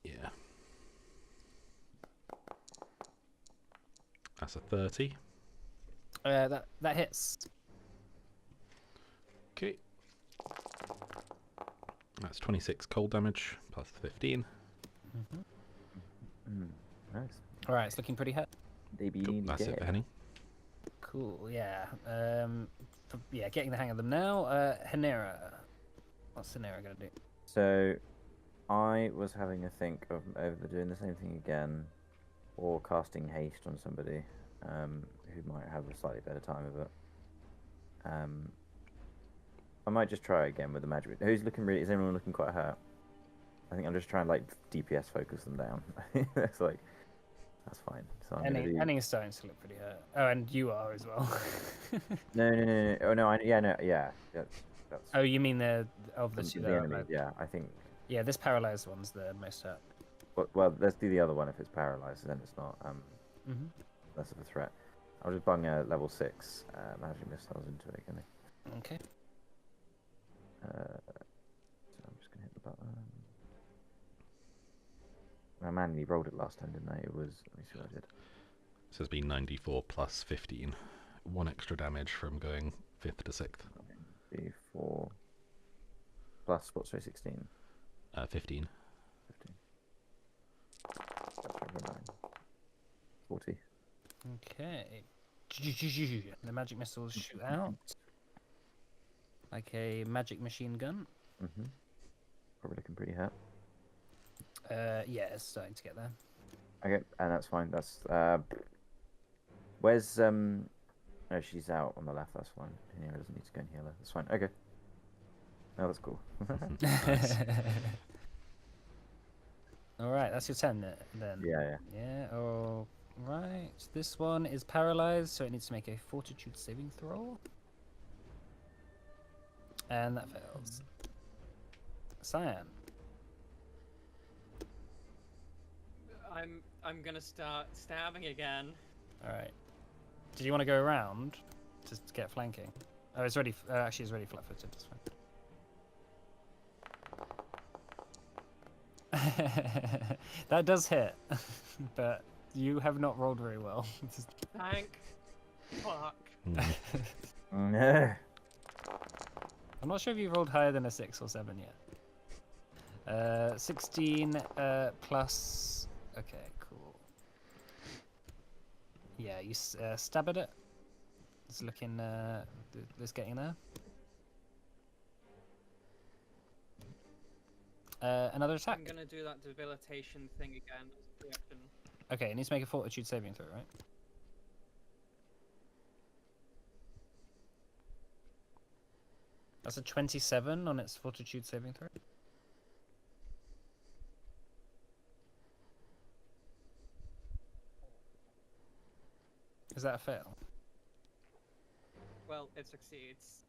Yeah. That's a 30. That hits. Okay. That's 26 cold damage plus 15. Nice. All right, it's looking pretty hurt. Cool. That's it for Henning. Cool. Yeah. Yeah, getting the hang of them now. Hanera. What's Hanera gonna do? So, I was having a think of either doing the same thing again, or casting haste on somebody who might have a slightly better time of it. I might just try again with the magic. Who's looking really? Is anyone looking quite hurt? I think I'm just trying to like DPS focus them down. That's like, that's fine. So I'm gonna do... Henning is starting to look pretty hurt. Oh, and you are as well. No. Oh no, yeah. That's Oh, you mean the two that are enemy. alive. Yeah, I think. Yeah, this paralyzed one's the most hurt. Well, let's do the other one if it's paralyzed. Then it's not Mm-hmm. less of a threat. I'll just bung a level 6 magic missiles into it. Can I? Okay. So I'm just gonna hit the button. I manually rolled it last time, didn't I? It was. Let me see what I did. This has been 94 plus 15. 1 extra damage from going 5th to 6th. 4 plus what? Sorry, 16. 15. 15. 40. Okay. The magic missiles shoot out like a magic machine gun. Probably looking pretty hurt. Yeah, it's starting to get there. Okay, and that's fine. That's where's Oh, she's out on the left. That's fine. Anyway, doesn't need to go and heal her. That's fine. Okay. No, that's cool. All right, that's your 10 then. Yeah. Yeah. All right. This one is paralyzed, so it needs to make a Fortitude saving throw, and that fails. Cyan. I'm gonna start stabbing again. All right. Did you want to go around to get flanking? Oh, it's ready. Actually, it's ready flat-footed. That's fine. That does hit, but you have not rolled very well. Thank fuck. Mm. I'm not sure if you rolled higher than a 6 or 7 yet. 16 plus. Okay, cool. Yeah, you stab at it. It's looking. It's getting there. Another attack. I'm gonna do that debilitation thing again as a reaction. Okay, it needs to make a fortitude saving throw, right? That's a 27 on its fortitude saving throw. Is that a fail? Well, it succeeds,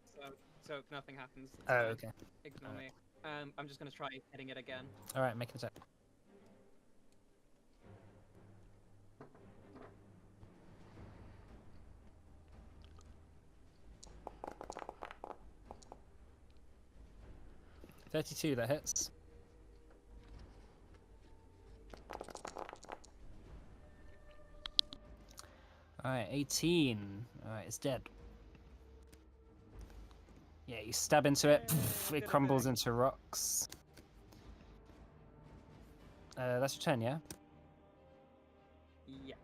so nothing happens. It's Oh, fine. okay. Ignore Alright. me. I'm just gonna try hitting it again. All right, make an attack. $32, that hits. Alright, 18. Alright, it's dead. Yeah, you stab into it, Yay, poof, did it a crumbles thing. into rocks. That's your turn, yeah? Yeah.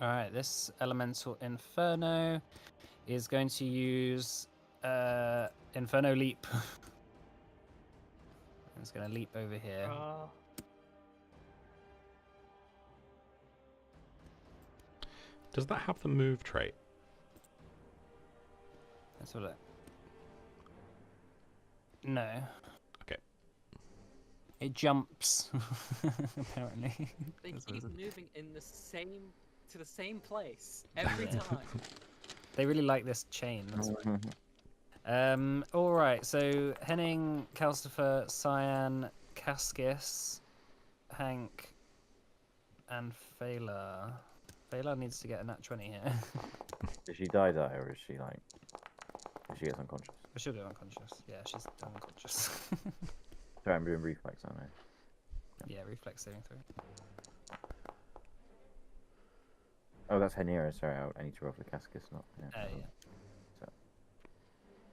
Alright, this elemental inferno is going to use Inferno Leap. It's going to leap over here. Does that have the move trait? Let's have a look. No. Okay. It jumps, apparently. They That's what keep it is. moving in the same place every Yeah. time. They really like this chain. That's why. All right. So Henning, Calcifer, Cyan, Cascus, Hank, and Phalar. Phalar needs to get a nat 20 here. Did she die, or is she like? Did she get unconscious? But she'll do unconscious. Yeah, she's unconscious. Sorry, I'm doing reflex, aren't I? Yeah, reflex saving throw. Oh, that's Henira. Sorry, I need to roll for Cascus, not. Yeah.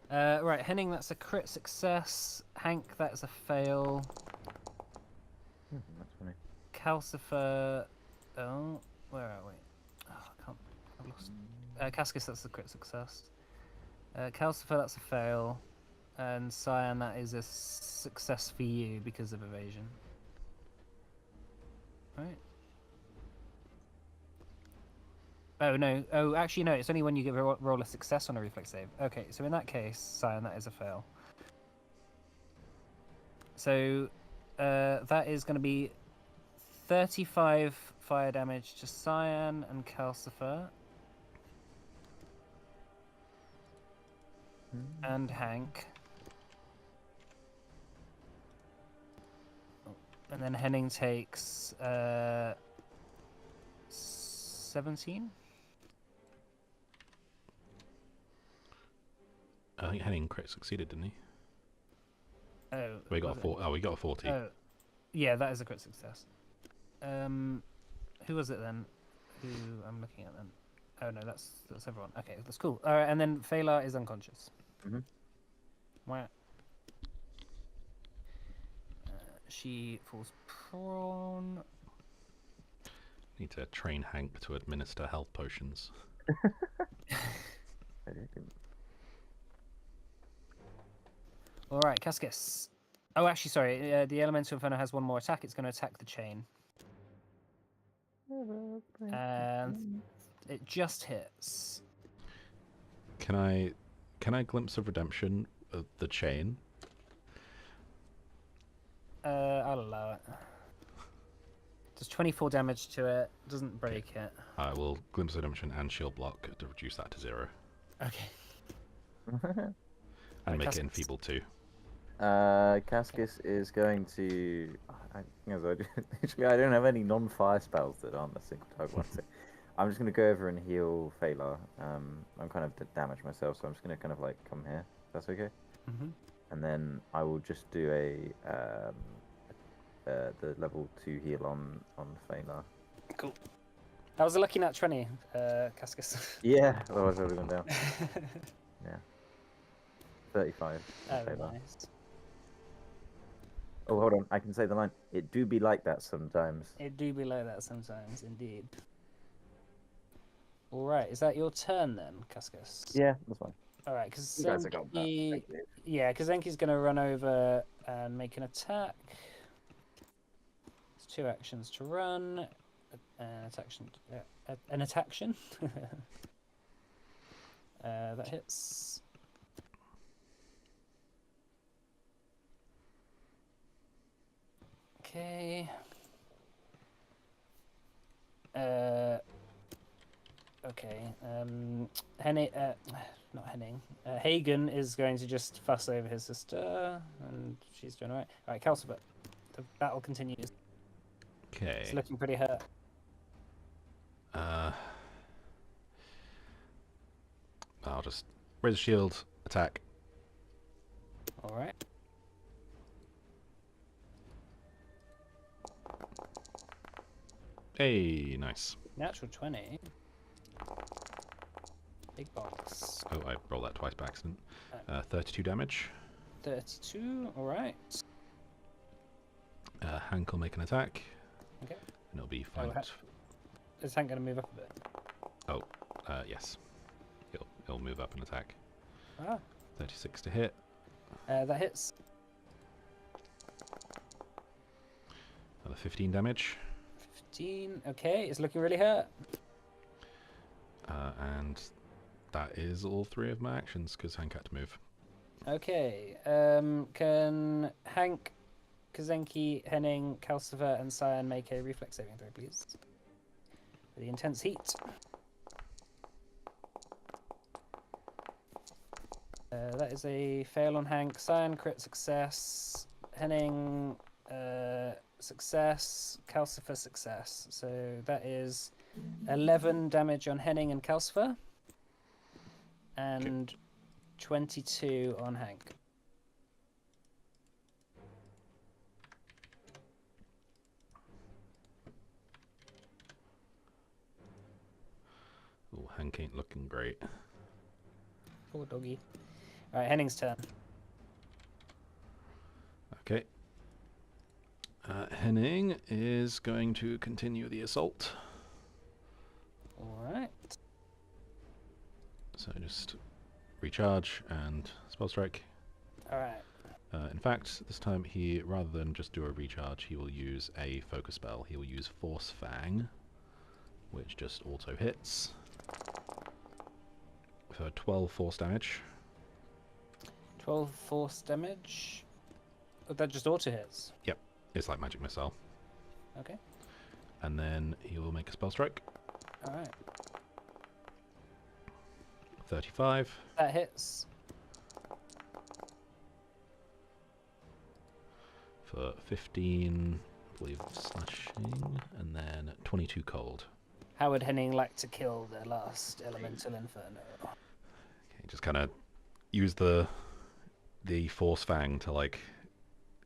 So. Right, Henning, that's a crit success. Hank, that's a fail. That's funny. Calcifer. Oh, where are we? Oh, I can't. I've lost. Cascus, that's a crit success. Calcifer, that's a fail. And Cyan, that is a success for you because of evasion. Right? Oh, no. Oh, actually, no. It's only when you get roll a success on a reflex save. Okay, so in that case, Cyan, that is a fail. So that is going to be 35 fire damage to Cyan and Calcifer. And Hank. And then Henning takes 17. I think Henning crit succeeded, didn't he? Oh, We got a was it? 4. Oh, we got a 40. Oh, yeah, that is a crit success. Who was it then? Who I'm looking at then? Oh no, that's everyone. Okay, that's cool. All right, and then Phalar is unconscious. Mhm. Wow. She falls prone. Need to train Hank to administer health potions. All right, Cascus. Oh, actually, sorry. The Elemental Inferno has one more attack. It's going to attack the chain. And it just hits. Can I glimpse of redemption of the chain? I'll allow it. Does 24 damage to it. Doesn't break it. I will glimpse of redemption and shield block to reduce that to 0. Okay. And Right, make it Cascus. enfeebled too. Cascus is going to. Actually, I don't have any non-fire spells that aren't a single target one. So I'm just going to go over and heal Phalar. I'm kind of damaged myself, so I'm just going to kind of like come here. That's okay. Mm-hmm. And then I will just do a the level 2 heal on Feyla. Cool. That was a lucky nat 20, Cascus. Yeah, otherwise I would have gone down. Yeah. 35. on Oh, Feyla. nice. Oh, hold on. I can say the line. It do be like that sometimes. It do be like that sometimes, indeed. All right, is that your turn then, Cascus? Yeah, that's fine. All right, because You guys have got that. Thank you. yeah, Kazenki's going to run over and make an attack. It's 2 actions to run, an attaction. That hits. Okay. Okay. Henning, not Henning. Hagen is going to just fuss over his sister, and she's doing alright. Alright, Calcifer. The battle continues. Okay. It's looking pretty hurt. I'll just raise a shield, attack. Alright. Hey, nice. Natural 20. Big box. Oh, I rolled that twice by accident. 32 damage. 32. Alright. Hank will make an attack. Okay. And it'll be Oh, flanked. Is Hank going to move up a bit? Oh, yes. He'll move up and attack. Ah. 36 to hit. That hits. Another 15 damage. 15. Okay, it's looking really hurt. And that is all 3 of my actions, because Hank had to move. Okay. Can Hank, Kazenki, Henning, Calcifer, and Cyan make a reflex saving throw, please? For the intense heat. That is a fail on Hank. Cyan, crit success. Henning, success. Calcifer, success. So that is 11 damage on Henning and Calcifer. And 22 on Hank. Oh, Hank ain't looking great. Poor doggy. Alright, Henning's turn. Okay. Henning is going to continue the assault. Alright. So just recharge and spell strike. Alright. In fact, this time he, rather than just do a recharge, he will use a focus spell. He will use Force Fang, which just auto hits for 12 force damage. 12 force damage. Oh, that just auto hits. Yep, it's like magic missile. Okay. And then he will make a spell strike. Alright. 35 That hits. for 15, I believe, slashing, and then 22 cold. How would Henning like to kill the last elemental inferno? Okay, just kind of use the Force Fang to like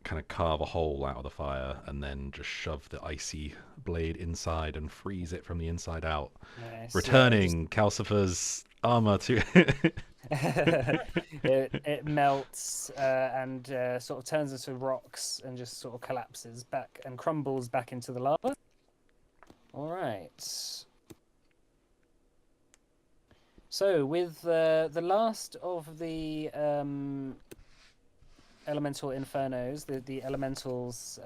kind of carve a hole out of the fire and then just shove the icy blade inside and freeze it from the inside out, Nice. returning Calcifer's armor to it melts and sort of turns into rocks and just sort of collapses back and crumbles back into the lava. All right. So with the last of the elemental infernos, the elementals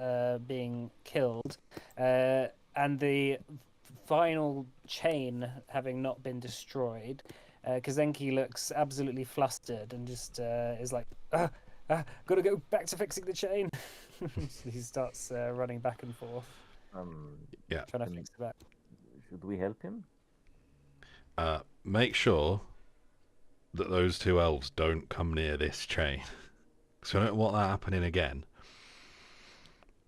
being killed, and the final chain having not been destroyed, Kazenki looks absolutely flustered and just is like, gotta go back to fixing the chain. He starts running back and forth, yeah. trying to fix it back. Should we help him? Make sure that those 2 elves don't come near this chain, because I don't want that happening again.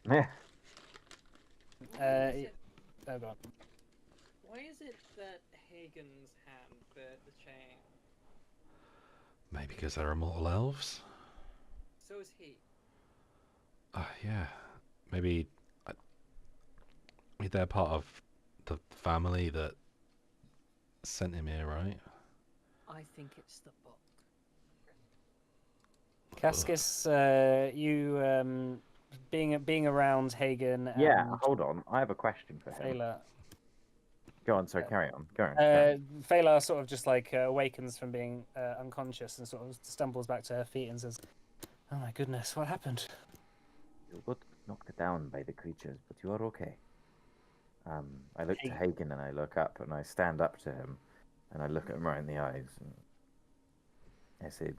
Yeah. Oh god. Why is it that Hagen's hand bit the chain? Maybe because they're immortal elves. So is he. Yeah, maybe they're part of the family that sent him here, right? I think it's the book. Cascus, you being around Hagen and Yeah, hold on. I have a question for him. Fela. Go on, sorry, carry on. Carry on. Fela sort of just like awakens from being unconscious and sort of stumbles back to her feet and says, "Oh my goodness, what happened?" You got knocked down by the creatures, but you are okay. I look to Hagen and I look up and I stand up to him and I look at him right in the eyes and I say,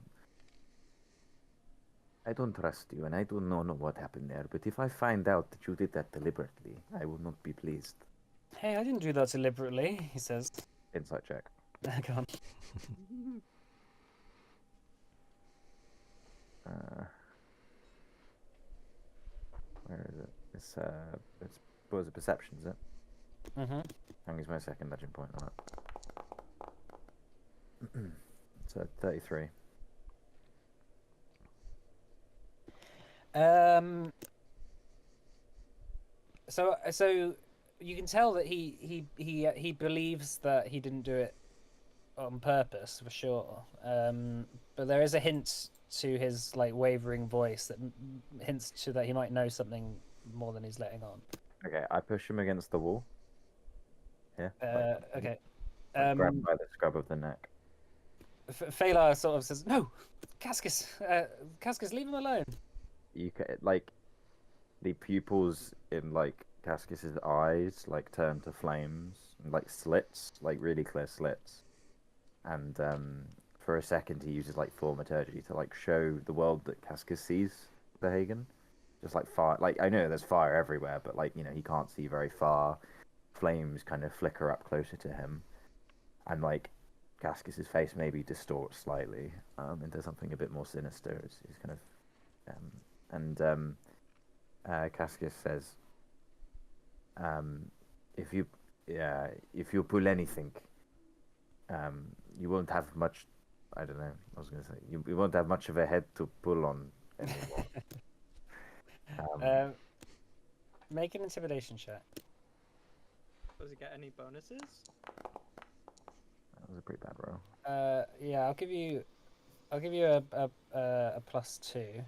I don't trust you and I don't know what happened there, but if I find out that you did that deliberately, I will not be pleased. Hey, I didn't do that deliberately, he says. Insight check. Go on. Where is it? It's what was it, perception, is it? Mm-hmm. Hang is my second legend point on it. So 33. So you can tell that he believes that he didn't do it on purpose for sure. But there is a hint to his like wavering voice that hints to that he might know something more than he's letting on. Okay, I push him against the wall. Yeah. Okay. Grab him by the scrub of the neck. Phalar sort of says, "No, Cascus, leave him alone." You can, like, the pupils in like Cascus's eyes like turn to flames, like slits, like really clear slits, and for a second he uses like thaumaturgy to like show the world that Cascus sees to Hagen. Just like fire, like I know there's fire everywhere, but like he can't see very far. Flames kind of flicker up closer to him, and like Cascus's face maybe distorts slightly into something a bit more sinister. He's kind of Cascus says, if you pull anything, you won't have much. I don't know. I was going to say you won't have much of a head to pull on anymore. Make an intimidation check. Does it get any bonuses? That was a pretty bad roll. Yeah, I'll give you a +2.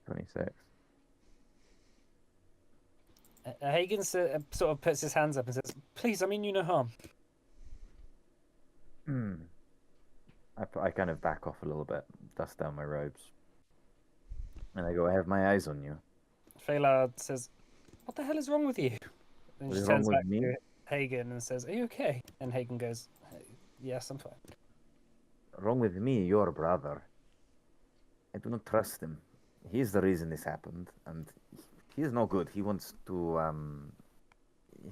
26. Hagen sort of puts his hands up and says, "Please, I mean you no harm." I kind of back off a little bit, dust down my robes, and I go, "I have my eyes on you." Phalar says, "What the hell is wrong with you?" And What she is turns wrong with back me? to Hagen and says, "Are you okay?" And Hagen goes, "Yes, I'm fine." Wrong with me, your brother. I do not trust him. He's the reason this happened, and he is no good. He wants to.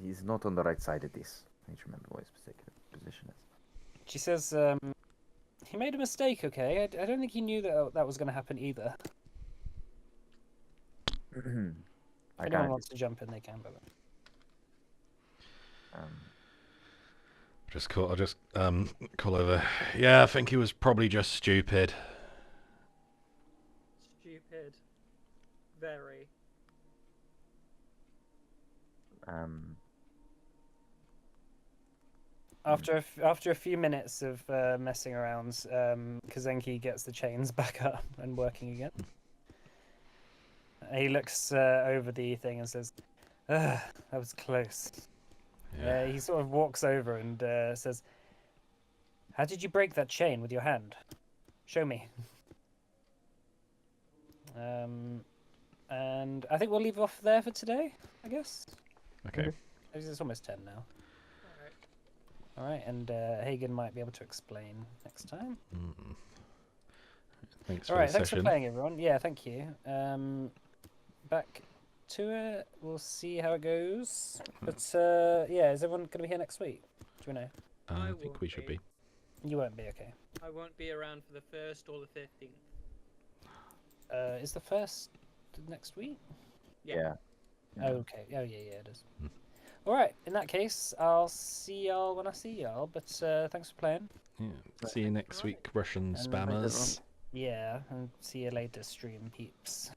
He's not on the right side of this. I need to remember what his particular position is. She says, "He made a mistake, okay? I don't think he knew that was going to happen either." If anyone wants to jump in, they can, by the way. I'll just call over. Yeah, I think he was probably just stupid. Stupid. Very. After a few minutes of messing around, Kazenki gets the chains back up and working again. He looks over the thing and says, "Ugh, that was close." Yeah. He sort of walks over and says, "How did you break that chain with your hand? Show me." And I think we'll leave off there for today, I guess. Okay. It's almost 10 now. Alright. Alright, and Hagen might be able to explain next time. Thanks Alright, for the thanks session. for playing, everyone. Yeah, thank you. Back to it. We'll see how it goes. But yeah, is everyone going to be here next week? Do we know? I I think won't we should be. You won't be, okay. I won't be around for the 1st or the 15th. Is the first next week? Yeah. Okay. Oh, yeah, it is. Alright, in that case, I'll see y'all when I see y'all. But thanks for playing. Yeah. See you next week, Russian And- spammers. Yeah, and see you later, stream peeps.